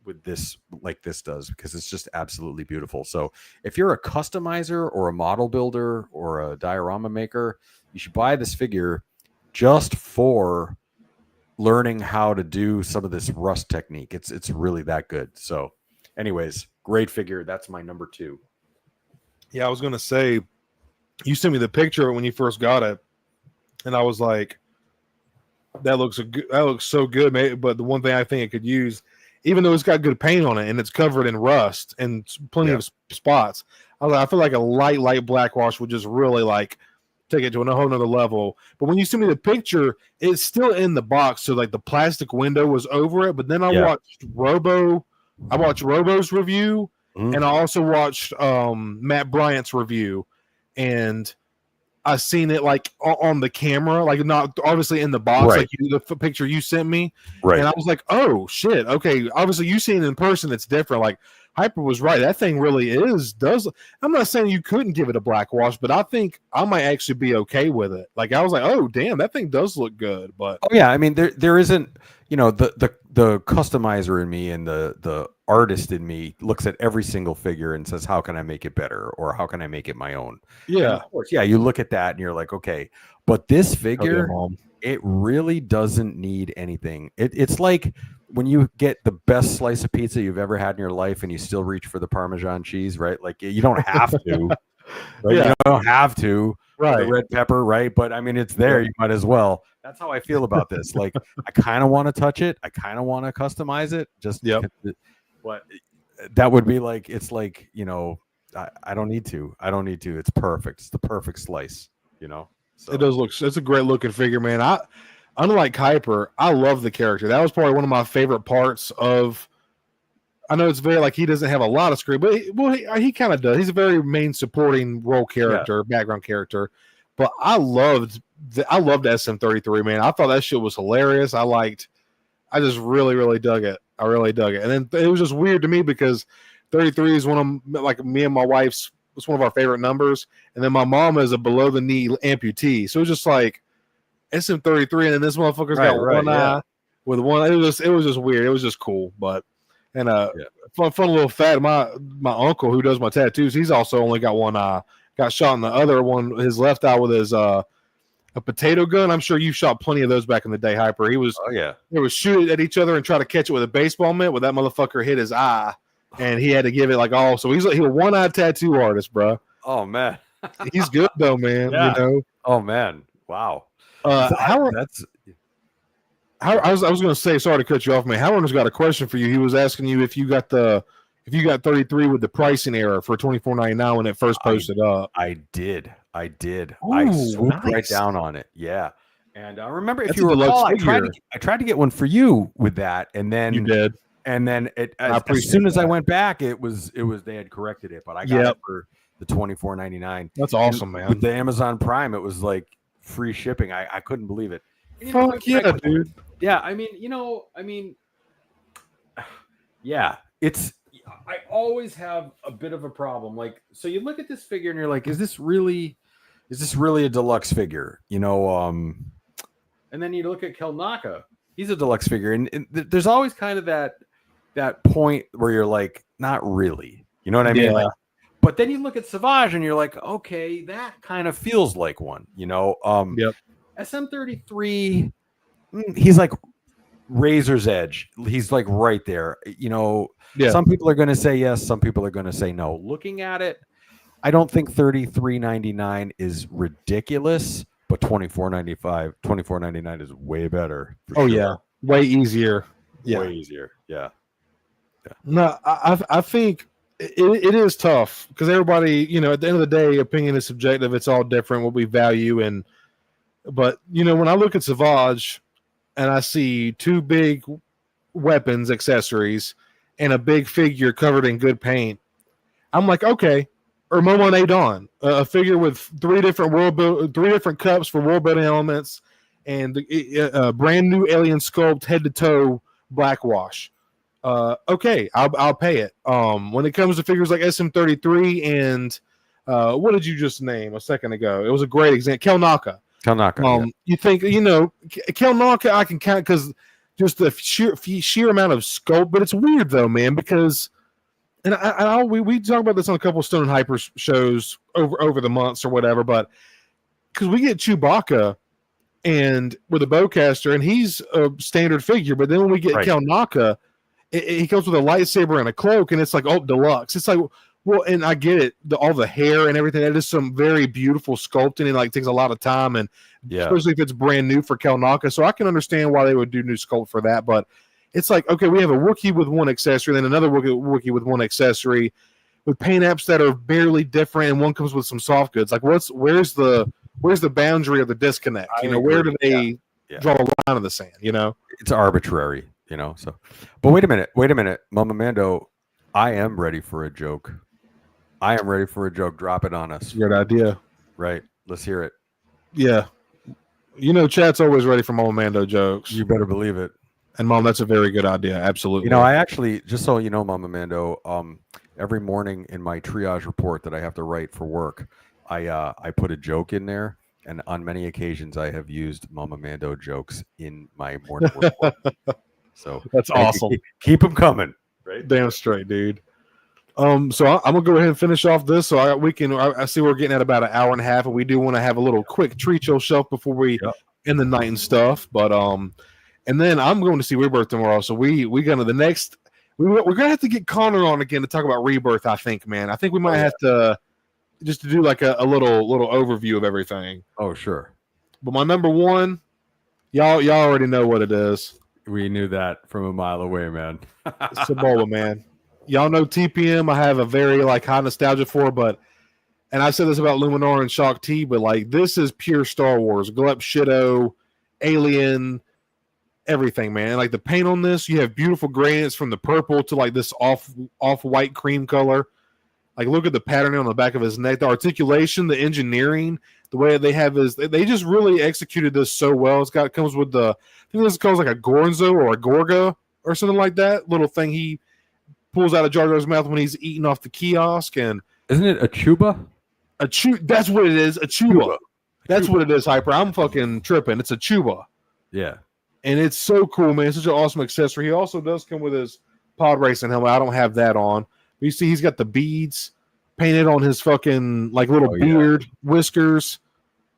with this, like this does, because it's just absolutely beautiful. So if you're a customizer or a model builder or a diorama maker, you should buy this figure just for learning how to do some of this rust technique. It's really that good. So anyways, great figure. That's my number 2. Yeah, I was gonna say, you sent me the picture of it when you first got it, and I was like, that looks so good, man. But the one thing I think it could use, even though it's got good paint on it and it's covered in rust and plenty of spots, I feel like a light black wash would just really like take it to a whole nother level. But when you sent me the picture, it's still in the box, so like the plastic window was over it. But then I watched Robo's review, and I also watched Matt Bryant's review, and I seen it like on the camera, like not obviously in the box, like the picture you sent me, and I was like, oh shit, okay. Obviously, you seen it in person, it's different. Like Hyper was right, that thing really does. I'm not saying you couldn't give it a black wash, but I think I might actually be okay with it. Like I was like, oh damn, that thing does look good. But I mean, there isn't, the customizer in me and the artist in me looks at every single figure and says, how can I make it better, or how can I make it my own? And of course, you look at that and you're like, okay, but this figure, it really doesn't need anything. It's like when you get the best slice of pizza you've ever had in your life and you still reach for the Parmesan cheese, right? Like you don't have to, right? You don't have to, the red pepper, right? But I mean, it's there. You might as well. That's how I feel about this. Like, I kind of want to touch it. I kind of want to customize it. But that would be like, it's like, I don't need to. It's perfect. It's the perfect slice, So. It does look. It's a great looking figure, man. Unlike Hyper, I love the character. That was probably one of my favorite parts of. I know it's very like he doesn't have a lot of screen, but he kind of does. He's a very main supporting role character, background character. But I loved SM33, man. I thought that shit was hilarious. I just really dug it. I really dug it. And then it was just weird to me because 33 is one of like me and my wife's. It's one of our favorite numbers, and then my mom is a below the knee amputee, so it was just like SM33, and then this motherfucker's got one eye with one. It was just weird. It was just cool, but fun little fact. My uncle who does my tattoos, he's also only got one eye. Got shot in the other one, his left eye, with his a potato gun. I'm sure you shot plenty of those back in the day, Hyper. He was they was shooting at each other and try to catch it with a baseball mitt. Well, that motherfucker hit his eye. And he had to give it like all. So he's a one-eyed tattoo artist, bro. Oh man, he's good though, man. Oh man, wow. I was going to say, sorry to cut you off, man. HowlrunNer's got a question for you. He was asking you if you got 33 with the pricing error for $24.99 when it first posted up. I did. Ooh, I swooped right down on it. Yeah. And I remember if you recall, I tried to get one for you with that, and then you did. And then as soon as I went back, it was they had corrected it, but I got it for the $24.99. That's awesome, man. With the Amazon Prime, it was like free shipping. I couldn't believe it. Fuck yeah, dude. Yeah, I mean, it's. I always have a bit of a problem. Like, so you look at this figure and you're like, is this really a deluxe figure? And then you look at Kelnaka. He's a deluxe figure, and there's always kind of that point where you're like, not really, you know what I mean? Like, but then you look at Savage and you're like, okay, that kind of feels like one, SM33, he's like razor's edge. He's like right there, Some people are going to say yes, some people are going to say no. Looking at it, I don't think $33.99 is ridiculous, but $24.99 is way better. Yeah, way easier. Way easier. Yeah. No, I think it is tough because everybody, at the end of the day, opinion is subjective. It's all different what we value, but when I look at Savage and I see two big weapons accessories and a big figure covered in good paint, I'm like, okay. Or Momon Adon, a figure with three different cups for world building elements, and a brand new alien sculpt head to toe black wash. Okay, I'll pay it. When it comes to figures like SM33 and what did you just name a second ago? It was a great example. Kelnaka. You think Kelnaka I can count because just the sheer amount of scope, but it's weird though, man, because. And we talk about this on a couple of Stone and Hyper shows over the months or whatever, but because we get Chewbacca and with a bowcaster, and he's a standard figure, but then when we get Kelnaka, he comes with a lightsaber and a cloak, and it's like, oh, deluxe. It's like, well, and I get it, all the hair and everything. That is some very beautiful sculpting, and like takes a lot of time, and especially if it's brand new for Kelnaka. So I can understand why they would do new sculpt for that. But it's like, okay, we have a Wookiee with one accessory, then another Wookiee with one accessory, with paint apps that are barely different, and one comes with some soft goods. Like, where's the boundary of the disconnect? Where do they draw the line in the sand? It's arbitrary. So, but wait a minute, Mama Mando, I am ready for a joke. Drop it on us. Good idea. Right. Let's hear it. Yeah. Chat's always ready for Mama Mando jokes. You better believe it. And Mom, that's a very good idea. Absolutely. I actually, just so you know, Mama Mando, every morning in my triage report that I have to write for work, I put a joke in there. And on many occasions, I have used Mama Mando jokes in my morning report. So that's awesome. Keep them coming. Right? Damn straight, dude. So I'm gonna go ahead and finish off this. So I see we're getting at about an hour and a half, and we do want to have a little quick treat yourself before we end the night and stuff. But and then I'm going to see Rebirth tomorrow. So we're gonna have to get Connor on again to talk about Rebirth. I think, man. I think we might have to just to do like a little overview of everything. Oh, sure. But my number one, y'all already know what it is. We knew that from a mile away, man. Sebulba, man. Y'all know TPM. I have a very high nostalgia for, and I said this about Luminar and Shock T, but this is pure Star Wars. Glep Shido, Alien, everything, man. Like the paint on this, you have beautiful gradients from the purple to this off white cream color. Like look at the patterning on the back of his neck, the articulation, the engineering, the way they have they just really executed this so well. It comes with I think this comes like a Gonzo or a Gorga or something like that. Little thing he pulls out of Jar Jar's mouth when he's eating off the kiosk. And isn't it a Chuba? That's what it is. A Chuba. That's what it is, Hyper. I'm fucking tripping. It's a Chuba. Yeah. And it's so cool, man. It's such an awesome accessory. He also does come with his pod racing helmet. I don't have that on. But you see he's got the beads painted on his fucking little beard, whiskers.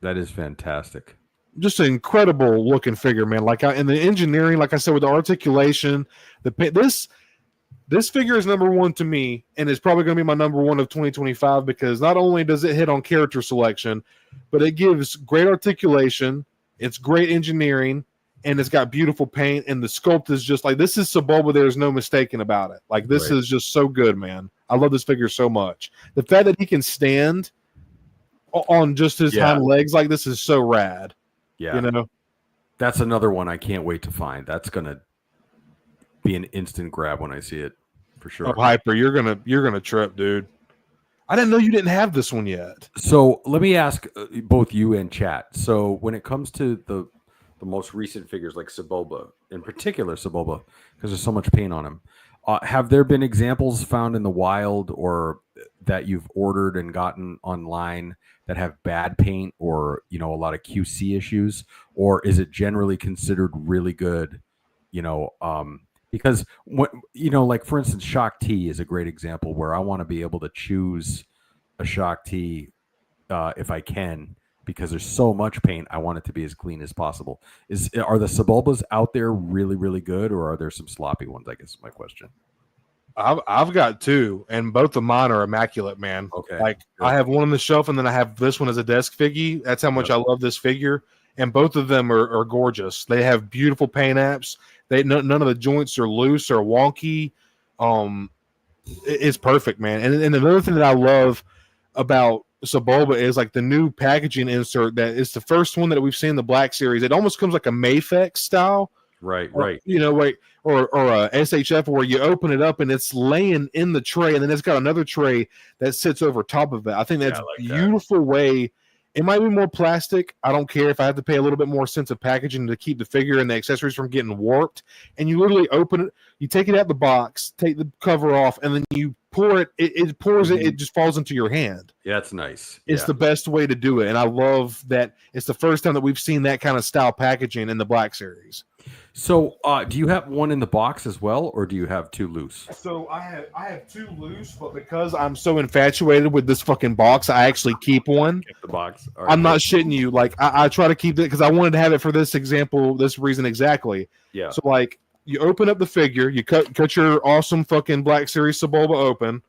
That is fantastic. Just an incredible looking figure, man. And the engineering, like I said, with the articulation, this figure is number one to me, and it's probably going to be my number one of 2025 because not only does it hit on character selection, but it gives great articulation, it's great engineering, and it's got beautiful paint, and the sculpt is just this is Sebulba. There's no mistaking about it. This is just so good, man. I love this figure so much. The fact that he can stand on just his hind legs like this is so rad. Yeah. That's another one I can't wait to find. That's going to be an instant grab when I see it, for sure. Oh, Hyper, you're gonna trip, dude. I didn't know you didn't have this one yet. So let me ask both you and chat. So when it comes to the most recent figures like Sebulba, in particular Sebulba, because there's so much paint on him, have there been examples found in the wild or that you've ordered and gotten online that have bad paint or a lot of QC issues, or is it generally considered really good? Because for instance, Shock T is a great example where I want to be able to choose a Shock T if I can, because there's so much paint. I want it to be as clean as possible. Are the Sebulbas out there really, really good, or are there some sloppy ones? I guess is my question. I've got two, and both of mine are immaculate, man. Okay. Good. I have one on the shelf, and then I have this one as a desk figgy. That's how much I love this figure. And both of them are gorgeous. They have beautiful paint apps. None of the joints are loose or wonky. It's perfect, man. And another thing that I love about Sebulba is the new packaging insert that is the first one that we've seen in the Black Series. It almost comes like a Mafex style. Right. Or a SHF where you open it up and it's laying in the tray, and then it's got another tray that sits over top of it. I think that's a beautiful way. It might be more plastic. I don't care if I have to pay a little bit more sense of packaging to keep the figure and the accessories from getting warped. And you literally open it, you take it out the box, take the cover off, and then you pour it. It pours it. It just falls into your hand. Yeah, it's nice. It's the best way to do it, and I love that. It's the first time that we've seen that kind of style packaging in the Black Series. So, do you have one in the box as well, or do you have two loose? So I have two loose, but because I'm so infatuated with this fucking box, I actually keep one. Keep the box. Right, I'm not shitting you. I try to keep it because I wanted to have it for this example, this reason exactly. Yeah. So you open up the figure, you cut your awesome fucking Black Series Sebulba open,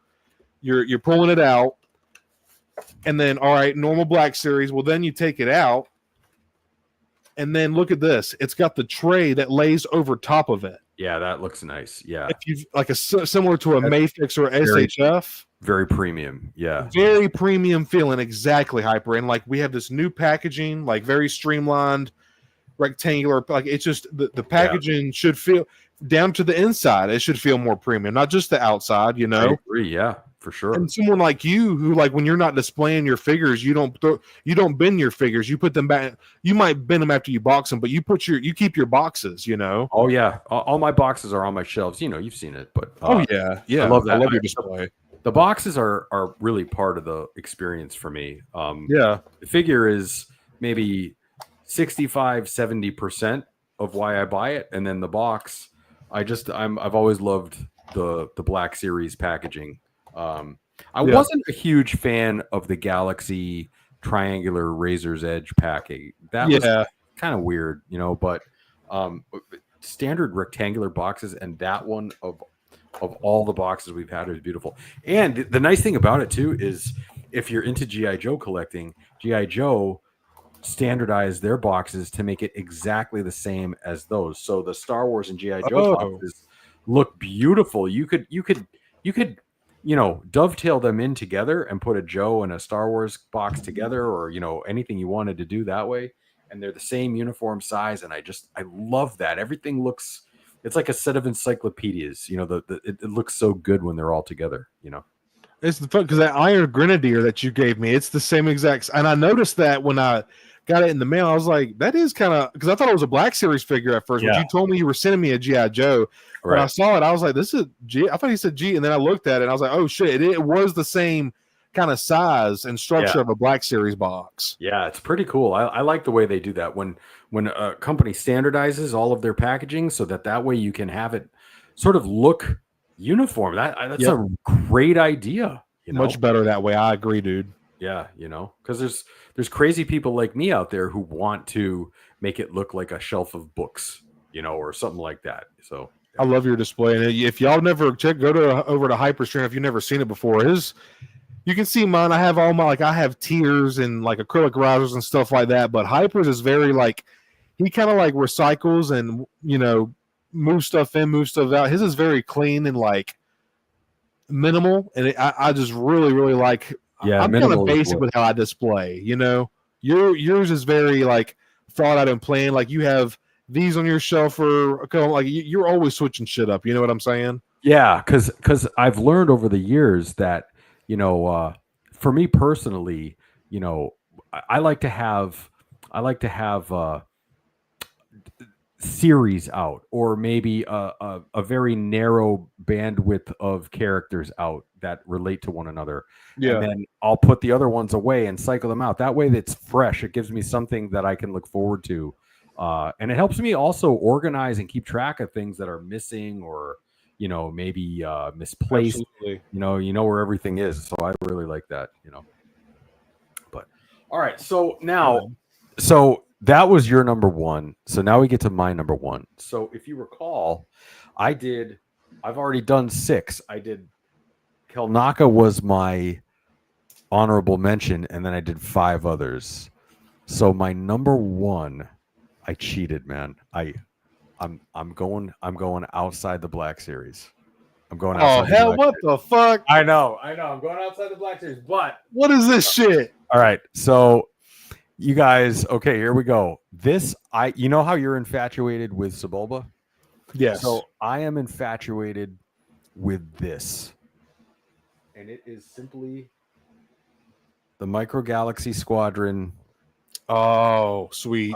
you're pulling it out, and then all right, normal Black Series. Well, then you take it out, and then look at this. It's got the tray that lays over top of it. Yeah, that looks nice. Yeah, if you like similar to a Mayfix or SHF. Very premium. Yeah, very premium feeling. Exactly, Hyper. And like we have this new packaging, like very streamlined, rectangular. Like it's just the packaging should feel down to the inside. It should feel more premium, not just the outside. You know, I agree. Yeah, for sure. And someone like you, who like when you're not displaying your figures, you don't bend your figures. You put them back. You might bend them after you box them, but you keep your boxes. You know. Oh yeah, all my boxes are on my shelves. You know, you've seen it, but oh yeah, I love that. I love your display. The boxes are really part of the experience for me. The figure is maybe 65-70% of why I buy it, and then the box, I've always loved the Black Series packaging. I wasn't a huge fan of the Galaxy triangular Razor's Edge packing. That was kind of weird, you know. But standard rectangular boxes, and that one of all the boxes we've had is beautiful. And the nice thing about it too is if you're into G.I. Joe collecting, G.I. Joe standardized their boxes to make it exactly the same as those. So the Star Wars and G.I. Joe boxes look beautiful. You could you know, dovetail them in together and put a Joe and a Star Wars box together, or you know, anything you wanted to do that way, and they're the same uniform size. And I love that. Everything looks, it's like a set of encyclopedias. You know, it looks so good when they're all together. You know, it's the fun because that Iron Grenadier that you gave me, it's the same exact. And I noticed that when I got it in the mail, I was like, that is kind of, because I thought it was a Black Series figure at first. When you told me you were sending me a G.I. Joe, when I saw it, I was like, this is G. I thought he said G, and then I looked at it and I was like, oh shit, it was the same kind of size and structure of a Black Series box. Yeah, it's pretty cool. I like the way they do that when a company standardizes all of their packaging so that way you can have it sort of look uniform. That's a great idea. You know? Much better that way. I agree, dude. Yeah, you know, because there's crazy people like me out there who want to make it look like a shelf of books, you know, or something like that. So I love your display, and if y'all never go over to Hyperstream if you've never seen it before. You can see mine. I have all my I have tiers and like acrylic risers and stuff like that. But Hyper's is very like he kind of like recycles and you know move stuff in, move stuff out. His is very clean and like minimal, and I just really like. Yeah, I'm kind of basic with how I display. You know, yours is very like thought out and planned. Like you have these on your shelf for like you're always switching shit up. You know what I'm saying? Yeah, because I've learned over the years that you know, for me personally, you know, I like to have series out, or maybe a very narrow bandwidth of characters out that relate to one another. Yeah. And then I'll put the other ones away and cycle them out. That way it's fresh. It gives me something that I can look forward to. And it helps me also organize and keep track of things that are missing or, you know, maybe misplaced. Absolutely. You know where everything is. So I really like that, you know. But all right, so now that was your number one. So now we get to my number one. So if you recall, I've already done 6. I did Kelnaka was my honorable mention, and then I did 5 others. So my number one, I cheated, man. I'm going outside the Black Series. I'm going outside. Oh hell, what the fuck? I know. I'm going outside the Black Series, but what is this shit? All right, so you guys, okay, here we go. You know how you're infatuated with Sebulba? Yes. So I am infatuated with this. And it is simply the Micro Galaxy Squadron. Oh, sweet.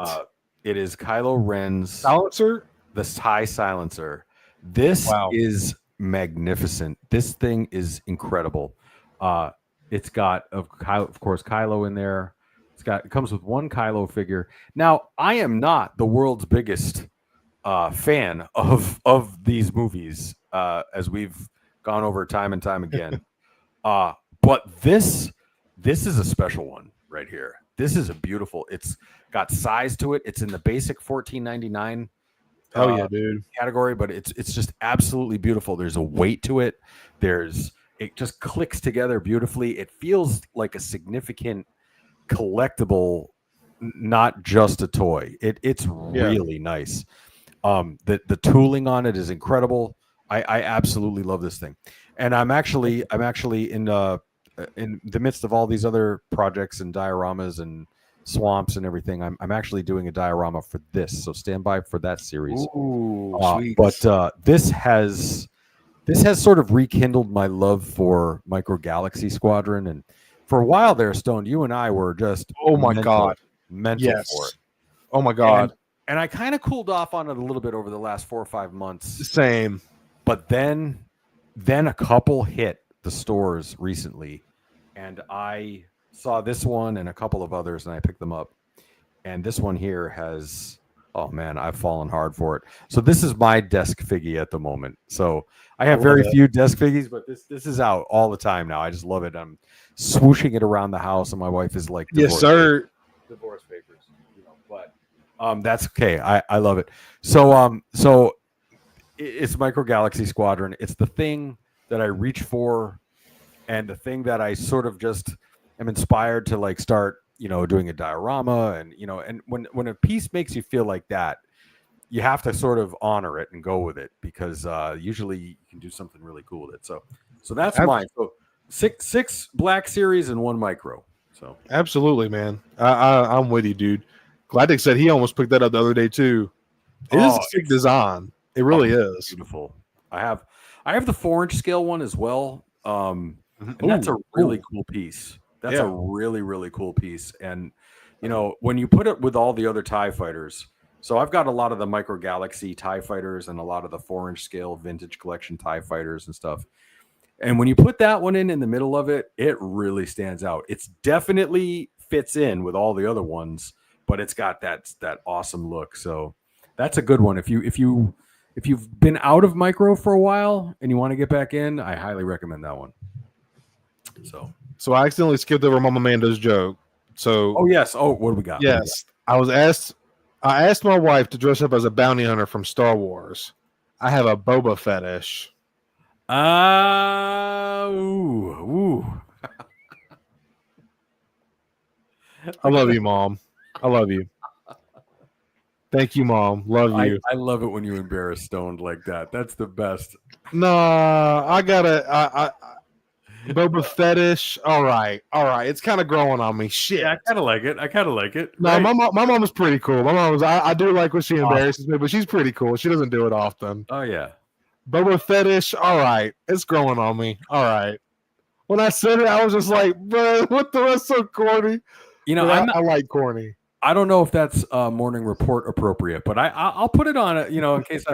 It is Kylo Ren's silencer, the TIE silencer. This is magnificent. This thing is incredible. It's got, of course, Kylo in there. It comes with one Kylo figure. Now, I am not the world's biggest fan of these movies, as we've gone over time and time again. But this is a special one right here. This is a beautiful. It's got size to it. It's in the basic $14.99 Hell yeah, dude. Category, but it's just absolutely beautiful. There's a weight to it. It just clicks together beautifully. It feels like a significant collectible, not just a toy. It's really nice. The tooling on it is incredible. I absolutely love this thing, and I'm actually in the midst of all these other projects and dioramas and swamps and everything. I'm actually doing a diorama for this, so stand by for that series. Ooh, sweet. But this has sort of rekindled my love for Micro Galaxy Squadron, and for a while there, Stone, you and I were just mental for it. Oh my god. And I kind of cooled off on it a little bit over the last 4 or 5 months. Same. But then a couple hit the stores recently, and I saw this one and a couple of others, and I picked them up. And this one here has, oh man, I've fallen hard for it. So this is my desk figgy at the moment. So I have very few desk figgies, but this is out all the time now. I just love it. I'm swooshing it around the house, and my wife is like, yes, sir. Divorce papers, but that's okay. I love it. So it's Micro Galaxy Squadron. It's the thing that I reach for, and the thing that I sort of just am inspired to like start, doing a diorama, and and when a piece makes you feel like that, you have to sort of honor it and go with it, because usually you can do something really cool with it. So that's mine. So six Black Series and 1 Micro. So absolutely, man. I'm with you, dude. Galactic said he almost picked that up the other day too. It is a sick design. It really is beautiful. I have the 4-inch scale one as well. And that's a really cool piece. That's a really, really cool piece. And when you put it with all the other TIE fighters, so I've got a lot of the Micro Galaxy TIE fighters and a lot of the 4-inch scale vintage collection TIE fighters and stuff. And when you put that one in the middle of it, it really stands out. It's definitely fits in with all the other ones, but it's got that awesome look. So that's a good one. If you've been out of Micro for a while and you want to get back in, I highly recommend that one. So I accidentally skipped over Mama Mando's joke. So yes. What do we got? Yes. I asked my wife to dress up as a bounty hunter from Star Wars. I have a Boba fetish. Ooh. I love you, Mom. I love you. Thank you, Mom. Love you. I love it when you embarrass Stoned like that. That's the best. Nah, I Boba fetish. All right. It's kind of growing on me. Shit. Yeah, I kind of like it. No, right? my mom is pretty cool. My mom was. I do like when she embarrasses me, but she's pretty cool. She doesn't do it often. Oh yeah. Boba fetish. All right, it's growing on me. All right. When I said it, I was just like, bro, what the rest so corny? I like corny. I don't know if that's morning report appropriate, but I'll put it on it, in case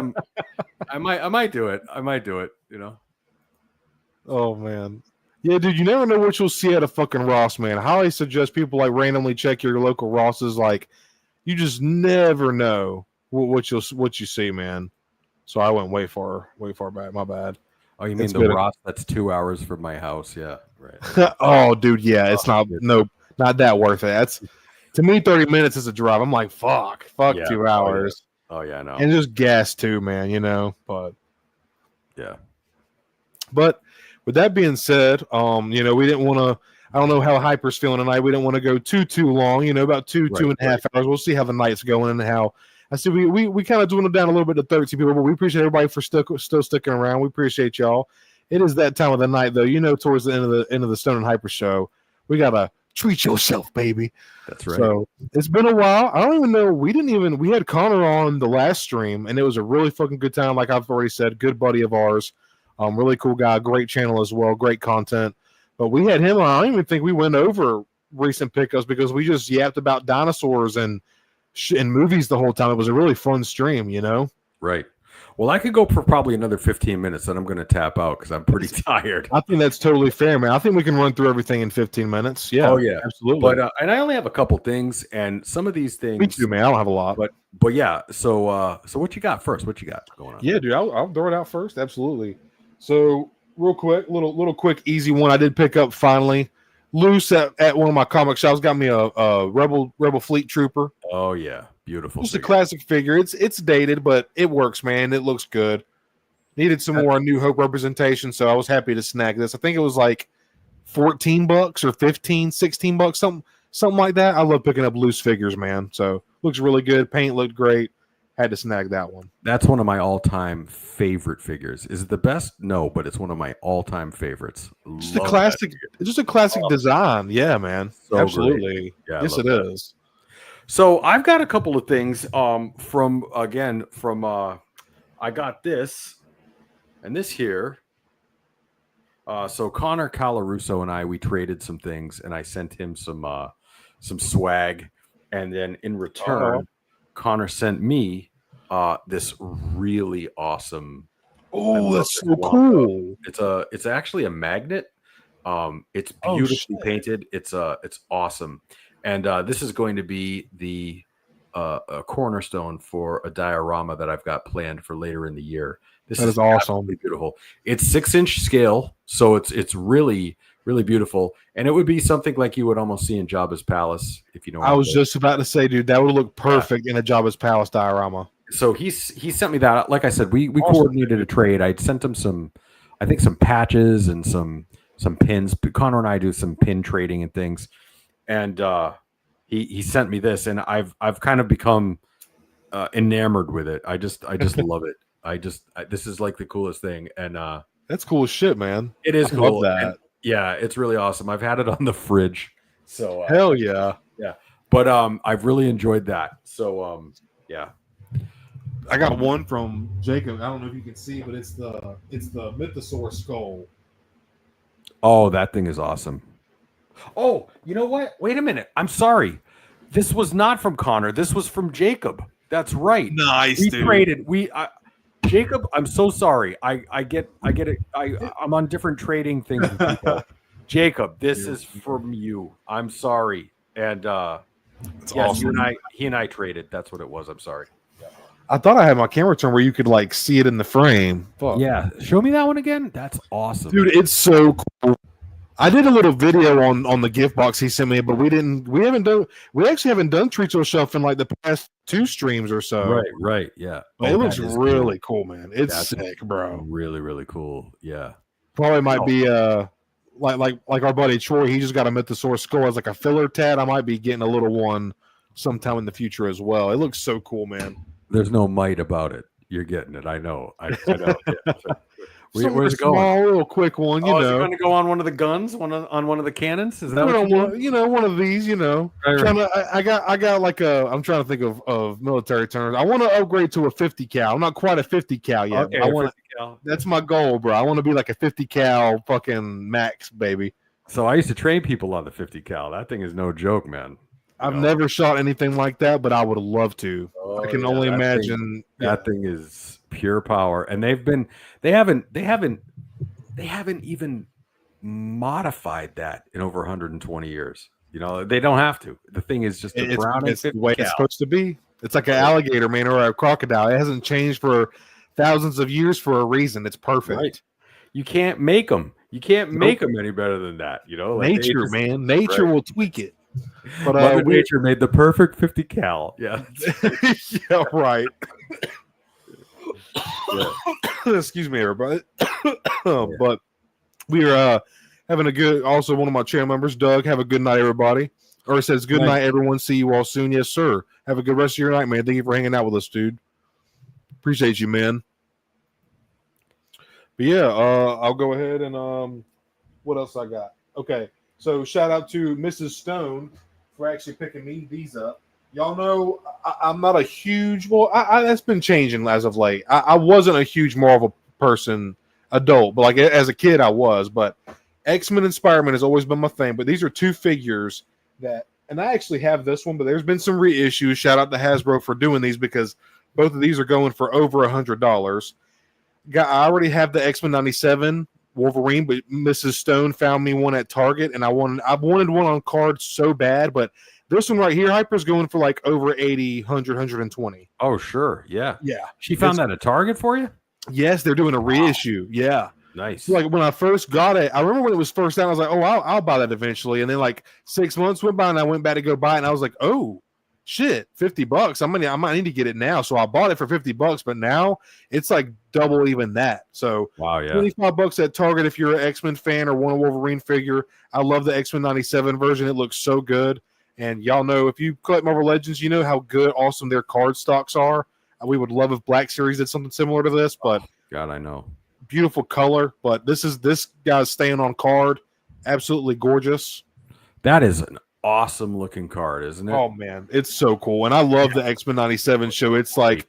I might do it. Oh man. Yeah, dude, you never know what you'll see at a fucking Ross, man. I highly suggest people like randomly check your local Rosses. Like, you just never know what you see, man. So I went way far back. My bad. Oh, you mean the Ross that's 2 hours from my house? Yeah, right. Oh, dude, yeah, it's not that worth it. That's, to me, 30 minutes is a drive. I'm like, fuck 2 hours. Oh yeah, I know. And just gas too, man. But yeah. But with that being said, we didn't want to. I don't know how Hyper's feeling tonight. We didn't want to go too long. About two and a half hours. We'll see how the night's going and how. I see we kind of dwindled down a little bit to 13 people, but we appreciate everybody for still sticking around. We appreciate y'all. It is that time of the night, though. Towards the end of the Stone and Hyper show, we gotta treat yourself, baby. That's right. So it's been a while. I don't even know. We had Connor on the last stream, and it was a really fucking good time. Like I've already said, good buddy of ours, really cool guy, great channel as well, great content. But we had him on. I don't even think we went over recent pickups because we just yapped about dinosaurs and movies the whole time. It was a really fun stream, Right. Well, I could go for probably another 15 minutes, and I'm going to tap out because I'm pretty tired. I think that's totally fair, man. I think we can run through everything in 15 minutes. Yeah. Oh, yeah. Absolutely. But and I only have a couple things, and some of these things. Me too, man. I don't have a lot. But yeah. So what you got first? What you got going on? Yeah, dude. I'll throw it out first. Absolutely. So real quick, little quick, easy one. I did pick up finally loose at one of my comic shops. Got me a Rebel Fleet Trooper. Oh yeah, beautiful. Just a classic figure. It's dated, but it works, man. It looks good. Needed some more New Hope representation, so I was happy to snag this. I think it was like $14 or $15, $16, something like that. I love picking up loose figures, man. So looks really good. Paint looked great. Had to snag that one. That's one of my all-time favorite figures. Is it the best? No, but it's one of my all-time favorites. Just a classic design. Yeah, man. So absolutely. Yeah, yes, it is. So I've got a couple of things from I got this and this here. So Connor Calaruso and we traded some things, and I sent him some swag, and then in return, Connor sent me this really awesome. Oh, that's so cool! It's actually a magnet. It's beautifully painted. It's awesome, and this is going to be the a cornerstone for a diorama that I've got planned for later in the year. This is awesome, beautiful. It's 6-inch scale, so it's really, really beautiful, and it would be something like you would almost see in Jabba's palace, if you know. I was just about to say, dude, that would look perfect in a Jabba's palace diorama. So he sent me that. Like I said, we coordinated a trade. I sent him some patches and some pins. Connor and I do some pin trading and things, and he sent me this, and I've kind of become enamored with it. I just love it. This is like the coolest thing, and that's cool as shit, man. It is cool. Love that. And, yeah, it's really awesome. I've had it on the fridge, so hell yeah, yeah. But I've really enjoyed that. So yeah, I got one from Jacob. I don't know if you can see, but it's the Mythosaur skull. Oh, that thing is awesome. Oh, you know what? Wait a minute. I'm sorry. This was not from Connor. This was from Jacob. That's right. Nice. We dude. traded. Jacob, I'm so sorry. I get it. I'm on different trading things with people. Jacob, this is from you. I'm sorry. And yes, awesome. he and I traded. That's what it was. I'm sorry. I thought I had my camera turned where you could like see it in the frame. Fuck. Yeah, show me that one again. That's awesome, dude. It's so cool. I did a little video on the gift box he sent me, but we actually haven't done Treats or Shelf in like the past 2 streams or so. Right, yeah. It looks really cool, man. It's sick, bro. Really, really cool. Yeah. Probably might be like our buddy Troy. He just got a Mythosaur skull as like a filler tat. I might be getting a little one sometime in the future as well. It looks so cool, man. There's no might about it. You're getting it. I know. I know. Yeah. Where's it going? Small, little quick one, you know. Is it going to go on one of the guns, on one of the cannons? Is that one of these? You know, right. I got like I'm trying to think of military terms. I want to upgrade to a 50 cal. I'm not quite a 50 cal yet. Okay, that's my goal, bro. I want to be like a 50 cal fucking max, baby. So I used to train people on the 50 cal. That thing is no joke, man. I've never shot anything like that, but I would love to. I can only imagine that thing is pure power, and they haven't even modified that in over 120 years. You know, they don't have to. The thing is just it's the way it's supposed to be. It's like an alligator, man, or a crocodile. It hasn't changed for thousands of years for a reason. It's perfect. Right. You can't make them. You can't make them any better than that. You know, like nature will tweak it. But Mother Nature made the perfect 50 cal. Yeah. Yeah, right. Excuse me, everybody. But we are having a good. Also, one of my channel members, Doug. Have a good night, everybody. Or it says, "Good night, everyone. See you all soon." Yes, sir. Have a good rest of your night, man. Thank you for hanging out with us, dude. Appreciate you, man. But yeah, I'll go ahead and what else I got? Okay. So shout out to Mrs. Stone for actually picking these up. Y'all know I'm not a huge that's been changing as of late. I wasn't a huge Marvel person, adult, but like as a kid I was. But X-Men and Spider-Man has always been my thing. But these are 2 figures that, and I actually have this one, but there's been some reissues. Shout out to Hasbro for doing these because both of these are going for over $100. I already have the X-Men 97. Wolverine, but Mrs. Stone found me one at Target, and I wanted one on card so bad, but this one right here, Hyper's going for like over 80, 100, 120. Oh, sure. Yeah. Yeah. She found that at Target for you? Yes, they're doing a reissue. Yeah. Nice. So like when I first got it, I remember when it was first out, I was like, oh, I'll buy that eventually. And then like 6 months went by and I went back to go buy it and I was like, oh shit, $50. I might need to get it now. So I bought it for $50, but now it's like double even that. So wow, yeah. $25 at Target if you're an X-Men fan or want a Wolverine figure. I love the X-Men 97 version. It looks so good. And y'all know if you collect Marvel Legends, you know how good, awesome their card stocks are. We would love if Black Series did something similar to this, but God, I know. Beautiful color. But this guy's staying on card. Absolutely gorgeous. That is an awesome looking card, isn't it? Oh man, it's so cool. And I love the X-Men 97 show. It's like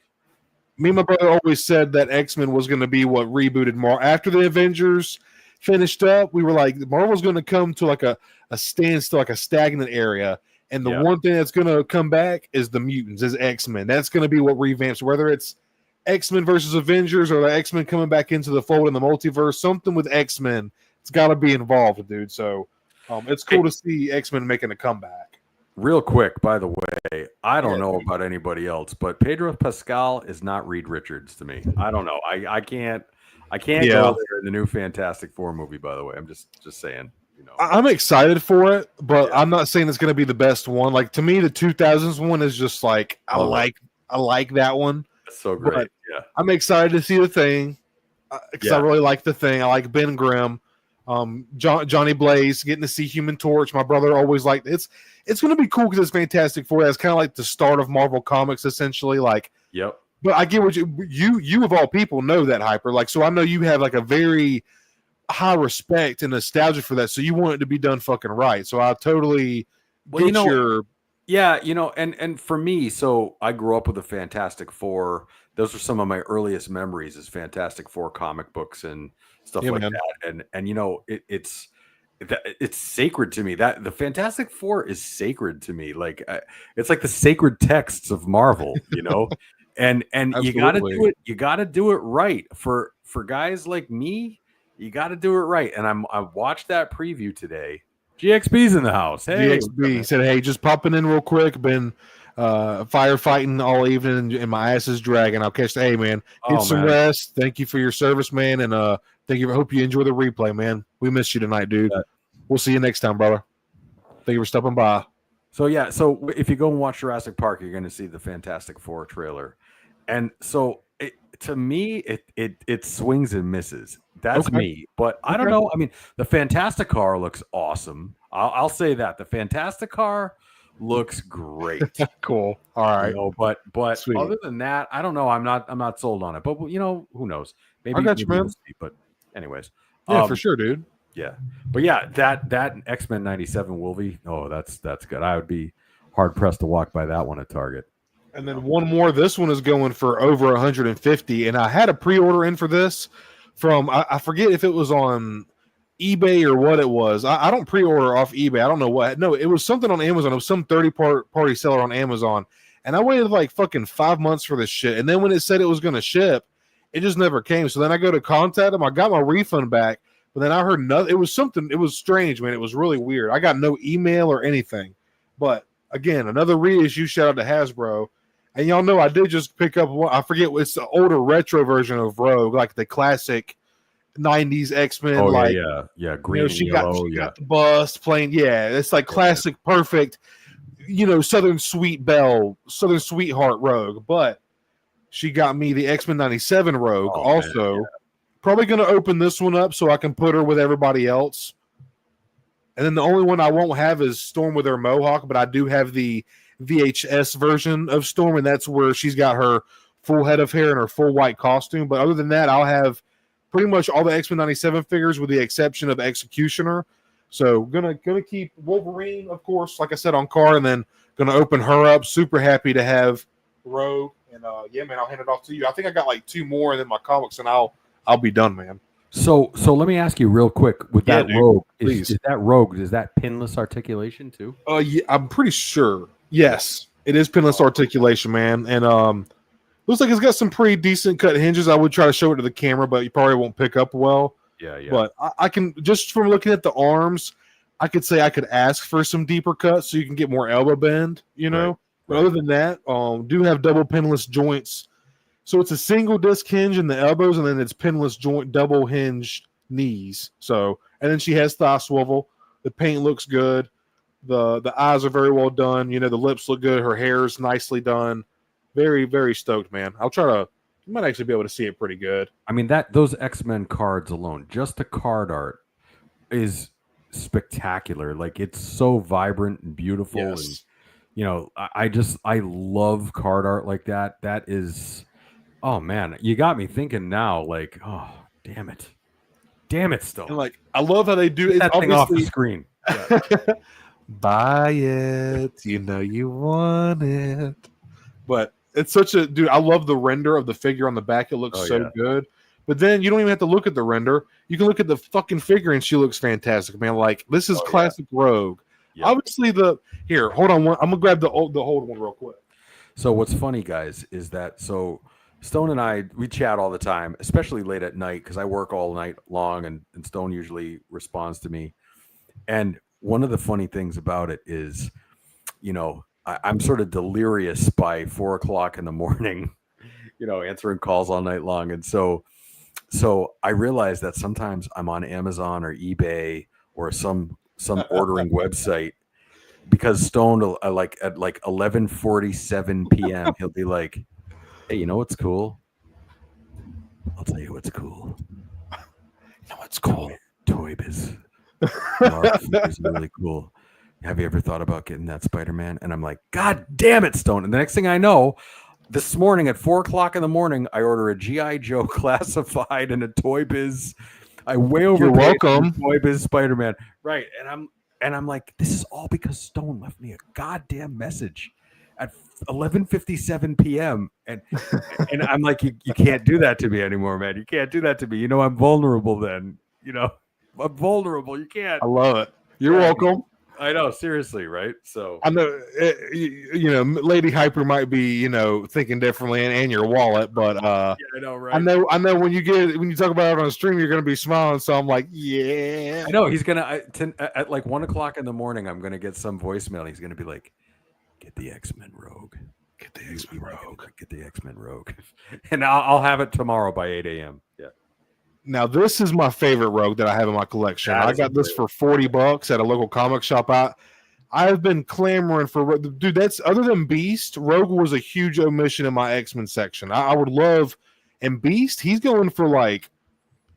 me and my brother always said that X-Men was going to be what rebooted Marvel. After the Avengers finished up, we were like, Marvel's going to come to like a standstill, like a stagnant area. And the one thing that's going to come back is the mutants, is X-Men. That's going to be what revamps, whether it's X-Men versus Avengers or the X-Men coming back into the fold in the multiverse, something with X-Men. It's got to be involved, dude. So it's cool to see X-Men making a comeback. Real quick, by the way, I don't know about anybody else, but Pedro Pascal is not Reed Richards to me. I don't know. I can't go there in the new Fantastic Four movie, by the way. I'm just saying. You know. I'm excited for it, but I'm not saying it's going to be the best one. Like to me, the 2000s one is just like I like that one. That's so great. But I'm excited to see the Thing because I really like the Thing. I like Ben Grimm, Johnny Blaze, getting to see Human Torch. My brother always liked it. It's going to be cool because it's Fantastic Four. That's kind of like the start of Marvel Comics, essentially. Like, But I get what you of all people know that, Hyper. Like, so I know you have like a very high respect and nostalgia for that, so you want it to be done fucking right. So I totally and for me, so I grew up with the Fantastic Four. Those are some of my earliest memories is Fantastic Four comic books and stuff like that. And you know, it's sacred to me. That the Fantastic Four is sacred to me. Like it's like the sacred texts of Marvel, you know. and you gotta do it right for guys like me. You got to do it right. And I watched that preview today. GXB's in the house. Hey, GXB said, hey, just popping in real quick. Been firefighting all evening and my ass is dragging. I'll catch the, hey, man, get some rest. Thank you for your service, man. And thank you. I hope you enjoy the replay, man. We missed you tonight, dude. We'll see you next time, brother. Thank you for stopping by. So, so if you go and watch Jurassic Park, you're going to see the Fantastic Four trailer. And so to me, it swings and misses. That's me, but I don't know. I mean, the Fantastic Car looks awesome. I'll say that the Fantastic Car looks great. Cool. All right. You know, but Sweet. Other than that, I don't know. I'm not sold on it. But you know, who knows? Maybe I got you, man. We'll see, but anyways, for sure, dude. Yeah, but that X-Men 97 Wolvie. Oh, that's good. I would be hard pressed to walk by that one at Target. And then one more. This one is going for over 150, and I had a pre-order in for this from I forget if it was on eBay or what it was. I don't pre-order off eBay. I don't know what. No, it was something on Amazon. It was some 30-party seller on Amazon, and I waited like fucking 5 months for this shit. And then when it said it was going to ship, it just never came. So then I go to contact them. I got my refund back, but then I heard nothing. It was something. It was strange, man. It was really weird. I got no email or anything. But again, another reissue. Shout out to Hasbro. And y'all know I did just pick up one. I forget. It's the older retro version of Rogue, like the classic 90s X-Men. Oh, like, yeah. Green, she got the bust playing. Yeah, it's like classic, perfect, Southern Sweetheart Rogue. But she got me the X-Men 97 Rogue also. Man, probably going to open this one up so I can put her with everybody else. And then the only one I won't have is Storm with her Mohawk, but I do have the VHS version of Storm, and that's where she's got her full head of hair and her full white costume. But other than that, I'll have pretty much all the X-Men 97 figures with the exception of Executioner. So gonna keep Wolverine, of course, like I said, on card, and then gonna open her up. Super happy to have Rogue, and man, I'll hand it off to you. I think I got like 2 more, and then my comics, and I'll be done, man. So let me ask you real quick with that dude, Rogue. Is that Rogue? Is that pinless articulation too? Yeah, I'm pretty sure. Yes, it is pinless articulation, man, and looks like it's got some pretty decent cut hinges. I would try to show it to the camera, but you probably won't pick up well. Yeah. But I can, just from looking at the arms, I could say I could ask for some deeper cuts so you can get more elbow bend, Right. But other than that, do have double pinless joints. So it's a single disc hinge in the elbows, and then it's pinless joint, double hinge knees. So, and then she has thigh swivel. The paint looks good. The eyes are very well done. You know, the lips look good. Her hair is nicely done. Very, very stoked, man. You might actually be able to see it pretty good. I mean, those X-Men cards alone, just the card art is spectacular. Like, it's so vibrant and beautiful. Yes. And, you know, I love card art like that. That is, oh man, you got me thinking now, like, oh, damn it, Stone. And like, I love how they do it. That thing off the screen. Yeah. Buy it. You know you want it. But it's such a dude. I love the render of the figure on the back. It looks good. But then you don't even have to look at the render. You can look at the fucking figure and she looks fantastic, man. Like, this is classic Rogue. Yep. Obviously, here, hold on. I'm gonna grab the old one real quick. So what's funny, guys, is that Stone and I, we chat all the time, especially late at night because I work all night long, and Stone usually responds to me. And one of the funny things about it is, you know, I'm sort of delirious by 4 o'clock in the morning, you know, answering calls all night long. And so I realize that sometimes I'm on Amazon or eBay or some ordering website, because Stone, like at like 11:47 p.m., he'll be like, "Hey, you know what's cool? I'll tell you what's cool. You know what's cool? Toy Biz. Is really cool. Have you ever thought about getting that Spider-Man?" And I'm like, God damn it, Stone. And the next thing I know, this morning at 4 o'clock in the morning, I order a G.I. Joe classified and a Toy Biz. I way over. You're welcome. Toy Biz Spider-Man. Right. And I'm like, this is all because Stone left me a goddamn message at 11:57 p.m. And I'm like, you can't do that to me anymore, man. You can't do that to me. You know, I'm vulnerable then. You know, I'm vulnerable. You can't. I love it. You're welcome. I know, seriously, right? So I know, you know, Lady Hyper might be, you know, thinking differently, and your wallet, but yeah, I know, right? I know when you talk about it on a stream, you're gonna be smiling. So I'm like, yeah, I know he's gonna at like 1 o'clock in the morning. I'm gonna get some voicemail. He's gonna be like, "Get the X-Men Rogue. Get the X-Men Rogue. Get the X-Men Rogue," and I'll have it tomorrow by 8 a.m. Yeah. Now, this is my favorite Rogue that I have in my collection. I got this for $40 at a local comic shop. I've been clamoring for, dude, that's, other than Beast, Rogue was a huge omission in my X-Men section. I would love, and Beast, he's going for like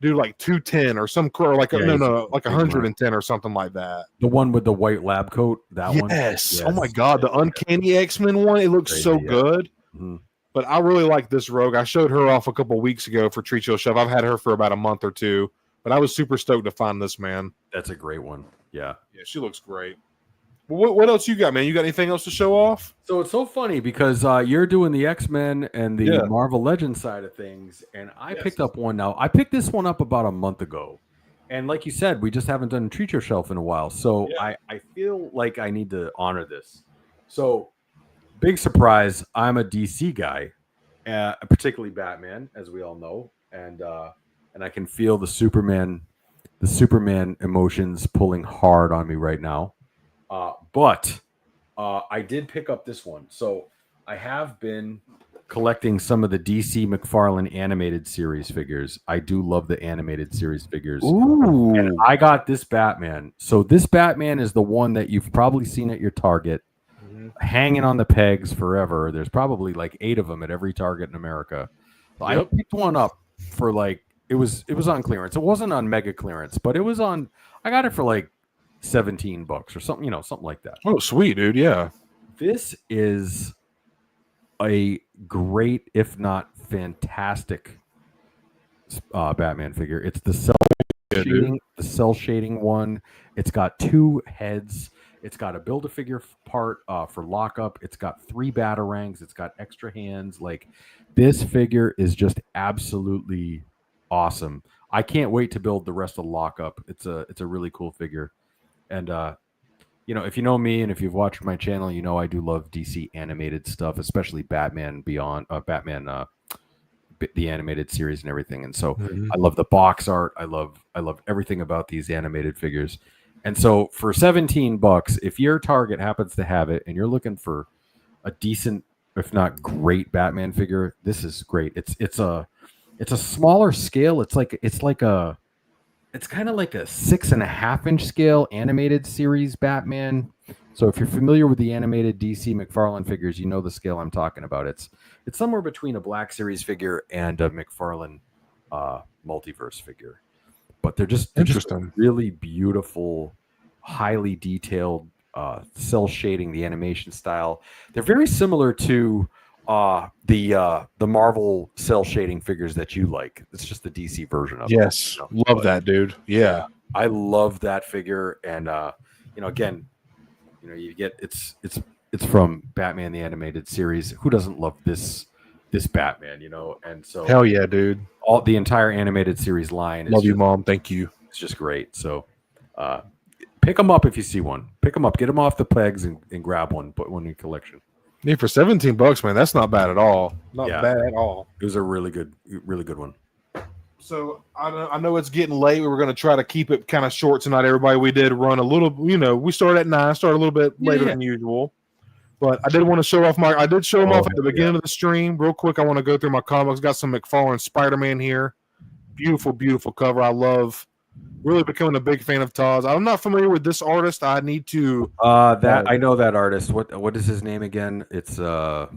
210 or some, or like, like 110 or something like that. The one with the white lab coat, that one? Yes. Oh my God, the Uncanny X-Men one, it looks so good. Mm-hmm. But I really like this Rogue. I showed her off a couple weeks ago for Treat Your Shelf. I've had her for about a month or two, but I was super stoked to find this, man. That's a great one. Yeah. Yeah, she looks great. Well, what else you got, man? You got anything else to show off? So it's so funny because you're doing the X-Men and the Marvel Legends side of things, and I picked up one now. I picked this one up about a month ago. And like you said, we just haven't done Treat Your Shelf in a while. So I feel like I need to honor this. So big surprise, I'm a DC guy, particularly Batman, as we all know, and I can feel the Superman emotions pulling hard on me right now. But I did pick up this one. So I have been collecting some of the DC McFarlane animated series figures. I do love the animated series figures. Ooh. And I got this Batman. So this Batman is the one that you've probably seen at your Target. Hanging on the pegs forever. There's probably like 8 of them at every Target in America. I picked one up for like, it was on clearance. It wasn't on mega clearance, but it was on, I got it for like $17 or something, you know, something like that. Oh, sweet, dude. Yeah. This is a great, if not fantastic, Batman figure. It's the cell shading one. It's got 2 heads. It's got a Build-A-Figure part for lockup. It's got 3 batarangs. It's got extra hands. Like, this figure is just absolutely awesome. I can't wait to build the rest of lockup. It's a really cool figure. And you know, if you know me and if you've watched my channel, you know I do love DC animated stuff, especially Batman Beyond, the animated series and everything. And so I love the box art. I love everything about these animated figures. And so for $17, if your Target happens to have it and you're looking for a decent, if not great Batman figure, this is great. It's a smaller scale. It's like a it's kind of like a 6.5-inch scale animated series Batman. So if you're familiar with the animated DC McFarlane figures, you know the scale I'm talking about. It's somewhere between a Black Series figure and a McFarlane multiverse figure. But they're just Interesting. really beautiful, highly detailed cell shading, the animation style. They're very similar to the Marvel cell shading figures that you like. It's just the DC version of Yes, it. You know? love that, dude. Yeah. I love that figure, and again, you get it's from Batman the Animated Series. Who doesn't love this Batman? And so Hell yeah, dude. all the entire animated series line is Love you, Mom. Thank you. It's just great. So pick them up if you see one. Pick them up, get them off the pegs, and grab one. Put one in your collection. Yeah, for $17, man, that's not bad at all. Not bad at all. It was a really good one. So I know it's getting late. We were going to try to keep it kind of short tonight. Everybody, we did run a little. We started at 9. Started a little bit later than usual. But I did want to show off I did show them off at the beginning of the stream. Real quick, I want to go through my comics. Got some McFarlane Spider-Man here. Beautiful, beautiful cover. I love. Really becoming a big fan of Todd's. I'm not familiar with this artist. I need to. I know that artist. What is his name again? It's I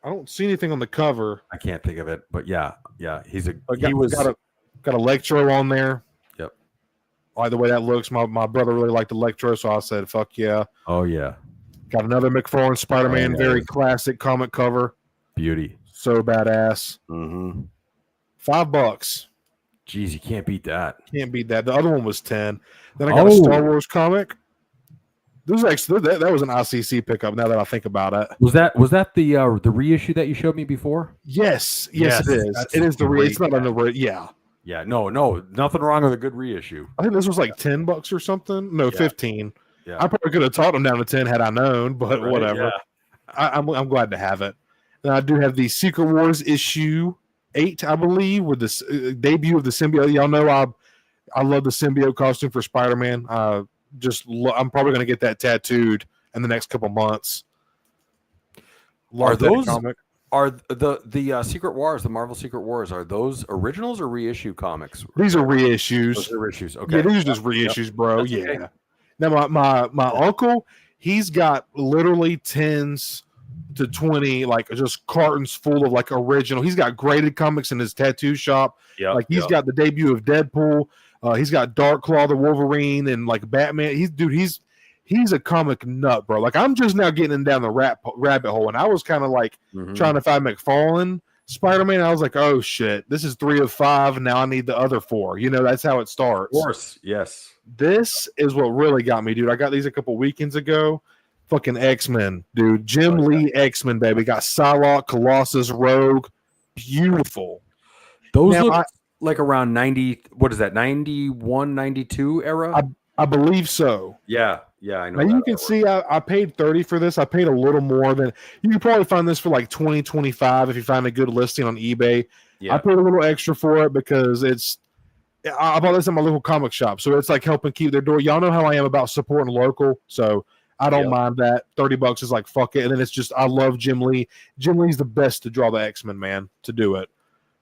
don't see anything on the cover. I can't think of it, but yeah. He's got Electro on there. Yep. I like the way that looks. My brother really liked Electro, so I said, "Fuck yeah." Oh yeah. Got another McFarlane Spider-Man, very classic comic cover. Beauty. So badass. Mm-hmm. $5. Jeez, you can't beat that. Can't beat that. The other one was 10. Then I got a Star Wars comic. This was actually that was an ICC pickup. Now that I think about it, was that the reissue that you showed me before? Yes, it is. It is the reissue. It's not on the yeah. Yeah, no, nothing wrong with a good reissue. I think this was like $10 or something. No, 15. Yeah, I probably could have taught them down to 10 had I known, but whatever. Yeah. I'm glad to have it. And I do have the Secret Wars issue 8, I believe, with the debut of the symbiote. Y'all know I love the symbiote costume for Spider-Man. I'm probably going to get that tattooed in the next couple months. Are the Secret Wars, the Marvel Secret Wars, are those originals or reissue comics? These are reissues. Those are reissues. Okay. Yeah, these are just reissues, bro. That's yeah. Okay. Now my uncle, he's got literally 10s to 20 like just cartons full of like original. He's got graded comics in his tattoo shop. Yeah, like he's got the debut of Deadpool. He's got Dark Claw, the Wolverine, and like Batman. He's a comic nut, bro. Like I'm just now getting down the rabbit hole, and I was kind of like trying to find McFarlane Spider-Man. I was like, oh shit, this is 3 of 5, and now I need the other 4. That's how it starts. Of course, yes. This is what really got me, dude. I got these a couple weekends ago. Fucking X-Men, dude. Jim Lee X-Men, baby. Got Psylocke, Colossus, Rogue. Beautiful. Those look like around 90, what is that, 91, 92 era? I believe so. Yeah, I know. Now you can see I paid $30 for this. I paid a little more than you can probably find this for like $20, $25 if you find a good listing on eBay. Yeah. I paid a little extra for it because I bought this in my local comic shop, so it's like helping keep their door. Y'all know how I am about supporting local, so I don't mind that. $30 is like fuck it, and then it's just I love Jim Lee. Jim Lee's the best to draw the X-Men, man, to do it.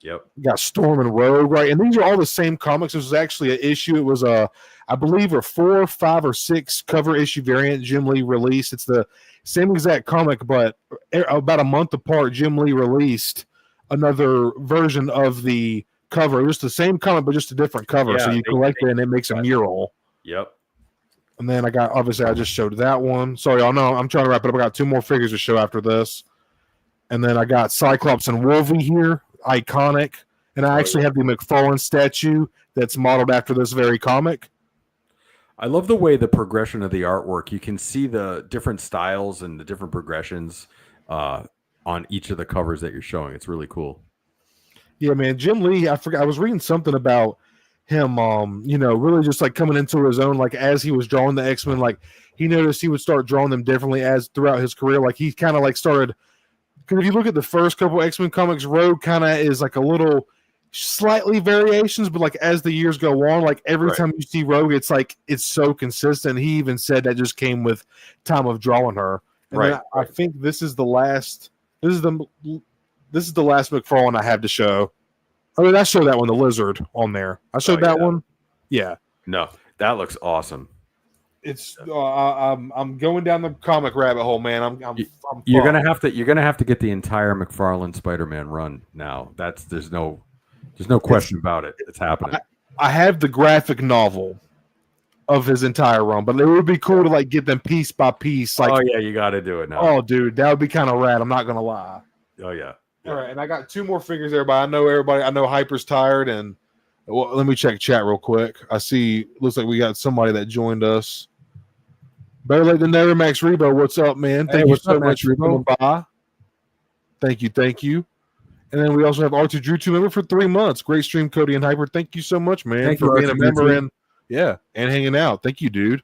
Yep. You got Storm and Rogue, right? And these are all the same comics. This was actually an issue. It was I believe a 4, 5, or 6 cover issue variant Jim Lee released. It's the same exact comic, but about a month apart, Jim Lee released another version of the cover. It was the same comic, but just a different cover. So you collect it, and it makes a mural. Yep. And then I just showed that one. Sorry, y'all know I'm trying to wrap it up. I got 2 more figures to show after this. And then I got Cyclops and Wolvie here, iconic. And I actually have the McFarlane statue that's modeled after this very comic. I love the way the progression of the artwork. You can see the different styles and the different progressions on each of the covers that you're showing. It's really cool. Yeah, man. Jim Lee, I was reading something about him, really just like coming into his own, like as he was drawing the X-Men, like he noticed he would start drawing them differently as throughout his career. Like he kind of like started, because if you look at the first couple X-Men comics, Rogue kind of is like a little slightly variations, but like as the years go on, like every time you see Rogue, it's like it's so consistent. He even said that just came with time of drawing her. And I think this is the last. This is the last McFarlane I have to show. I mean, I showed that one, the lizard on there. I showed that one. Yeah. No, that looks awesome. It's I'm going down the comic rabbit hole, man. I'm You're gonna have to get the entire McFarlane Spider-Man run now. There's no question about it. It's happening. I have the graphic novel of his entire run, but it would be cool to like get them piece by piece. Like, oh yeah, you got to do it now. Oh, dude, that would be kind of rad. I'm not gonna lie. Oh yeah. All right, and I got 2 more figures, everybody. I know Hyper's tired, and well, let me check chat real quick. I see. Looks like we got somebody that joined us. Better late than never, Max Rebo. What's up, man? Thank you so much for coming by. Thank you. And then we also have R2 Drew 2 member for 3 months. Great stream, Cody and Hyper. Thank you so much, man, for being a member and hanging out. Thank you, dude.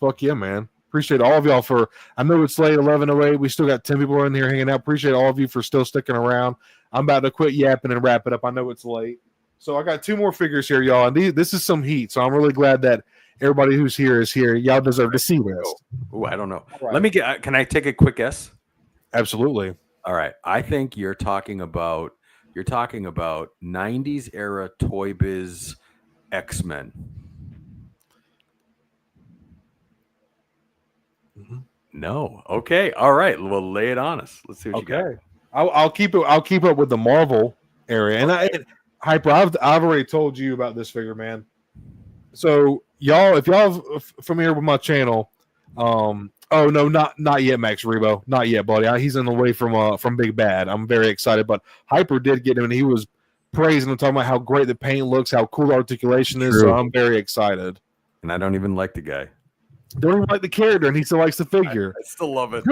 Fuck yeah, man. Appreciate all of y'all for. I know it's late, 11:08. We still got 10 people in here hanging out. Appreciate all of you for still sticking around. I'm about to quit yapping and wrap it up. I know it's late. So I got 2 more figures here, y'all, and this is some heat. So I'm really glad that everybody who's here is here. Y'all deserve to see this. Oh, I don't know. Right. Let me get. Can I take a quick guess? Absolutely. All right. I think you're talking about 90s era Toy Biz X-Men. Mm-hmm. No. Okay. All right. Well, lay it on us. Let's see what you got. I'll keep up with the Marvel area, and Hyper. I've already told you about this figure, man. So y'all, if y'all familiar with my channel, oh no, not yet, Max Rebo, not yet, buddy. He's in the way from Big Bad. I'm very excited, but Hyper did get him, and he was praising and talking about how great the paint looks, how cool the articulation is. So I'm very excited. And I don't even like the guy. Don't even like the character, and he still likes the figure. I still love it.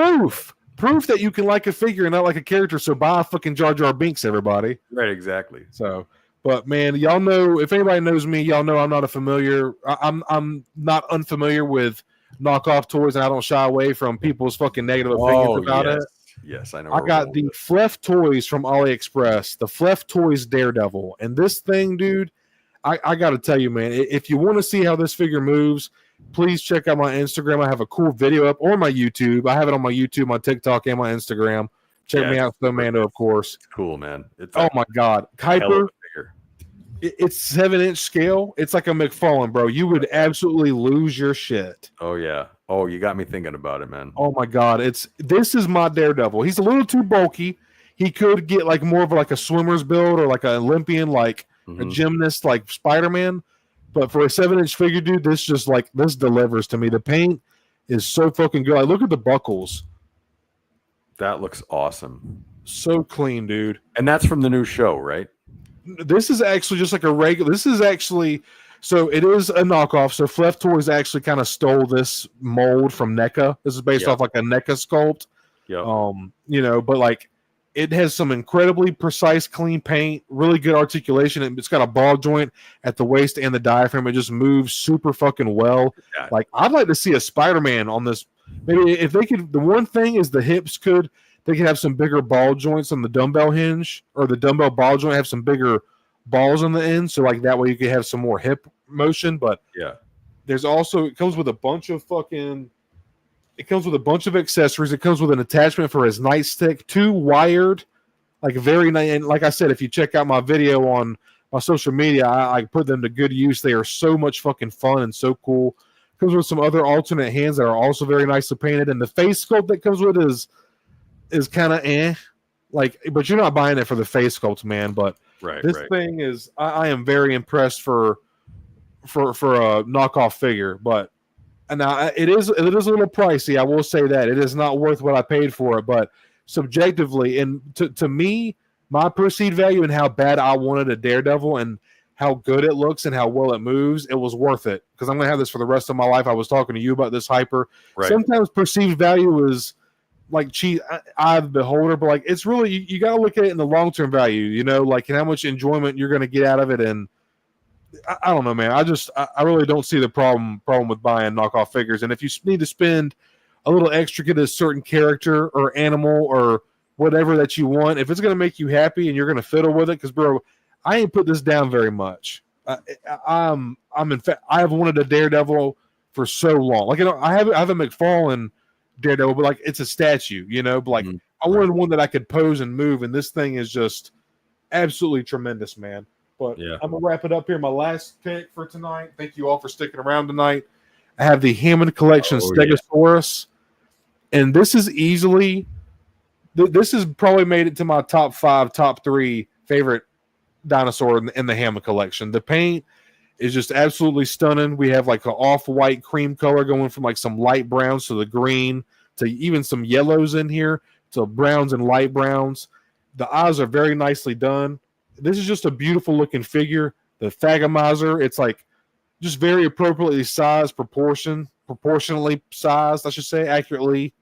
Proof that you can like a figure and not like a character. So buy a fucking Jar Jar Binks, everybody. Right, exactly. So. But man, y'all know, if anybody knows me, y'all know I'm not I'm not unfamiliar with knockoff toys, and I don't shy away from people's fucking negative opinions about it. Yes, I know. I got the FlefToys from AliExpress, the FlefToys Daredevil, and this thing, dude, I got to tell you, man, if you want to see how this figure moves, please check out my Instagram. I have a cool video up, or my YouTube. I have it on my YouTube, my TikTok, and my Instagram. Check me out, Mando, of course. It's cool, man. Oh my God, Hyper. It's 7-inch scale. It's like a McFarlane, bro. You would absolutely lose your shit. Oh yeah. Oh, you got me thinking about it, man. Oh my God. This is my Daredevil. He's a little too bulky. He could get like more of like a swimmer's build or like an Olympian, like a gymnast, like Spider-Man. But for a 7-inch figure, dude, this delivers to me. The paint is so fucking good. I look at the buckles. That looks awesome. So clean, dude. And that's from the new show, right? This is actually just like a regular. This is actually, so it is a knockoff. So FlefToys actually kind of stole this mold from NECA. This is based off like a NECA sculpt. Yeah. But like it has some incredibly precise, clean paint, really good articulation. It's got a ball joint at the waist and the diaphragm. It just moves super fucking well. Yeah. Like I'd like to see a Spider-Man on this. Maybe if they could. The one thing is the hips could. They could have some bigger ball joints on the dumbbell hinge, or the dumbbell ball joint have some bigger balls on the end, so like that way you could have some more hip motion. But yeah, there's also, it comes with a bunch of accessories. It comes with an attachment for his nightstick, 2 wired, like very nice. And like I said, if you check out my video on my social media, I put them to good use. They are so much fucking fun and so cool. Comes with some other alternate hands that are also very nicely painted, and the face sculpt that comes with is kind of like, but you're not buying it for the face sculpt, man. But this thing is, I am very impressed for a knockoff figure. But now it is a little pricey. I will say that it is not worth what I paid for it. But subjectively, and to me, my perceived value and how bad I wanted a Daredevil and how good it looks and how well it moves, it was worth it because I'm gonna have this for the rest of my life. I was talking to you about this, Hyper. Sometimes perceived value is like cheap eye of the beholder, but like it's really you got to look at it in the long-term value, like and how much enjoyment you're going to get out of it. And I don't know, man. I really don't see the problem with buying knockoff figures. And if you need to spend a little extra, get a certain character or animal or whatever that you want, if it's going to make you happy and you're going to fiddle with it, because bro, I ain't put this down very much. I'm in fact, I have wanted a Daredevil for so long. Like I have a McFarlane Daredevil, but like it's a statue, but like I wanted one that I could pose and move, and this thing is just absolutely tremendous, man. But Yeah. I'm gonna wrap it up here. My last pick for tonight. Thank you all for sticking around tonight. I have the Hammond Collection Stegosaurus, and this is easily. This has probably made it to my top 5, top 3 favorite dinosaur in the Hammond collection. The paint is just absolutely stunning. We have like an off-white cream color going from like some light browns to the green to even some yellows in here to browns and light browns. The eyes are very nicely done. This is just a beautiful looking figure. The Thagomizer, it's like just very appropriately sized, proportionally sized, I should say, accurately.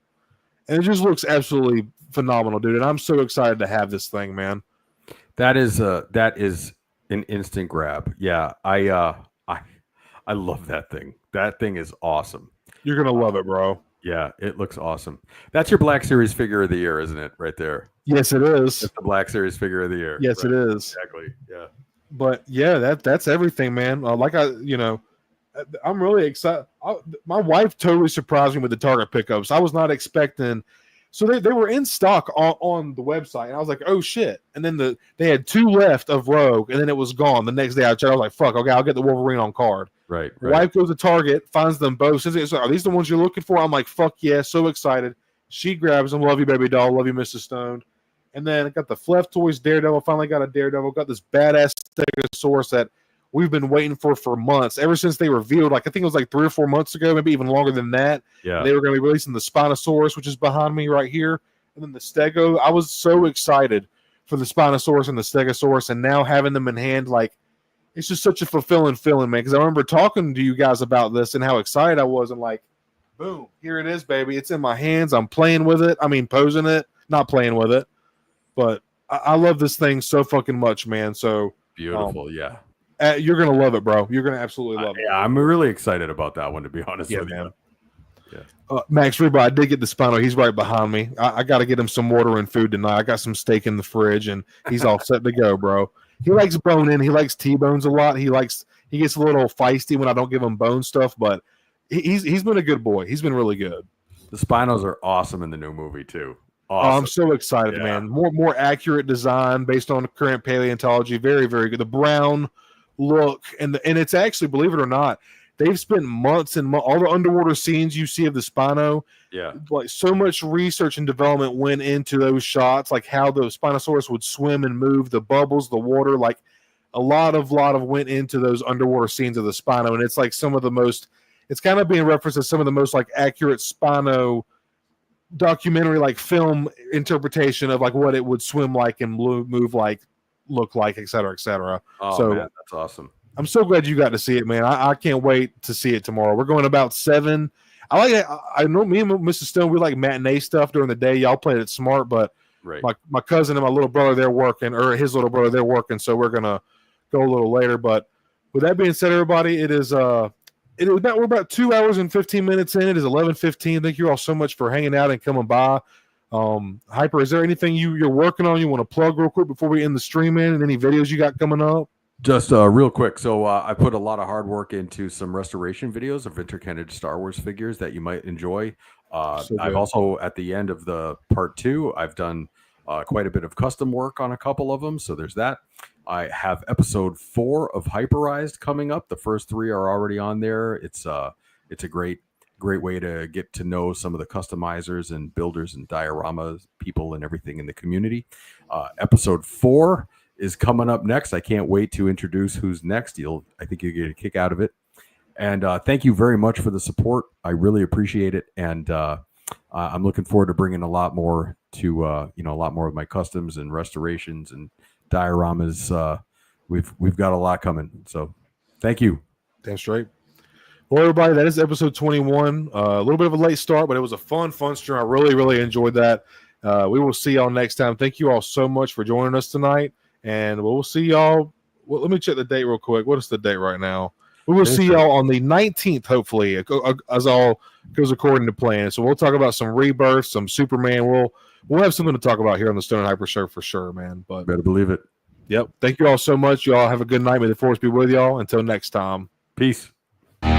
And it just looks absolutely phenomenal, dude. And I'm so excited to have this thing, man. That is an instant grab. Yeah, I love that thing. That thing is awesome. You're gonna love it, bro. Yeah, it looks awesome. That's your Black Series figure of the year, isn't it? Right there. Yes, it is. It's the Black Series figure of the year. Yes, right. It is. Exactly. Yeah. But yeah, that's everything, man. I'm really excited. My wife totally surprised me with the Target pickups. I was not expecting. So they were in stock on the website, and I was like, oh shit. And then they had 2 left of Rogue, and then it was gone. The next day I checked, I was like, fuck, okay, I'll get the Wolverine on card. Right. Wife goes to Target, finds them both. Says, are these the ones you're looking for? I'm like, fuck yeah, so excited. She grabs them. Love you, baby doll. Love you, Mrs. Stone. And then I got the FlefToys Daredevil. Finally got a Daredevil. Got this badass Stegosaurus that we've been waiting for months. Ever since they revealed, like I think it was like 3 or 4 months ago, maybe even longer than that. Yeah. They were going to be releasing the Spinosaurus, which is behind me right here. And then the Stego. I was so excited for the Spinosaurus and the Stegosaurus. And now having them in hand, like, it's just such a fulfilling feeling, man. Because I remember talking to you guys about this and how excited I was. And like, boom, here it is, baby. It's in my hands. I'm playing with it. I mean, posing it, not playing with it. But I love this thing so fucking much, man. So beautiful, yeah. You're gonna love it, bro. You're gonna absolutely love it. Yeah, I'm really excited about that one, to be honest with man. You. Yeah. Max Reba, I did get the Spino. He's right behind me. I got to get him some water and food tonight. I got some steak in the fridge, and he's all set to go, bro. He likes bone in. He likes T-bones a lot. He gets a little feisty when I don't give him bone stuff, but he's been a good boy. He's been really good. The Spinos are awesome in the new movie too. Awesome. Oh, I'm so excited, man. More accurate design based on current paleontology. Very, very good. The brown look, and it's actually, believe it or not, they've spent months and all the underwater scenes you see of the Spino. Yeah, like so much research and development went into those shots, like how the Spinosaurus would swim and move, the bubbles, the water, like a lot of went into those underwater scenes of the Spino, and it's like some of the most. It's kind of being referenced as some of the most like accurate Spino documentary, like film interpretation of like what it would swim like and move like, look like, et cetera, et cetera. Oh, so man, that's awesome. I'm so glad you got to see it, man. I can't wait to see it tomorrow. We're going about 7. I like it. I know me and Mrs. Stone, we like matinee stuff during the day. Y'all played it smart, but right. my cousin and my little brother, they're working, or his little brother, they're working. So we're gonna go a little later. But with that being said, everybody, we're about 2 hours and 15 minutes in. It is 11:15. Thank you all so much for hanging out and coming by. Hyper, is there anything you're working on you want to plug real quick before we end the stream in, and any videos you got coming up? Just real quick. So I put a lot of hard work into some restoration videos of interconnected Star Wars figures that you might enjoy. I've also, at the end of the part 2, I've done quite a bit of custom work on a couple of them. So there's that. I have episode 4 of Hyperized coming up. The first 3 are already on there. It's a great way to get to know some of the customizers and builders and diorama people and everything in the community. Episode 4 is coming up next. I can't wait to introduce who's next. I think you'll get a kick out of it. And thank you very much for the support. I really appreciate it. And I'm looking forward to bringing a lot more to a lot more of my customs and restorations and dioramas. We've got a lot coming. So thank you. Damn straight. Well, everybody, that is episode 21. A little bit of a late start, but it was a fun stream. I really, really enjoyed that. We will see y'all next time. Thank you all so much for joining us tonight. And we'll see y'all. Well, let me check the date real quick. What is the date right now? We will see y'all on the 19th, hopefully, as all goes according to plan. So we'll talk about some Rebirth, some Superman. We'll have something to talk about here on the Stone and Hyper Show for sure, man. But better believe it. Yep. Thank you all so much. Y'all have a good night. May the force be with y'all. Until next time. Peace. Good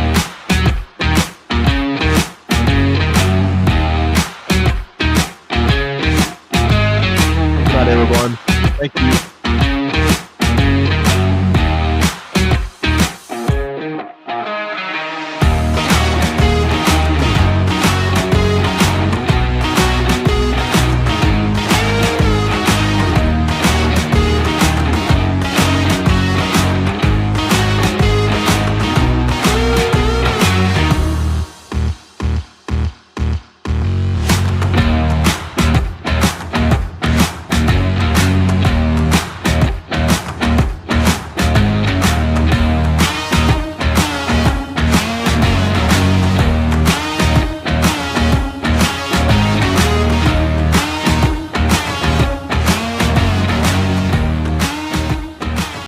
night, everyone. Thank you.